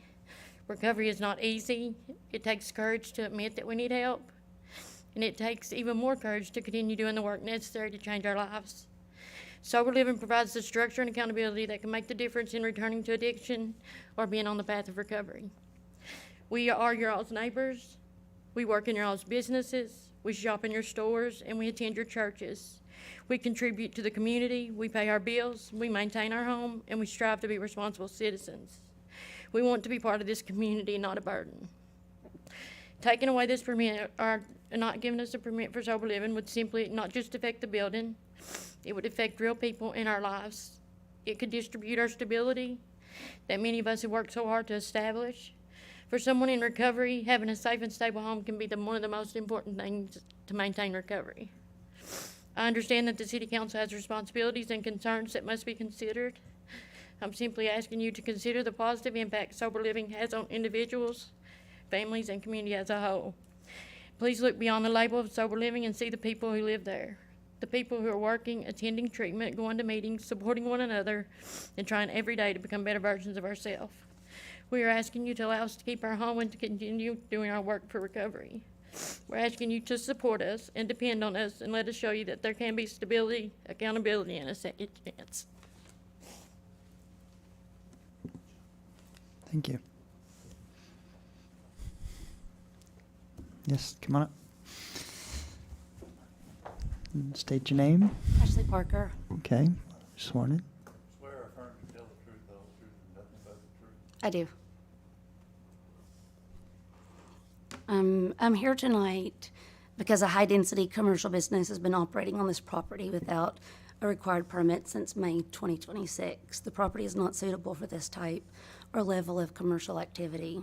Recovery is not easy. It takes courage to admit that we need help, and it takes even more courage to continue doing the work necessary to change our lives. Sober living provides the structure and accountability that can make the difference in returning to addiction or being on the path of recovery. We are your all's neighbors. We work in your all's businesses. We shop in your stores, and we attend your churches. We contribute to the community. We pay our bills. We maintain our home, and we strive to be responsible citizens. We want to be part of this community, not a burden. Taking away this permit or not giving us a permit for sober living would simply not just affect the building, it would affect real people in our lives. It could distribute our stability that many of us have worked so hard to establish. For someone in recovery, having a safe and stable home can be one of the most important things to maintain recovery. I understand that the City Council has responsibilities and concerns that must be considered. I'm simply asking you to consider the positive impact sober living has on individuals, families, and community as a whole. Please look beyond the label of sober living and see the people who live there. The people who are working, attending treatment, going to meetings, supporting one another, and trying every day to become better versions of ourselves. We are asking you to allow us to keep our home and to continue doing our work for recovery. We're asking you to support us and depend on us and let us show you that there can be stability, accountability, and a second chance. Thank you. Yes, come on up. State your name. Ashley Parker. Okay, sworn in. Swear or affirm to tell the truth, the whole truth, and nothing but the truth. I do. I'm here tonight because a high-density commercial business has been operating on this property without a required permit since May 2026. The property is not suitable for this type or level of commercial activity,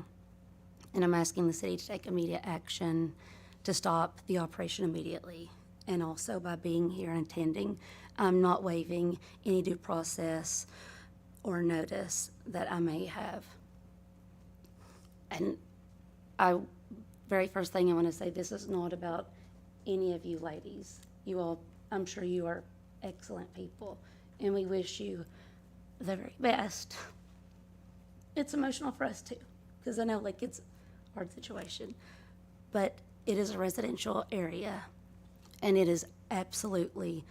and I'm asking the city to take immediate action to stop the operation immediately. And also by being here and attending, I'm not waiving any due process or notice that I may have. And very first thing I want to say, this is not about any of you ladies. You all, I'm sure you are excellent people, and we wish you the very best. It's emotional for us too, because I know like it's a hard situation, but it is a residential area, and it is absolutely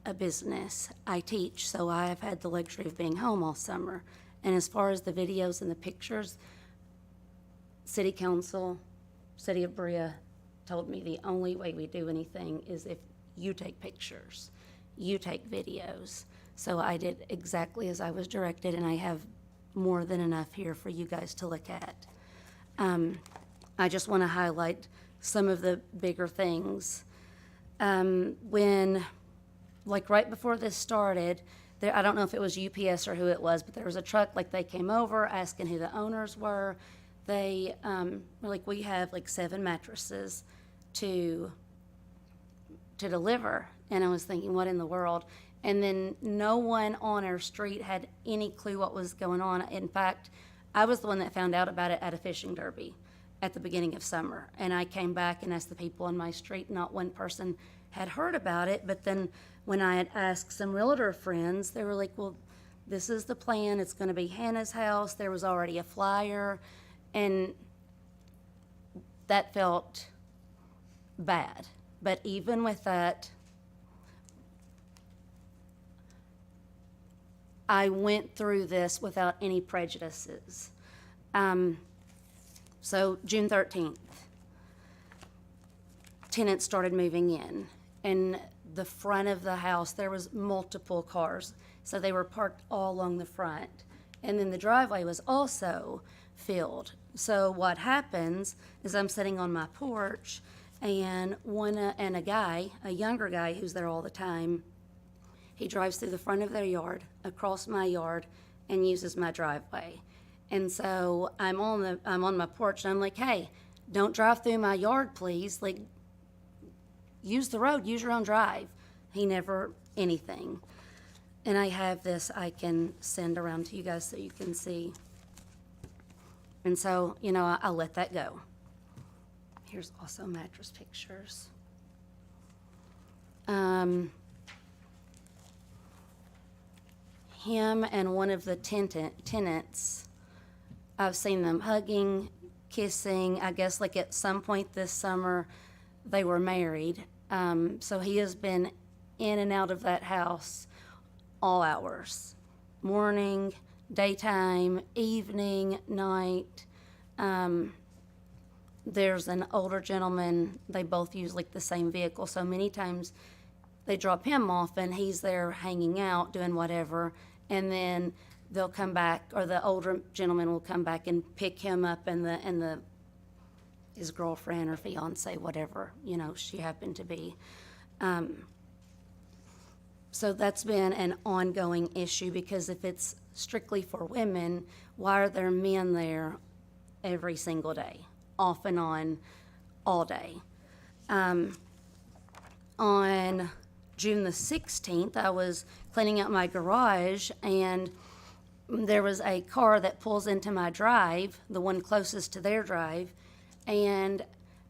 a business. I teach, so I have had the luxury of being home all summer. And as far as the videos and the pictures, City Council, City of Berea told me the only way we do anything is if you take pictures, you take videos. So I did exactly as I was directed, and I have more than enough here for you guys to look at. I just want to highlight some of the bigger things. When, like right before this started, I don't know if it was UPS or who it was, but there was a truck, like they came over asking who the owners were. They were like, we have like 7 mattresses to deliver. And I was thinking, what in the world? And then no one on our street had any clue what was going on. In fact, I was the one that found out about it at a fishing derby at the beginning of summer. And I came back and asked the people on my street, not one person had heard about it. But then when I had asked some realtor friends, they were like, well, this is the plan. It's going to be Hannah's house. There was already a flyer. And that felt bad. But even with that, I went through this without any prejudices. So June 13th, tenants started moving in. And the front of the house, there was multiple cars. So they were parked all along the front. And then the driveway was also filled. So what happens is I'm sitting on my porch, and a guy, a younger guy who's there all the time, he drives through the front of their yard, across my yard, and uses my driveway. And so I'm on my porch, and I'm like, hey, don't drive through my yard, please. Like, use the road, use your own drive. He never anything. And I have this I can send around to you guys so you can see. And so, you know, I'll let that go. Here's also mattress pictures. Him and one of the tenants, I've seen them hugging, kissing. I guess like at some point this summer, they were married. So he has been in and out of that house all hours, morning, daytime, evening, night. There's an older gentleman, they both use like the same vehicle, so many times they drop him off and he's there hanging out, doing whatever, and then they'll come back, or the older gentleman will come back and pick him up, and his girlfriend or fiance, whatever, you know, she happened to be. So that's been an ongoing issue, because if it's strictly for women, why are there men there every single day, off and on, all day? On June the 16th, I was cleaning out my garage, and there was a car that pulls into my drive, the one closest to their drive, and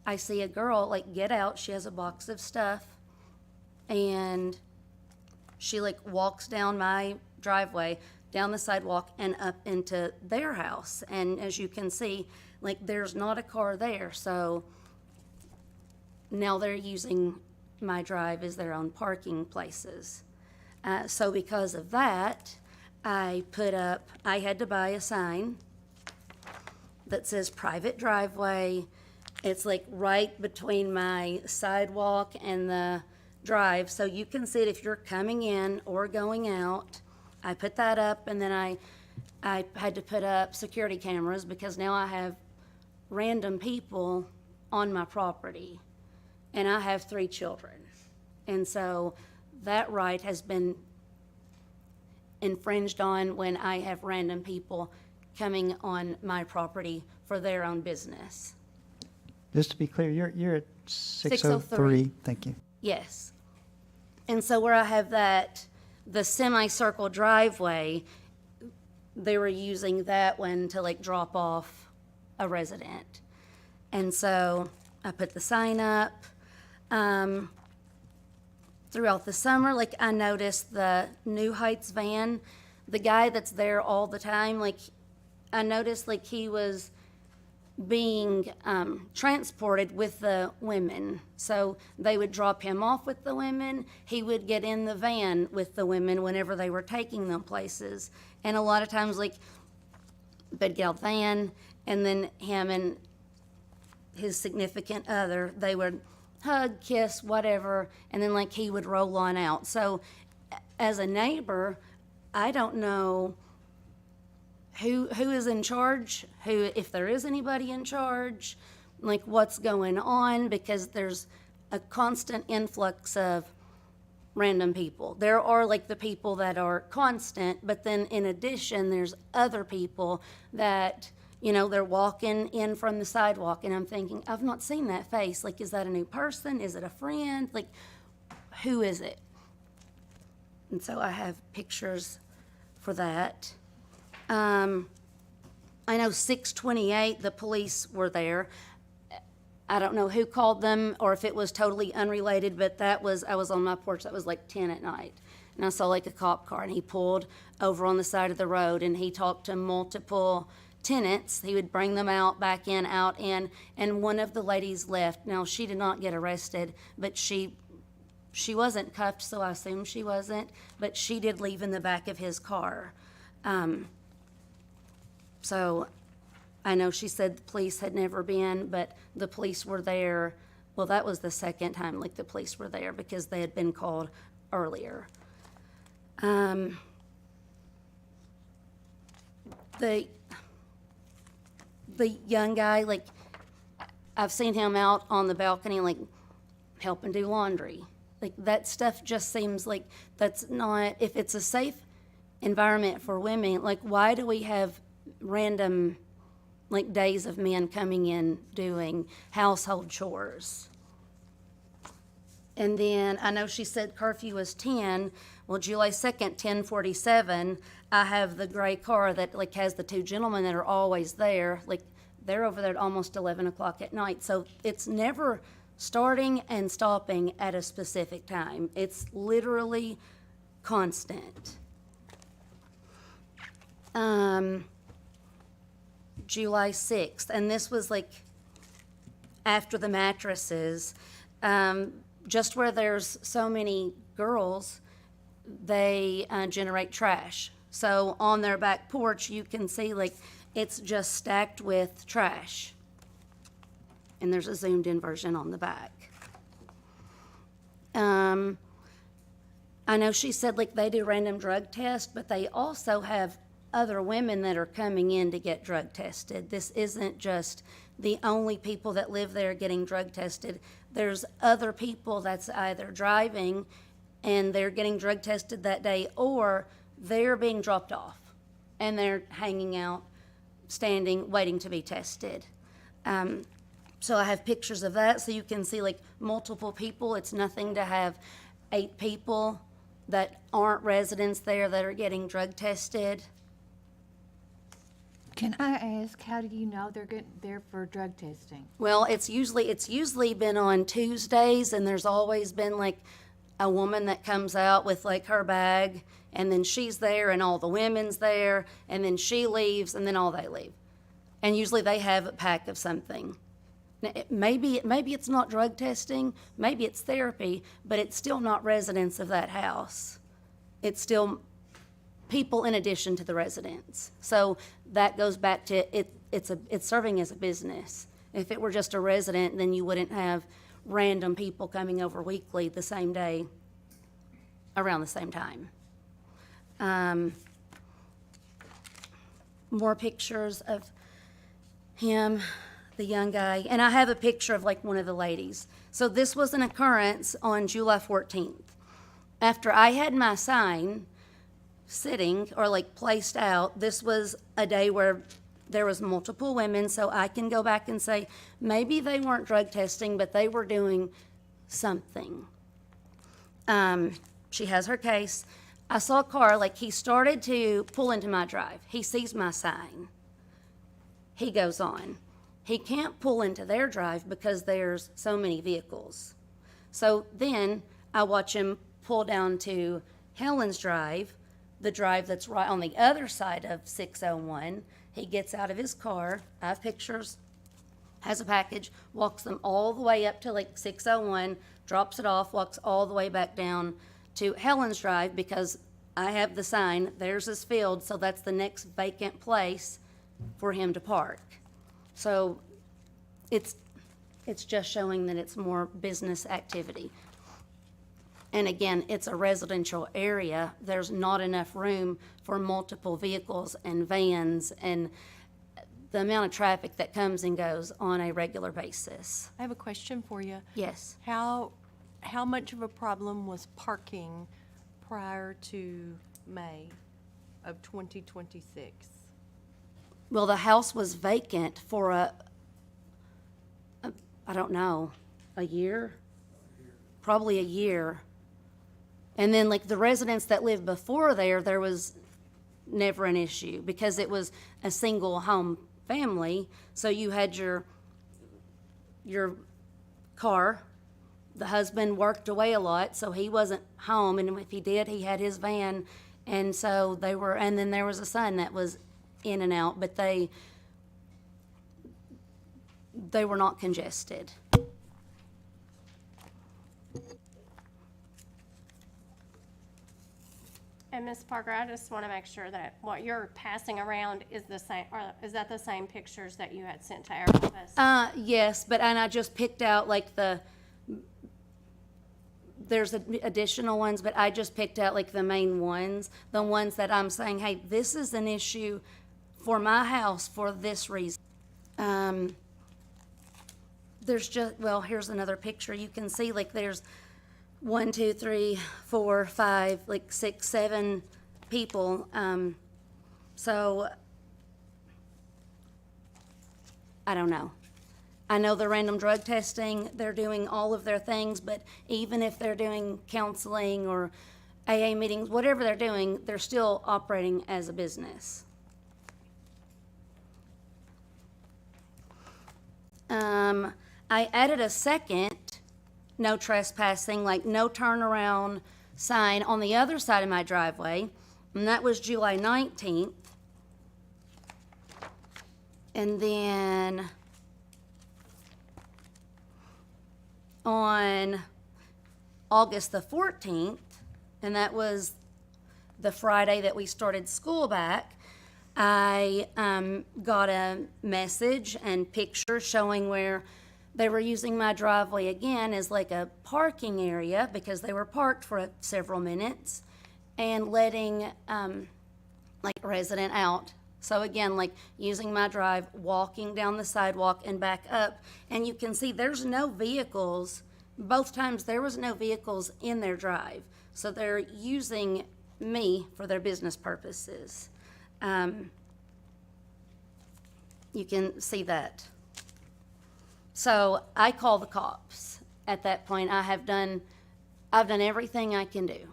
I see a girl, like, get out. She has a box of stuff, and she, like, walks down my driveway, down the sidewalk and up into their house. And as you can see, like, there's not a car there, so now they're using my drive as their own parking places. So because of that, I had to buy a sign that says private driveway. It's like right between my sidewalk and the drive, so you can see it if you're coming in or going out. I put that up, and then I had to put up security cameras because now I have random people on my property, and I have 3 children. And so that right has been infringed on when I have random people coming on my property for their own business. Just to be clear, you're at 603. 603. Thank you. Yes. And so where I have the semicircle driveway, they were using that one to like drop off a resident. And so I put the sign up. Throughout the summer, like, I noticed the New Heights van, the guy that's there all the time, like, I noticed like he was being transported with the women. So they would drop him off with the women. He would get in the van with the women whenever they were taking them places. And a lot of times, like, they'd get out the van, and then him and his significant other, they would hug, kiss, whatever, and then like he would roll on out. So as a neighbor, I don't know who is in charge, if there is anybody in charge, like what's going on, because there's a constant influx of random people. There are like the people that are constant, but then in addition, there's other people that, you know, they're walking in from the sidewalk, and I'm thinking, I've not seen that face. Like, is that a new person? Is it a friend? Like, who is it? And so I have pictures for that. I know 628, the police were there. I don't know who called them or if it was totally unrelated, but I was on my porch, that was like 10 at night. And I saw like a cop car, and he pulled over on the side of the road, and he talked to multiple tenants. He would bring them out, back in, out, in, and one of the ladies left. Now, she did not get arrested, but she wasn't cuffed, so I assume she wasn't, but she did leave in the back of his car. So I know she said the police had never been, but the police were there. Well, that was the second time, like, the police were there because they had been called earlier. The young guy, like, I've seen him out on the balcony, like, helping do laundry. Like, that stuff just seems like that's not, if it's a safe environment for women, like, why do we have random, like, days of men coming in doing household chores? And then I know she said curfew was 10. Well, July 2nd, 10:47, I have the gray car that like has the 2 gentlemen that are always there. Like, they're over there at almost 11 o'clock at night. So it's never starting and stopping at a specific time. It's literally constant. July 6th, and this was like after the mattresses, just where there's so many girls, they generate trash. So on their back porch, you can see like it's just stacked with trash. And there's a zoomed in version on the back. I know she said like they do random drug tests, but they also have other women that are coming in to get drug tested. This isn't just the only people that live there getting drug tested. There's other people that's either driving and they're getting drug tested that day, or they're being dropped off and they're hanging out, standing, waiting to be tested. So I have pictures of that, so you can see like multiple people. It's nothing to have 8 people that aren't residents there that are getting drug tested. Can I ask, how do you know they're there for drug testing? Well, it's usually been on Tuesdays, and there's always been like a woman that comes out with like her bag, and then she's there, and all the women's there, and then she leaves, and then all they leave. And usually they have a pack of something. Now, maybe it's not drug testing, maybe it's therapy, but it's still not residents of that house. It's still people in addition to the residents. So that goes back to it's serving as a business. If it were just a resident, then you wouldn't have random people coming over weekly the same day around the same time. More pictures of him, the young guy, and I have a picture of like one of the ladies. So this was an occurrence on July 14th. After I had my sign sitting or like placed out, this was a day where there was multiple women, so I can go back and say, maybe they weren't drug testing, but they were doing something. She has her case. I saw a car, like he started to pull into my drive. He sees my sign. He goes on. He can't pull into their drive because there's so many vehicles. So then I watch him pull down to Helen's drive, the drive that's right on the other side of 601. He gets out of his car, I have pictures, has a package, walks them all the way up to like 601, drops it off, walks all the way back down to Helen's drive because I have the sign, there's his field, so that's the next vacant place for him to park. So it's just showing that it's more business activity. And again, it's a residential area. There's not enough room for multiple vehicles and vans and the amount of traffic that comes and goes on a regular basis. I have a question for you. Yes. How much of a problem was parking prior to May of 2026? Well, the house was vacant for I don't know, a year? Probably a year. And then like the residents that lived before there was never an issue because it was a single home family. So you had your car. The husband worked away a lot, so he wasn't home. And if he did, he had his van. And so and then there was a son that was in and out, but they were not congested. And Ms. Parker, I just want to make sure that what you're passing around is the same, or is that the same pictures that you had sent to our office? Yes, and I just picked out like there's additional ones, but I just picked out like the main ones, the ones that I'm saying, hey, this is an issue for my house for this reason. There's here's another picture. You can see like there's 1, 2, 3, 4, 5, like 6, 7 people. So I don't know. I know the random drug testing, they're doing all of their things, but even if they're doing counseling or AA meetings, whatever they're doing, they're still operating as a business. I added a second no trespassing, like no turnaround sign on the other side of my driveway, and that was July 19th. And then on August the 14th, and that was the Friday that we started school back, I got a message and pictures showing where they were using my driveway again as like a parking area because they were parked for several minutes and letting like a resident out. So again, like using my drive, walking down the sidewalk and back up. And you can see there's no vehicles. Both times there was no vehicles in their drive. So they're using me for their business purposes. You can see that. So I call the cops. At that point, I've done everything I can do.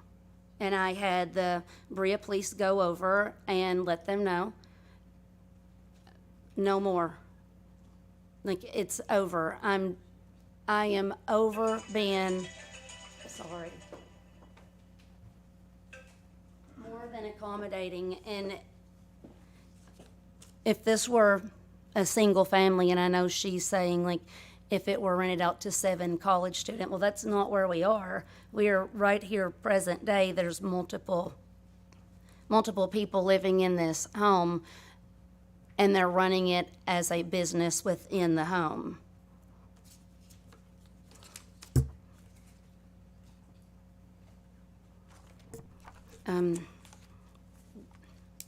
And I had the Berea police go over and let them know, no more. Like, it's over. I am over being, sorry. than accommodating, and if this were a single family, and I know she's saying like, if it were rented out to 7 college student, well, that's not where we are. We are right here, present day, there's multiple people living in this home, and they're running it as a business within the home.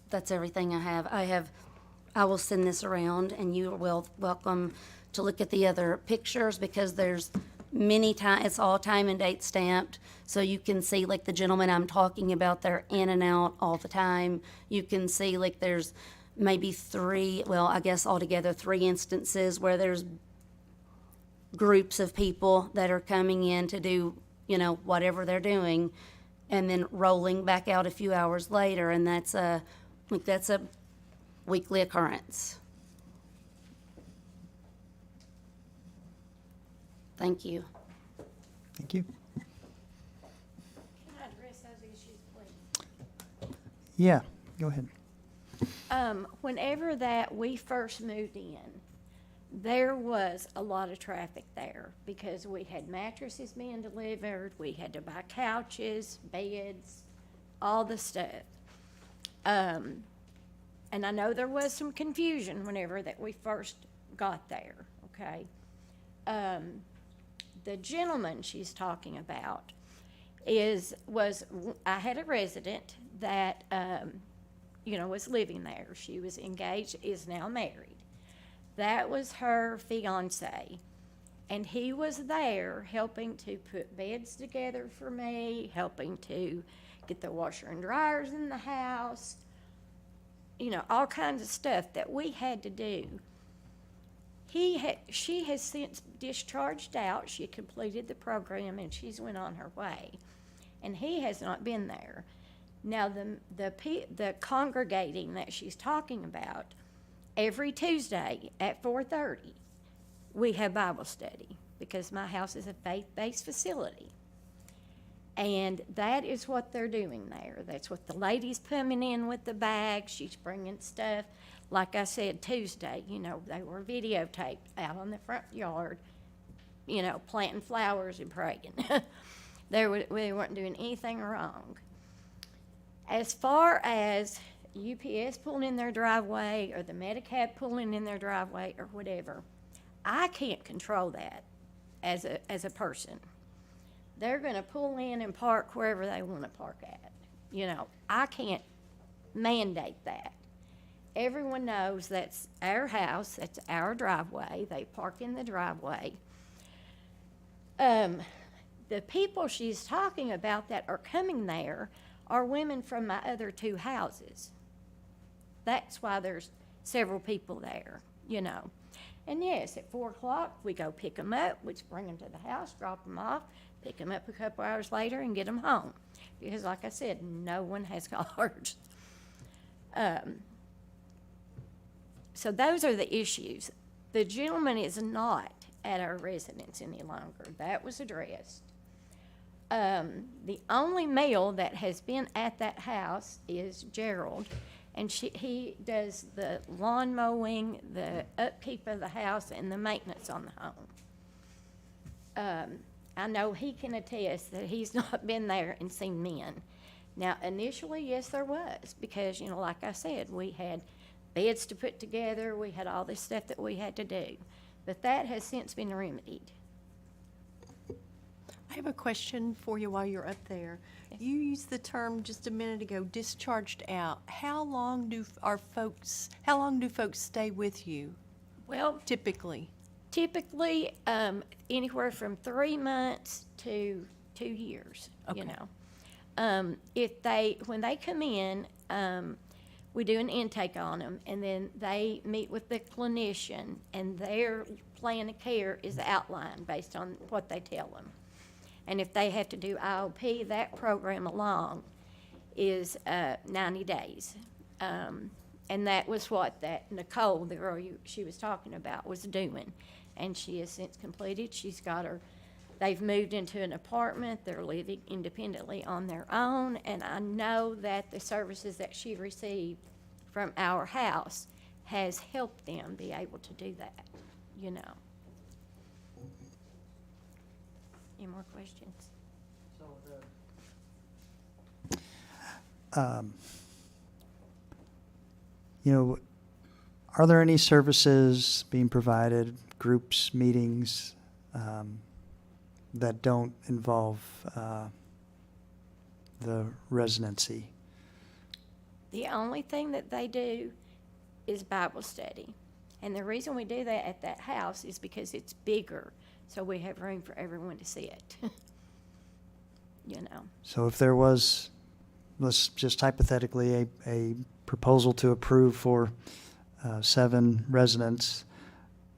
That's everything I have. I will send this around, and you are welcome to look at the other pictures, because there's many it's all time and date stamped, so you can see like the gentleman I'm talking about, they're in and out all the time. You can see like there's maybe 3, well, I guess altogether 3 instances where there's groups of people that are coming in to do, whatever they're doing, and then rolling back out a few hours later, and that's a weekly occurrence. Thank you. Thank you. Can I address those issues, please? Yeah, go ahead. Whenever that we first moved in, there was a lot of traffic there because we had mattresses being delivered, we had to buy couches, beds, all the stuff. And I know there was some confusion whenever that we first got there, okay? The gentleman she's talking about I had a resident that, was living there. She was engaged, is now married. That was her fiance, and he was there helping to put beds together for me, helping to get the washer and dryers in the house, all kinds of stuff that we had to do. She has since discharged out. She completed the program and she's went on her way, and he has not been there. Now the congregating that she's talking about, every Tuesday at 4:30, we have Bible study because my house is a faith-based facility. And that is what they're doing there. That's what the lady's coming in with the bag. She's bringing stuff. Like I said, Tuesday, they were videotaped out on the front yard, planting flowers and praying. They weren't doing anything wrong. As far as UPS pulling in their driveway or the Medicab pulling in their driveway or whatever, I can't control that as a person. They're going to pull in and park wherever they want to park at. I can't mandate that. Everyone knows that's our house, that's our driveway. They park in the driveway. The people she's talking about that are coming there are women from my other 2 houses. That's why there's several people there, And yes, at 4 o'clock, we go pick them up, we bring them to the house, drop them off, pick them up a couple hours later and get them home. Because like I said, no one has cars. So those are the issues. The gentleman is not at our residence any longer. That was addressed. The only male that has been at that house is Gerald, and he does the lawn mowing, the upkeep of the house, and the maintenance on the home. I know he can attest that he's not been there and seen men. Now, initially, yes, there was, because, like I said, we had beds to put together, we had all this stuff that we had to do, but that has since been remedied. I have a question for you while you're up there. You used the term just a minute ago, discharged out. How long do folks stay with you? Well, typically anywhere from 3 months to 2 years. Okay. When they come in, we do an intake on them, and then they meet with the clinician, and their plan of care is outlined based on what they tell them. And if they have to do IOP, that program along is 90 days. And that was what that Nicole, the girl she was talking about, was doing. And she has since completed. She's got her They've moved into an apartment, they're living independently on their own, and I know that the services that she received from our house has helped them be able to do that, you know. Any more questions? You know, are there any services being provided, groups, meetings, that don't involve the residency? The only thing that they do is Bible study. And the reason we do that at that house is because it's bigger, so we have room for everyone to sit. You know. So if there was, let's just hypothetically, a proposal to approve for 7 residents,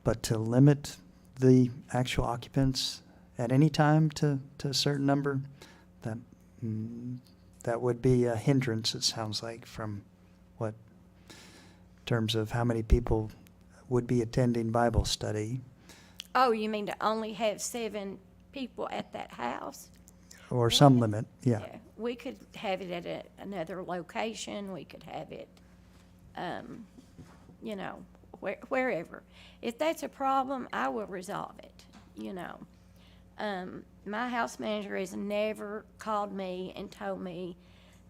but to limit the actual occupants at any time to a certain number, that that would be a hindrance, it sounds like, from what, in terms of how many people would be attending Bible study, Oh, you mean to only have 7 people at that house? or some limit, yeah. We could have it at another location, we could have it, you know, wherever. If that's a problem, I will resolve it, you know. My house manager has never called me and told me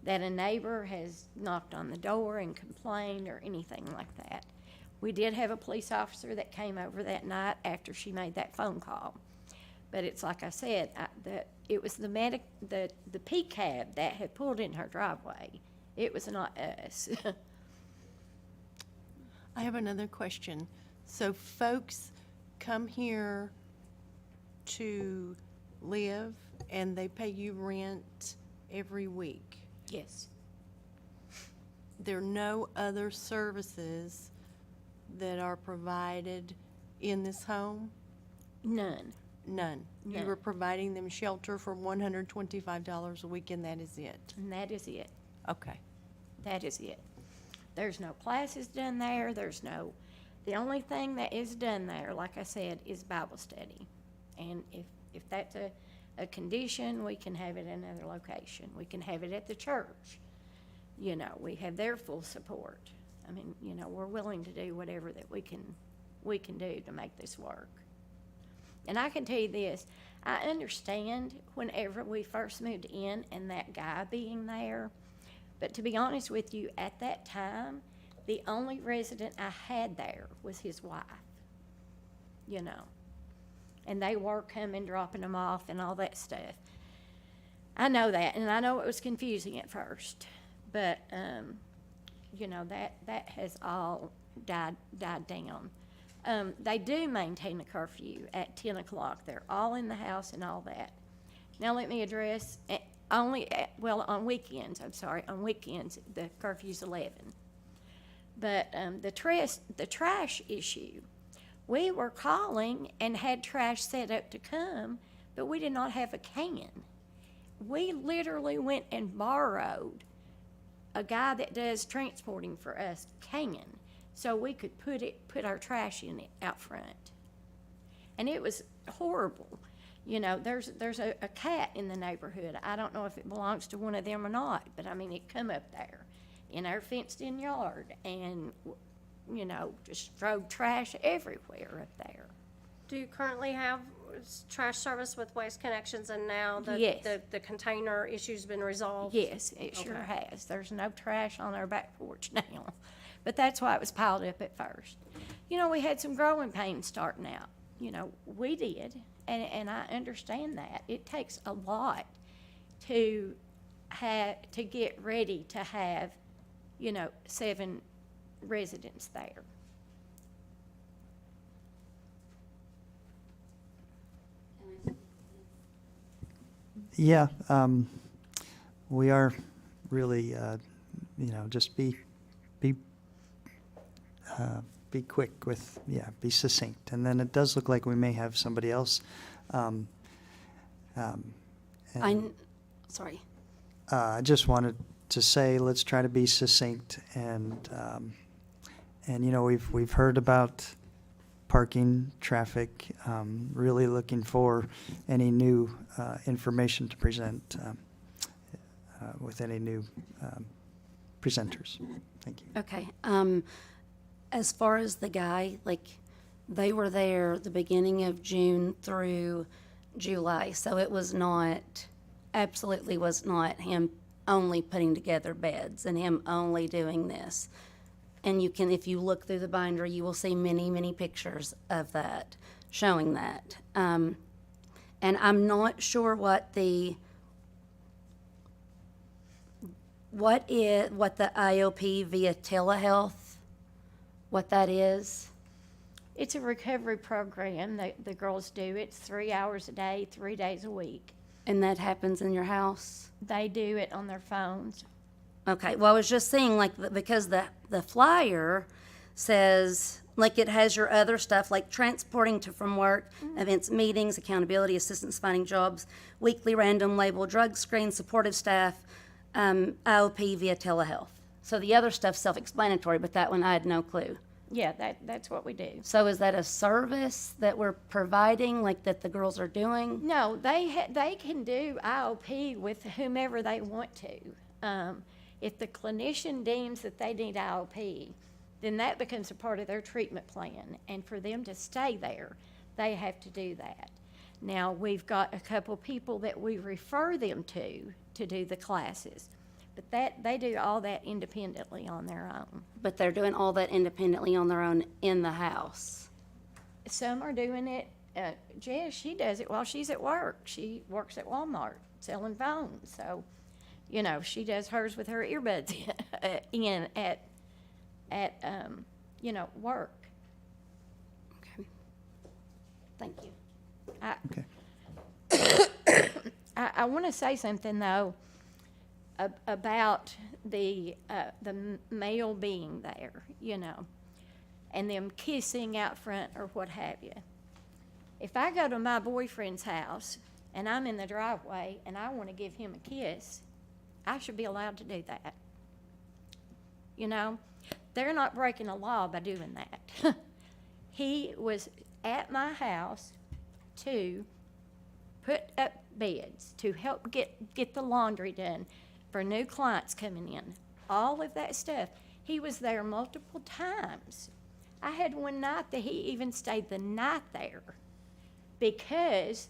that a neighbor has knocked on the door and complained or anything like that. We did have a police officer that came over that night after she made that phone call. But it's like I said, it was the P cab that had pulled in her driveway. It was not us. I have another question. So folks come here to live and they pay you rent every week? Yes. There are no other services that are provided in this home? None. None. You None. were providing them shelter for $125 a week, and that is it? And that is it. Okay. That is it. There's no classes done there, the only thing that is done there, like I said, is Bible study. And if that's a condition, we can have it in another location. We can have it at the church. You know, we have their full support. I mean, you know, we're willing to do whatever that we can do to make this work. And I can tell you this, I understand whenever we first moved in and that guy being there, but to be honest with you, at that time, the only resident I had there was his wife, you know. And they were coming, dropping them off and all that stuff. I know that, and I know it was confusing at first, but, you know, that has all died down. They do maintain a curfew at 10 o'clock. They're all in the house and all that. Now let me address, on weekends, on weekends, the curfew's 11. But the trash issue, we were calling and had trash set up to come, but we did not have a can. We literally went and borrowed a guy that does transporting for us can, so we could put our trash in it out front. And it was horrible. You know, there's a cat in the neighborhood. I don't know if it belongs to one of them or not, but I mean, it come up there in our fenced-in yard and, you know, just throw trash everywhere up there. Do you currently have trash service with Waste Connections, and now Yes. the container issue's been resolved? Yes, it sure Okay. has. There's no trash on our back porch now. But that's why it was piled up at first. You know, we had some growing pains starting out. You know, we did, and I understand that. It takes a lot to get ready to have, you know, 7 residents there. Yeah, we are really, you know, just be quick with, be succinct. And then it does look like we may have somebody else. Sorry. I just wanted to say, let's try to be succinct and you know, we've heard about parking, traffic, really looking for any new information to present with any new presenters. Thank you. Okay, as far as the guy, like, they were there the beginning of June through July, so it was not, absolutely was not him only putting together beds and him only doing this. And you can, if you look through the binder, you will see many, many pictures of that, showing that. And I'm not sure what the IOP via telehealth, what that is. It's a recovery program that the girls do. It's 3 hours a day, 3 days a week. And that happens in your house? They do it on their phones. Okay, well, I was just saying, like, because the flyer says, like, it has your other stuff, like transporting to from work, events, meetings, accountability, assistance finding jobs, weekly random label, drug screen, supportive staff, IOP via telehealth. So the other stuff's self-explanatory, but that one I had no clue. Yeah, that's what we do. So is that a service that we're providing, like, that the girls are doing? No, they can do IOP with whomever they want to. If the clinician deems that they need IOP, then that becomes a part of their treatment plan. And for them to stay there, they have to do that. Now, we've got a couple people that we refer them to do the classes. But they do all that independently on their own. But they're doing all that independently on their own in the house? Some are doing it, Jess, she does it while she's at work. She works at Walmart selling phones. So, you know, she does hers with her earbuds in at you know, work. Okay. Thank you. I want to say something, though, about the male being there, you know, and them kissing out front or what have you. If I go to my boyfriend's house and I'm in the driveway and I want to give him a kiss, I should be allowed to do that. You know, they're not breaking a law by doing that. He was at my house to put up beds, to help get the laundry done for new clients coming in. All of that stuff. He was there multiple times. I had one night that he even stayed the night there because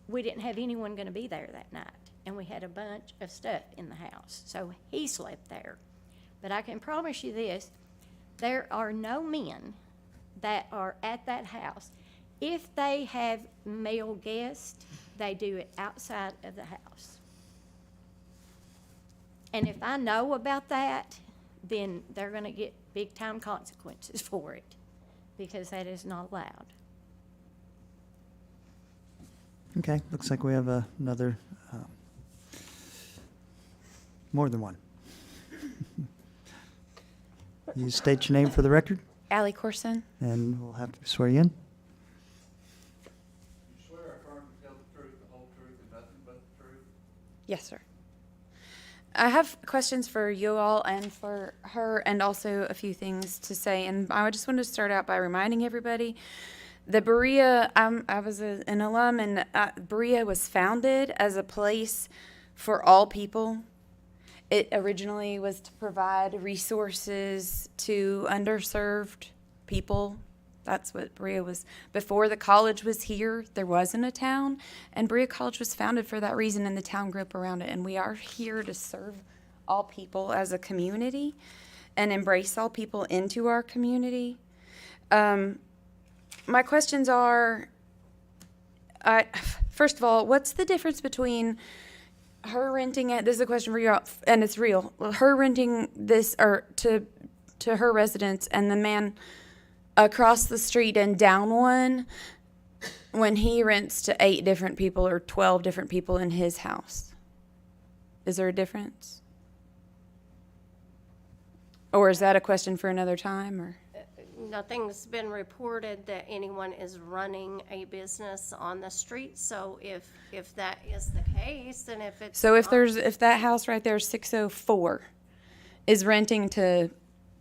we didn't have anyone going to be there that night. And we had a bunch of stuff in the house. So he slept there. But I can promise you this, there are no men that are at that house. If they have male guests, they do it outside of the house. And if I know about that, then they're going to get big-time consequences for it, because that is not allowed. Okay, looks like we have another, more than one. You state your name for the record, Allie Corson. and we'll have to swear you in. You swear or affirm to tell the truth, the whole truth, and nothing but the truth? Yes, sir. I have questions for you all and for her, and also a few things to say. And I just wanted to start out by reminding everybody, the Berea, I was an alum, and Berea was founded as a place for all people. It originally was to provide resources to underserved people. That's what Berea was. Before the college was here, there wasn't a town, and Berea College was founded for that reason, and the town grew up around it. And we are here to serve all people as a community and embrace all people into our community. My questions are, first of all, what's the difference between her renting it, this is a question for you, and it's real, her renting this or to her residence, and the man across the street and down one, when he rents to 8 different people or 12 different people in his house? Is there a difference? Or is that a question for another time, or? Nothing's been reported that anyone is running a business on the street, so if that is the case, and if it's... So if that house right there, 604, is renting to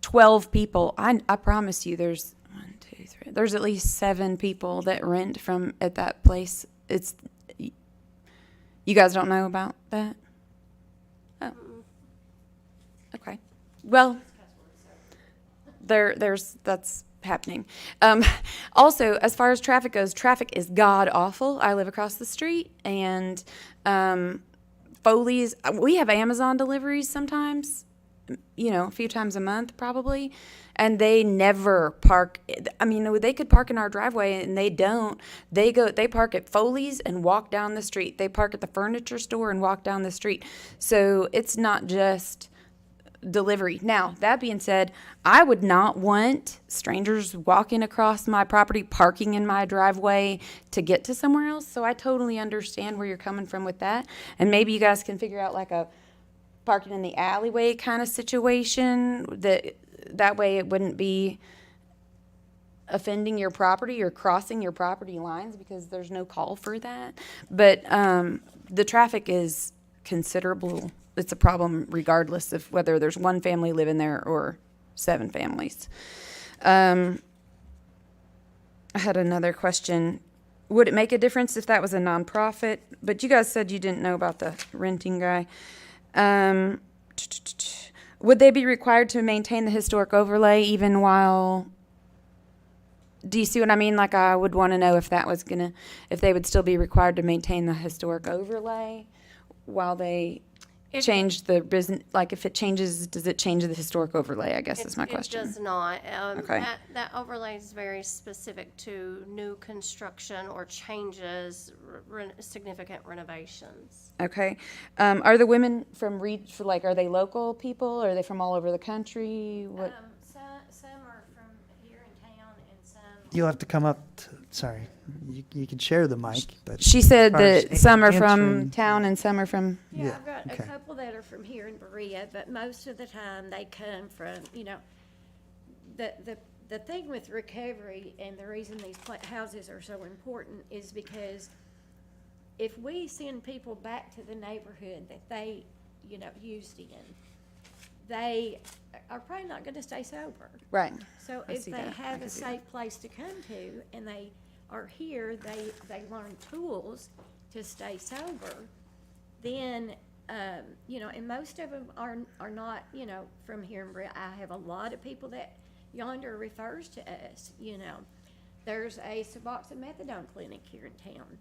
12 people, I promise you there's there's at least 7 people that rent from at that place. You guys don't know about that? Oh. Okay. Well, that's happening. Also, as far as traffic goes, traffic is god awful. I live across the street, and Foley's, we have Amazon deliveries sometimes, a few times a month probably, and they never park. I mean, they could park in our driveway, and they don't. They park at Foley's and walk down the street. They park at the furniture store and walk down the street. So it's not just delivery. Now, that being said, I would not want strangers walking across my property, parking in my driveway to get to somewhere else. So I totally understand where you're coming from with that. And maybe you guys can figure out like a parking in the alleyway kind of situation that way it wouldn't be offending your property or crossing your property lines because there's no call for that. But the traffic is considerable. It's a problem regardless of whether there's one family living there or 7 families. I had another question. Would it make a difference if that was a nonprofit? But you guys said you didn't know about the renting guy. Would they be required to maintain the historic overlay even while... Do you see what I mean? Like, I would want to know if if they would still be required to maintain the historic overlay while they change the business, like if it changes, does it change the historic overlay, I guess is my question. It does not. Okay. That overlay is very specific to new construction or changes, significant renovations. Okay. Are the women are they local people? Or are they from all over the country? What? Some are from here in town and some. You'll have to come up, sorry, you can share the mic, but. She said as far as that some are from answering- town and some are from... Yeah, I've got okay. a couple that are from here in Berea, but most of the time they come from, the thing with recovery and the reason these houses are so important is because if we send people back to the neighborhood that they, used in, they are probably not gonna stay sober. Right. So I if see they that. I have can a see safe place to come to and they are here, they learn tools to stay sober, then, and most of them are not, from here in Berea. I have a lot of people that Yonder refers to us, There's a Suboxone Methadone clinic here in town,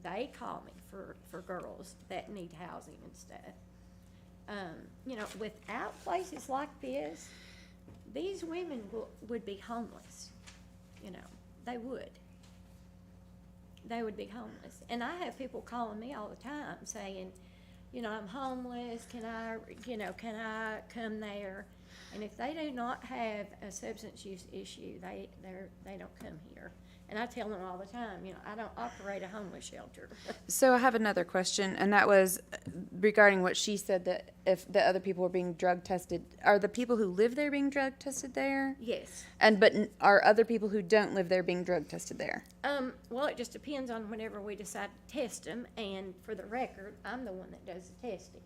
they call me for girls that need housing and stuff. Without places like this, these women would be homeless, they would. They would be homeless. And I have people calling me all the time saying, I'm homeless, can I come there? And if they do not have a substance use issue, they don't come here. And I tell them all the time, I don't operate a homeless shelter. So I have another question, and that was regarding what she said, that if the other people were being drug tested, are the people who live there being drug tested there? Yes. But are other people who don't live there being drug tested there? Well, it just depends on whenever we decide to test them, and for the record, I'm the one that does the testing.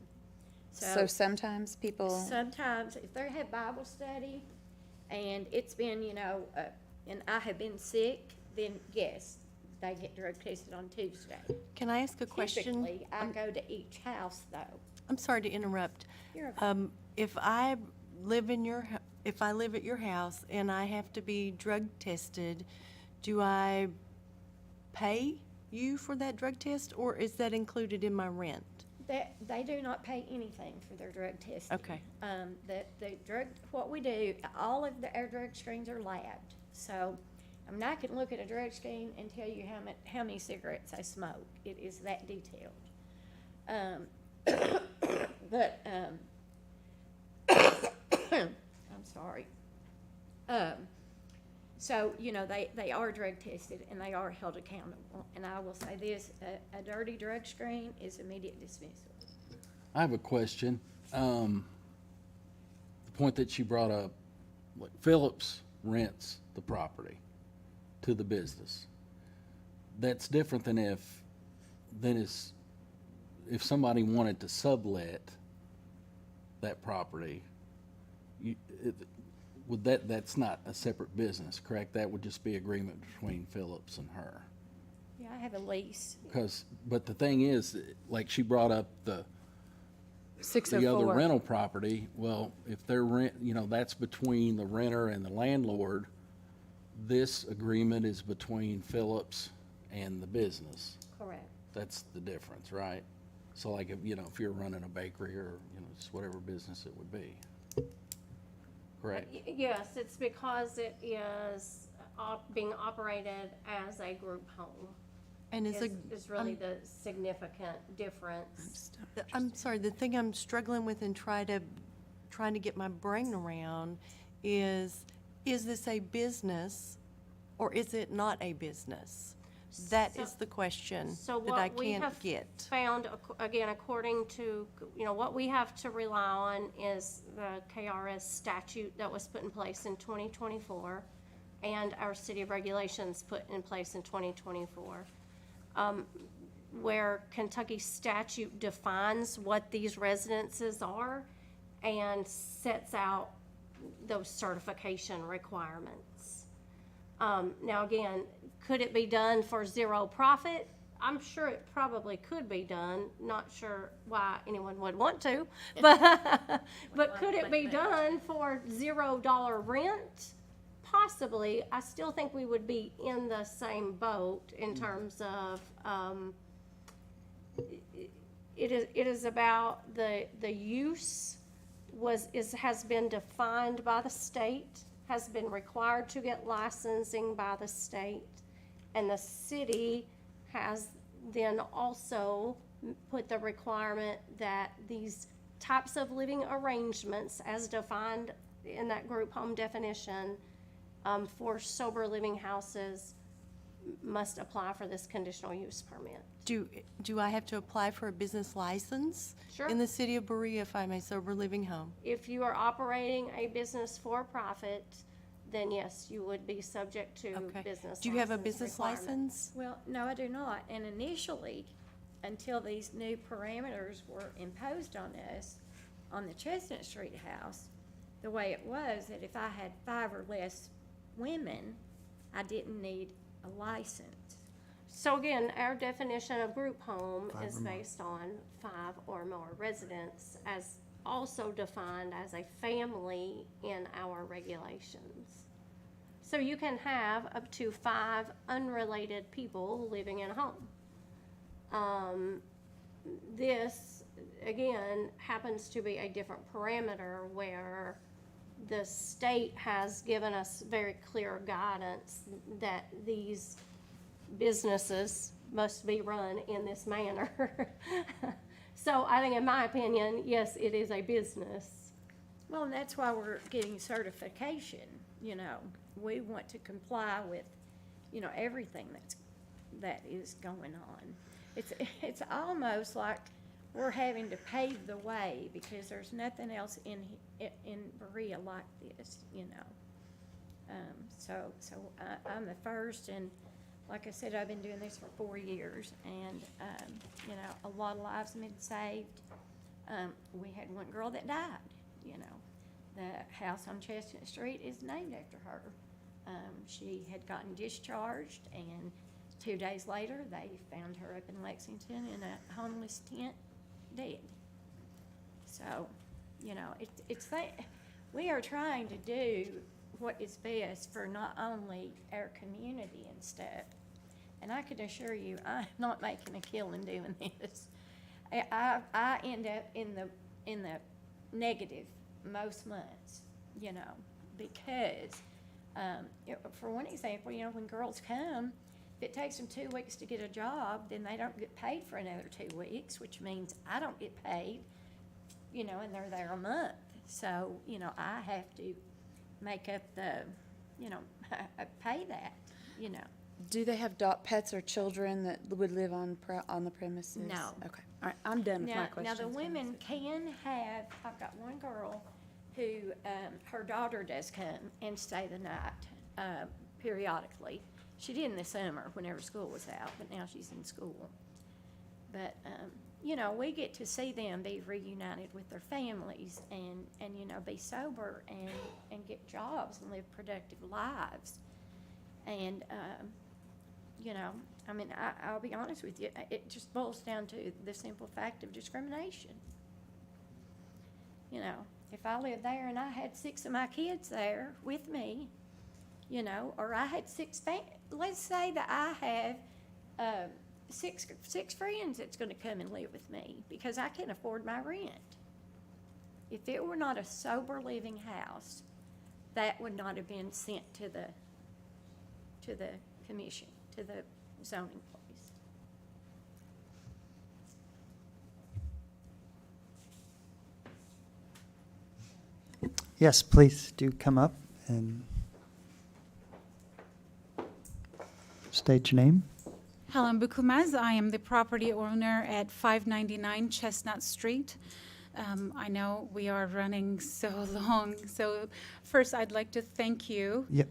So sometimes people... Sometimes, if they have Bible study, and it's been, and I have been sick, then yes, they get drug tested on Tuesday. Can I ask a question? Typically, I go to each house, though. I'm sorry to interrupt. You're okay. If I live at your house and I have to be drug tested, do I pay you for that drug test, or is that included in my rent? They do not pay anything for their drug testing. Okay. What we do, all of our drug screens are labbed. So, I can look at a drug screen and tell you how many cigarettes I smoke. It is that detailed. I'm sorry. So, they are drug tested and they are held accountable. And I will say this, a dirty drug screen is immediate dismissal. I have a question. The point that she brought up, like Phillips rents the property to the business. That's different than if somebody wanted to sublet that property. that's not a separate business, correct? That would just be agreement between Phillips and her. Yeah, I have a lease. But the thing is, like she brought up the 604. other rental property, well, if they're that's between the renter and the landlord. This agreement is between Phillips and the business. Correct. That's the difference, right? So like, if you're running a bakery or, just whatever business it would be. Correct? Yes, it's because it is being operated as a group home. And is really the significant difference. I'm sorry, the thing I'm struggling with and trying to get my brain around is this a business or is it not a business? That is the question So that I what we have can't get. found, again, according to, what we have to rely on is the KRS statute that was put in place in 2024 and our city regulations put in place in 2024. Where Kentucky statute defines what these residences are and sets out those certification requirements. Now, again, could it be done for zero profit? I'm sure it probably could be done. Not sure why anyone would want to, but could it be done for $0 rent? Possibly. I still think we would be in the same boat in terms of it is about the use has been defined by the state, has been required to get licensing by the state, and the city has then also put the requirement that these types of living arrangements as defined in that group home definition for sober living houses must apply for this conditional use permit. Do I have to apply for a business license? Sure. In the city of Berea if I'm a sober living home? If you are operating a business for profit, then yes, you would be subject to business. Do you have a license business requirement. license? Well, no, I do not. And initially, until these new parameters were imposed on us on the Chestnut Street house, the way it was that if I had 5 or less women, I didn't need a license. So again, our definition of group home is based on 5 or more residents, as also defined as a family in our regulations. So you can have up to 5 unrelated people living in a home. This, again, happens to be a different parameter where the state has given us very clear guidance that these businesses must be run in this manner. So I think, in my opinion, yes, it is a business. Well, and that's why we're getting certification, We want to comply with, everything that is going on. It's almost like we're having to pave the way because there's nothing else in Berea like this, So I'm the first, and like I said, I've been doing this for 4 years, and, a lot of lives have been saved. We had one girl that died, The house on Chestnut Street is named after her. She had gotten discharged, and 2 days later, they found her up in Lexington in a homeless tent, dead. So, we are trying to do what is best for not only our community and stuff, and I can assure you, I'm not making a killing doing this. I end up in the negative most months, because, for one example, when girls come, if it takes them 2 weeks to get a job, then they don't get paid for another 2 weeks, which means I don't get paid, and they're there a month. So, I have to make up the, pay that, Do they have pets or children that would live on the premises? No. Okay. All right. I'm done with my Now, questions. the women can have, I've got one girl who, her daughter does come and stay the night, periodically. She did in the summer whenever school was out, but now she's in school. But, you know, we get to see them be reunited with their families and you know, be sober and get jobs and live productive lives. And, you know, I mean, I'll be honest with you, it just boils down to the simple fact of discrimination. You know, if I lived there and I had 6 of my kids there with me, you know, or I had let's say that I have six friends that's going to come and live with me because I can't afford my rent. If it were not a sober living house, that would not have been sent to the commission, to the zoning place. Yes, please do come up and state your name. Helen Bukumaz. I am the property owner at 599 Chestnut Street. I know we are running so long, so first I'd like to thank you. Yep.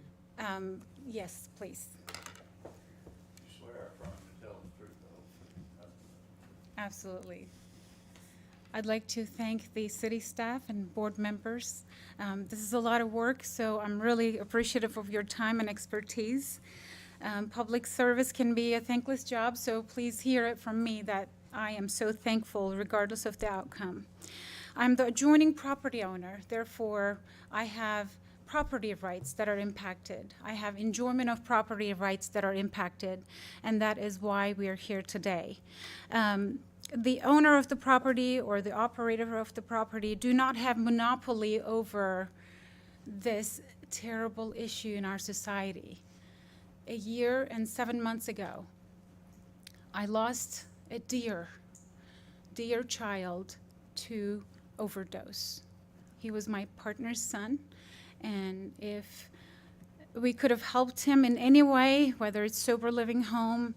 Yes, please. You swear affirm to tell the truth, the whole truth, and nothing but Absolutely. I'd like to thank the city staff and board members. This is a lot of work, so I'm really appreciative of your time and expertise. Public service can be a thankless job, so please hear it from me that I am so thankful regardless of the outcome. I'm the adjoining property owner, therefore I have property rights that are impacted. I have enjoyment of property rights that are impacted, and that is why we are here today. The owner of the property or the operator of the property do not have monopoly over this terrible issue in our society. A year and 7 months ago, I lost a dear child to overdose. He was my partner's son, and if we could have helped him in any way, whether it's sober living home,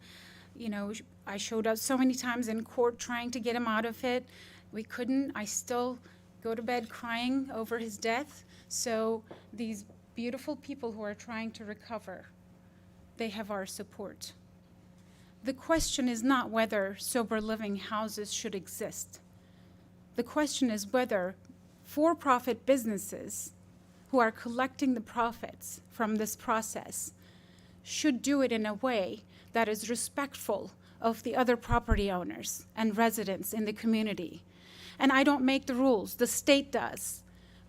you know, I showed up so many times in court trying to get him out of it. We couldn't. I still go to bed crying over his death. So these beautiful people who are trying to recover, they have our support. The question is not whether sober living houses should exist. The question is whether for-profit businesses who are collecting the profits from this process should do it in a way that is respectful of the other property owners and residents in the community. And I don't make the rules, the state does.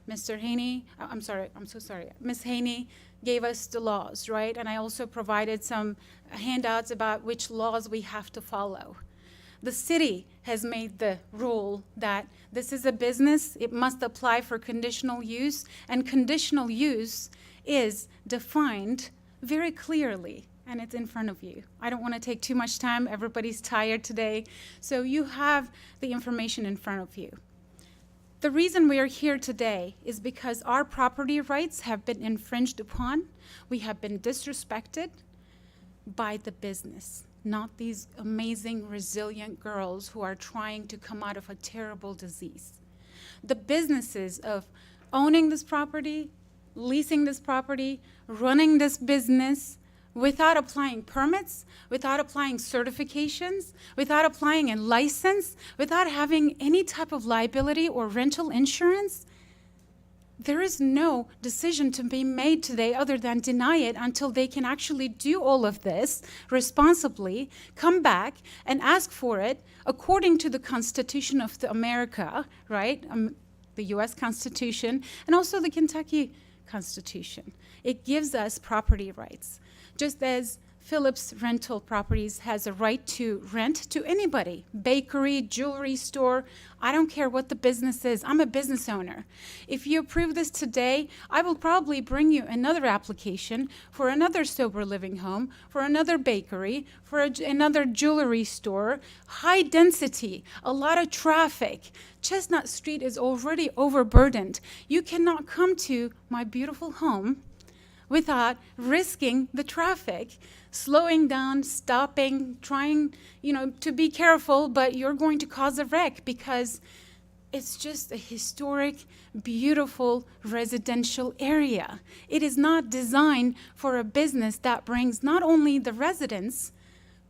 Mr. Haney, I'm so sorry, Ms. Haney gave us the laws, right? And I also provided some handouts about which laws we have to follow. The city has made the rule that this is a business, it must apply for conditional use, and conditional use is defined very clearly, and it's in front of you. I don't want to take too much time, everybody's tired today, so you have the information in front of you. The reason we are here today is because our property rights have been infringed upon. We have been disrespected by the business, not these amazing, resilient girls who are trying to come out of a terrible disease. The businesses of owning this property, leasing this property, running this business, without applying permits, without applying certifications, without applying a license, without having any type of liability or rental insurance, there is no decision to be made today other than deny it until they can actually do all of this responsibly, come back and ask for it according to the Constitution of America, right? The US Constitution, and also the Kentucky Constitution. It gives us property rights. Just as Phillips Rental Properties has a right to rent to anybody, bakery, jewelry store, I don't care what the business is, I'm a business owner. If you approve this today, I will probably bring you another application for another sober living home, for another bakery, for another jewelry store, high density, a lot of traffic. Chestnut Street is already overburdened. You cannot come to my beautiful home without risking the traffic, slowing down, stopping, trying, to be careful, but you're going to cause a wreck because it's just a historic, beautiful residential area. It is not designed for a business that brings not only the residents,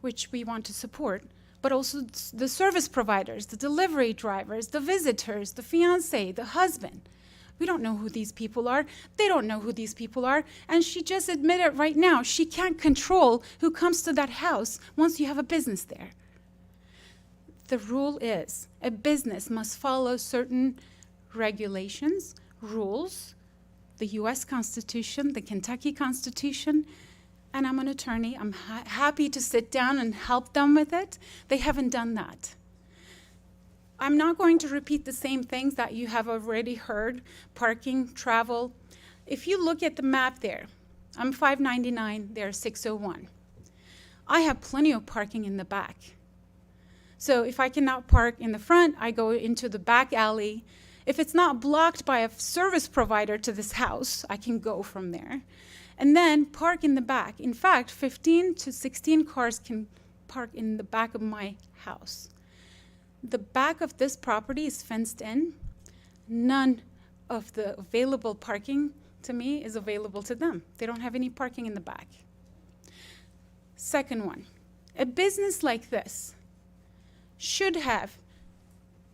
which we want to support, but also the service providers, the delivery drivers, the visitors, the fiance, the husband. We don't know who these people are. They don't know who these people are. And she just admitted right now she can't control who comes to that house once you have a business there. The rule is a business must follow certain regulations, rules, the U.S. Constitution, the Kentucky Constitution, and I'm an attorney. I'm happy to sit down and help them with it. They haven't done that. I'm not going to repeat the same things that you have already heard, parking, travel. If you look at the map there, I'm 599, they're 601. I have plenty of parking in the back. So if I cannot park in the front, I go into the back alley. If it's not blocked by a service provider to this house, I can go from there. And then park in the back. In fact, 15 to 16 cars can park in the back of my house. The back of this property is fenced in. None of the available parking to me is available to them. They don't have any parking in the back. Second one, a business like this should have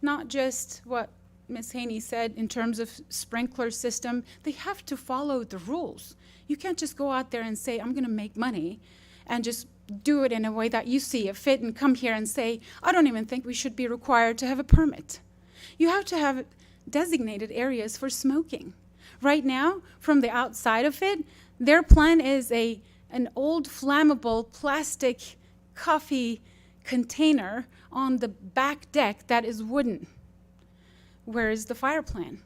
not just what Ms. Haney said in terms of sprinkler system, they have to follow the rules. You can't just go out there and say, I'm gonna make money and just do it in a way that you see it fit and come here and say, I don't even think we should be required to have a permit. You have to have designated areas for smoking. Right now, from the outside of it, their plan is an old flammable plastic coffee container on the back deck that is wooden. Where is the fire plan?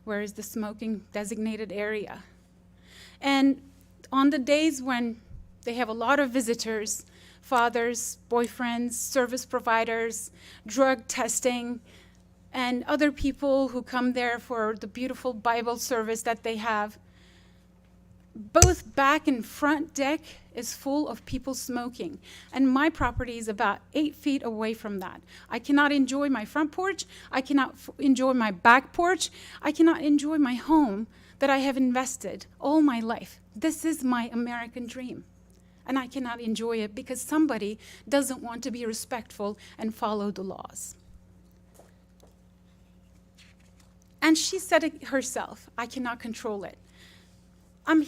Where is the smoking designated area? And on the days when they have a lot of visitors, fathers, boyfriends, service providers, drug testing, and other people who come there for the beautiful Bible service that they have, both back and front deck is full of people smoking. And my property is about 8 feet away from that. I cannot enjoy my front porch. I cannot enjoy my back porch. I cannot enjoy my home that I have invested all my life. This is my American dream. And I cannot enjoy it because somebody doesn't want to be respectful and follow the laws. And she said it herself, I cannot control it. I'm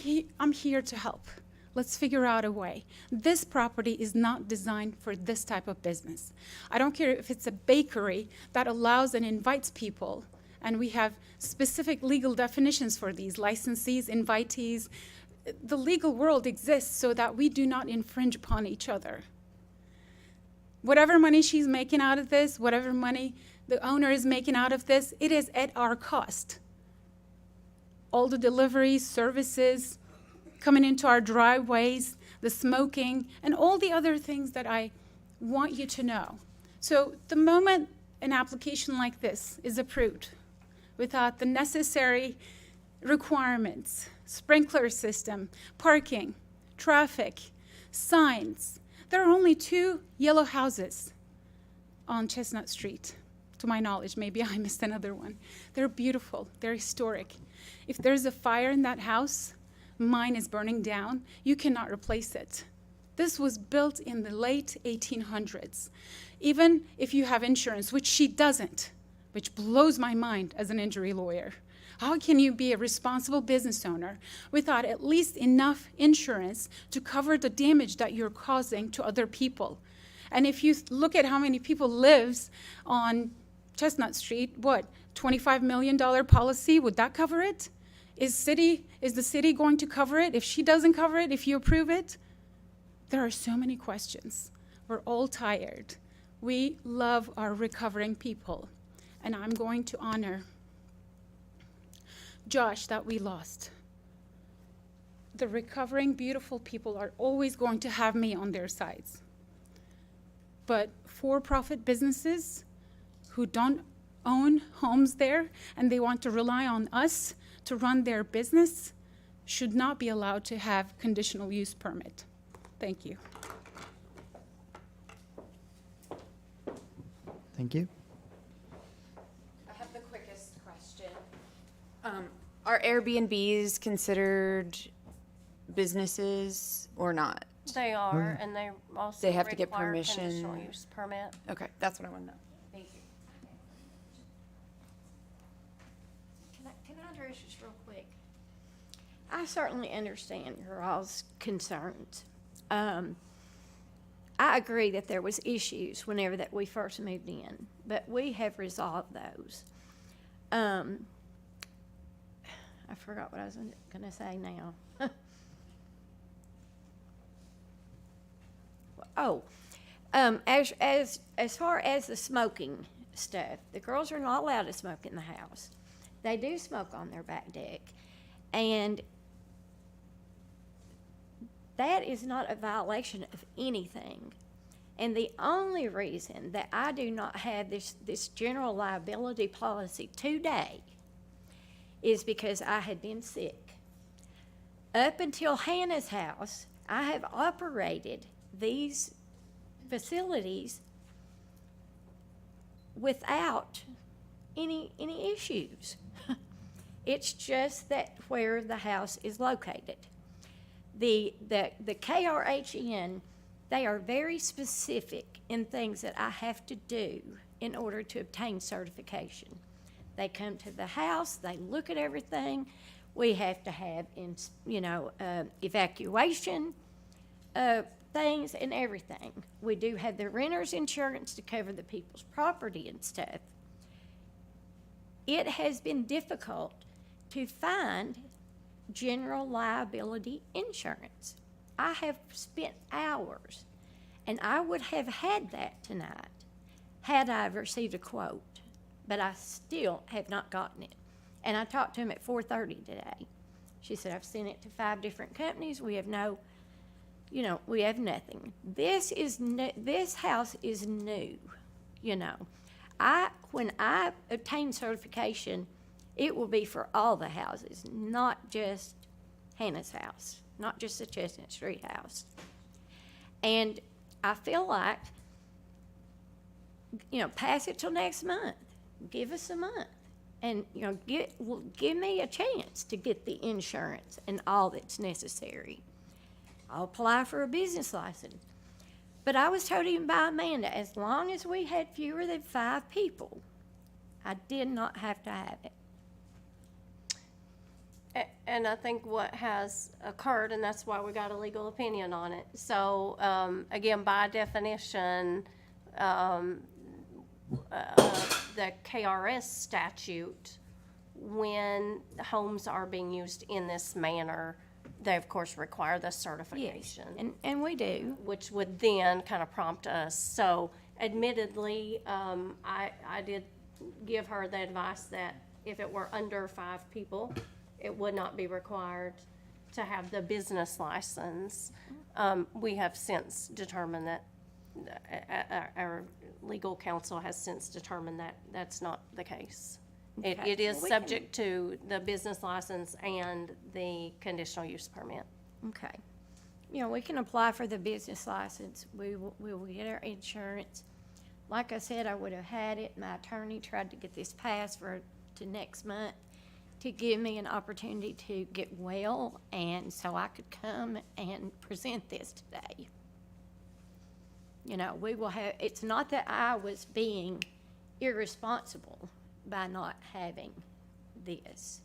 here to help. Let's figure out a way. This property is not designed for this type of business. I don't care if it's a bakery that allows and invites people, and we have specific legal definitions for these, licensees, invitees. The legal world exists so that we do not infringe upon each other. Whatever money she's making out of this, whatever money the owner is making out of this, it is at our cost. All the deliveries, services, coming into our driveways, the smoking, and all the other things that I want you to know. So the moment an application like this is approved without the necessary requirements, sprinkler system, parking, traffic, signs, there are only 2 yellow houses on Chestnut Street. To my knowledge, maybe I missed another one. They're beautiful, they're historic. If there's a fire in that house, mine is burning down, you cannot replace it. This was built in the late 1800s. Even if you have insurance, which she doesn't, which blows my mind as an injury lawyer. How can you be a responsible business owner without at least enough insurance to cover the damage that you're causing to other people? And if you look at how many people lives on Chestnut Street, what, $25 million policy, would that cover it? Is the city going to cover it? If she doesn't cover it, if you approve it? There are so many questions. We're all tired. We love our recovering people. And I'm going to honor Josh that we lost. The recovering beautiful people are always going to have me on their sides. But for-profit businesses who don't own homes there and they want to rely on us to run their business should not be allowed to have conditional use permit. Thank you. Thank you. I have the quickest question. Are Airbnbs considered businesses or not? They are, and they also They have to get require conditional permission. use permit. Okay, that's what I want to know. Thank you. Can I address this real quick? I certainly understand your all's concerns. I agree that there was issues whenever that we first moved in, but we have resolved those. I forgot what I was gonna say now. Oh, as far as the smoking stuff, the girls are not allowed to smoke in the house. They do smoke on their back deck, and that is not a violation of anything. And the only reason that I do not have this general liability policy today is because I had been sick. Up until Hannah's house, I have operated these facilities without any issues. It's just that where the house is located. The KRHN, they are very specific in things that I have to do in order to obtain certification. They come to the house, they look at everything. We have to have, evacuation things and everything. We do have the renter's insurance to cover the people's property and stuff. It has been difficult to find general liability insurance. I have spent hours, and I would have had that tonight had I received a quote, but I still have not gotten it. And I talked to him at 4:30 today. She said, I've sent it to 5 different companies. We have we have nothing. This house is new, When I obtain certification, it will be for all the houses, not just Hannah's house, not just the Chestnut Street house. And I feel like, pass it till next month. Give us a month. And, give me a chance to get the insurance and all that's necessary. I'll apply for a business license. But I was told even by Amanda, as long as we had fewer than 5 people, I did not have to have it. And I think what has occurred, and that's why we got a legal opinion on it. So, again, by definition, the KRS statute, when homes are being used in this manner, they of course require the certification. Yes, and we do. Which would then kind of prompt us. So admittedly, I did give her the advice that if it were under 5 people, it would not be required to have the business license. We have since determined that, our legal counsel has since determined that that's not the case. Okay. It is Well, we subject to the business license and the conditional use permit. Okay. We can apply for the business license. We will get our insurance. Like I said, I would have had it. My attorney tried to get this passed to next month to give me an opportunity to get well, and so I could come and present this today. We will have, it's not that I was being irresponsible by not having this.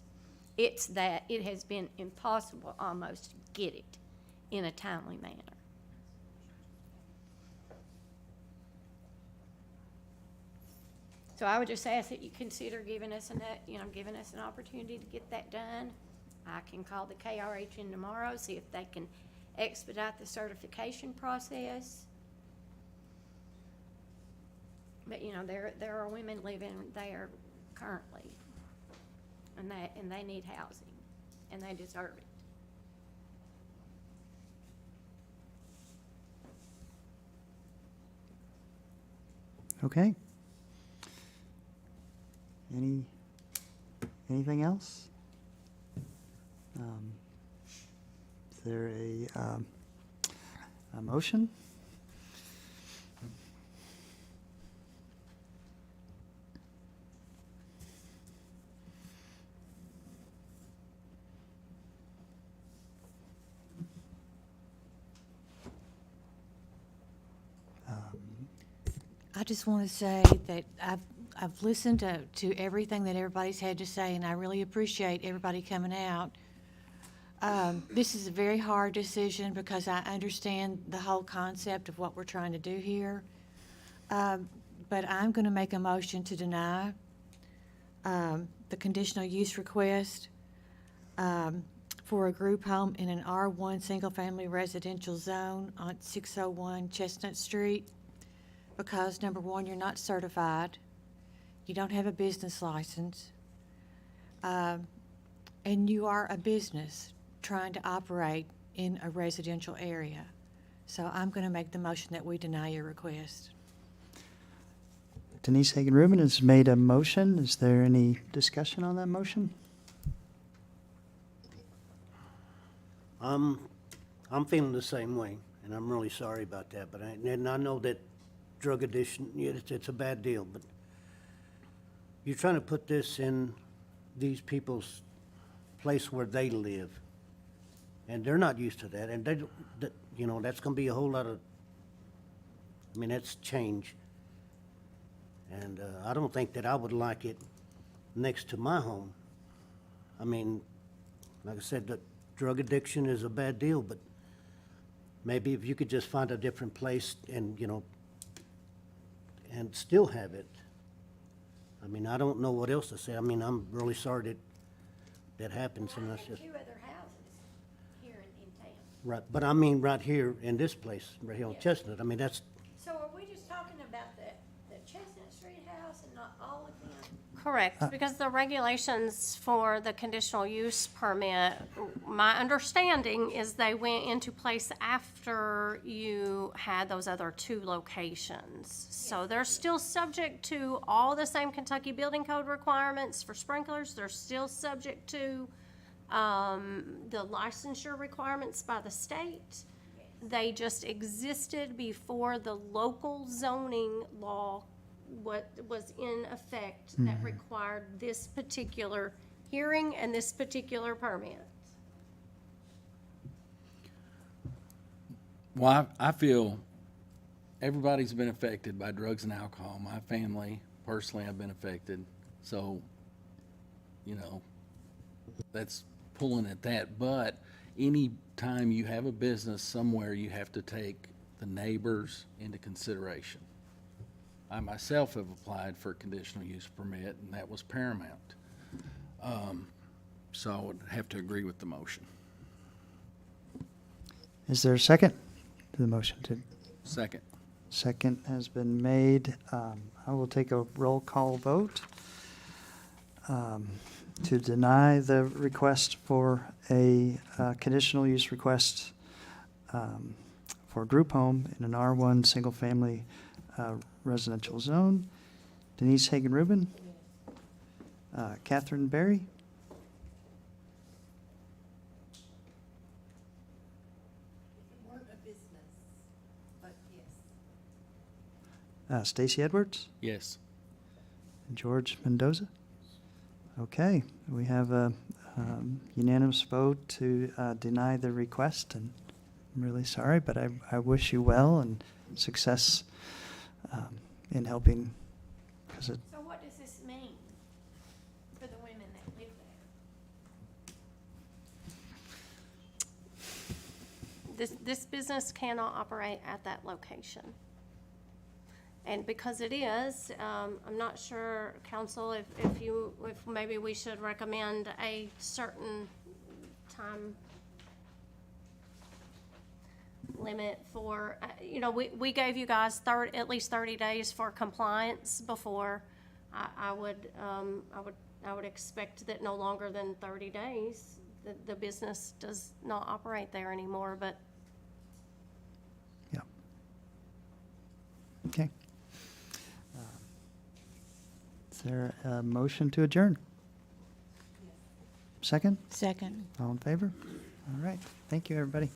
It's that it has been impossible almost to get it in a timely manner. So I would just ask that you consider giving us an opportunity to get that done. I can call the KRHN tomorrow, see if they can expedite the certification process. But, there are women living there currently, and they need housing, and they deserve it. Okay. Anything else? Is there a motion? I just want to say that I've listened to everything that everybody's had to say, and I really appreciate everybody coming out. This is a very hard decision because I understand the whole concept of what we're trying to do here. But I'm going to make a motion to deny the conditional use request for a group home in an R1 single-family residential zone on 601 Chestnut Street because, number one, you're not certified, you don't have a business license, and you are a business trying to operate in a residential area. So I'm going to make the motion that we deny your request. Denise Hagan-Rubin has made a motion. Is there any discussion on that motion? I'm feeling the same way, and I'm really sorry about that, but and I know that drug addiction, yeah, it's a bad deal, but you're trying to put this in these people's place where they live, and they're not used to that, and they, you know, that's gonna be a whole lot of, I mean, that's change. And I don't think that I would like it next to my home. I mean, like I said, the drug addiction is a bad deal, but maybe if you could just find a different place and, you know, and still have it. I mean, I don't know what else to say. I mean, I'm really sorry that that happens, and that's just, Two other houses here in town. right, but I mean, right here in this place, right here on Yeah. Chestnut, I mean, that's, So are we just talking about the Chestnut Street house and not all of them? Correct, because the regulations for the conditional use permit, my understanding is they went into place after you had those other two locations. So they're still subject to all the same Kentucky Building Code requirements for sprinklers. They're still subject to the licensure requirements by the state. They just existed before the local zoning law what was in effect that required this particular hearing and this particular permit. Well, I feel everybody's been affected by drugs and alcohol. My family, personally, I've been affected. So, you know, that's pulling at that. But any time you have a business somewhere, you have to take the neighbors into consideration. I myself have applied for a conditional use permit, and that was paramount. So I would have to agree with the motion. Is there a second to the motion? Second. Second has been made. I will take a roll call vote to deny the request for a conditional use request for a group home in an R1 single-family residential zone. Denise Hagan-Rubin. Catherine Berry. It weren't a business, but yes. Stacy Edwards. Yes. George Mendoza. Okay, we have a unanimous vote to deny the request, and I'm really sorry, but I wish you well and success in helping, because it, So what does this mean for the women that live there? This business cannot operate at that location. And because it is, I'm not sure, council, if maybe we should recommend a certain time limit for, you know, we gave you guys at least 30 days for compliance before. I would expect that no longer than 30 days, the business does not operate there anymore, but yeah. Okay. Is there a motion to adjourn? Second? Second. All in favor? All right. Thank you, everybody.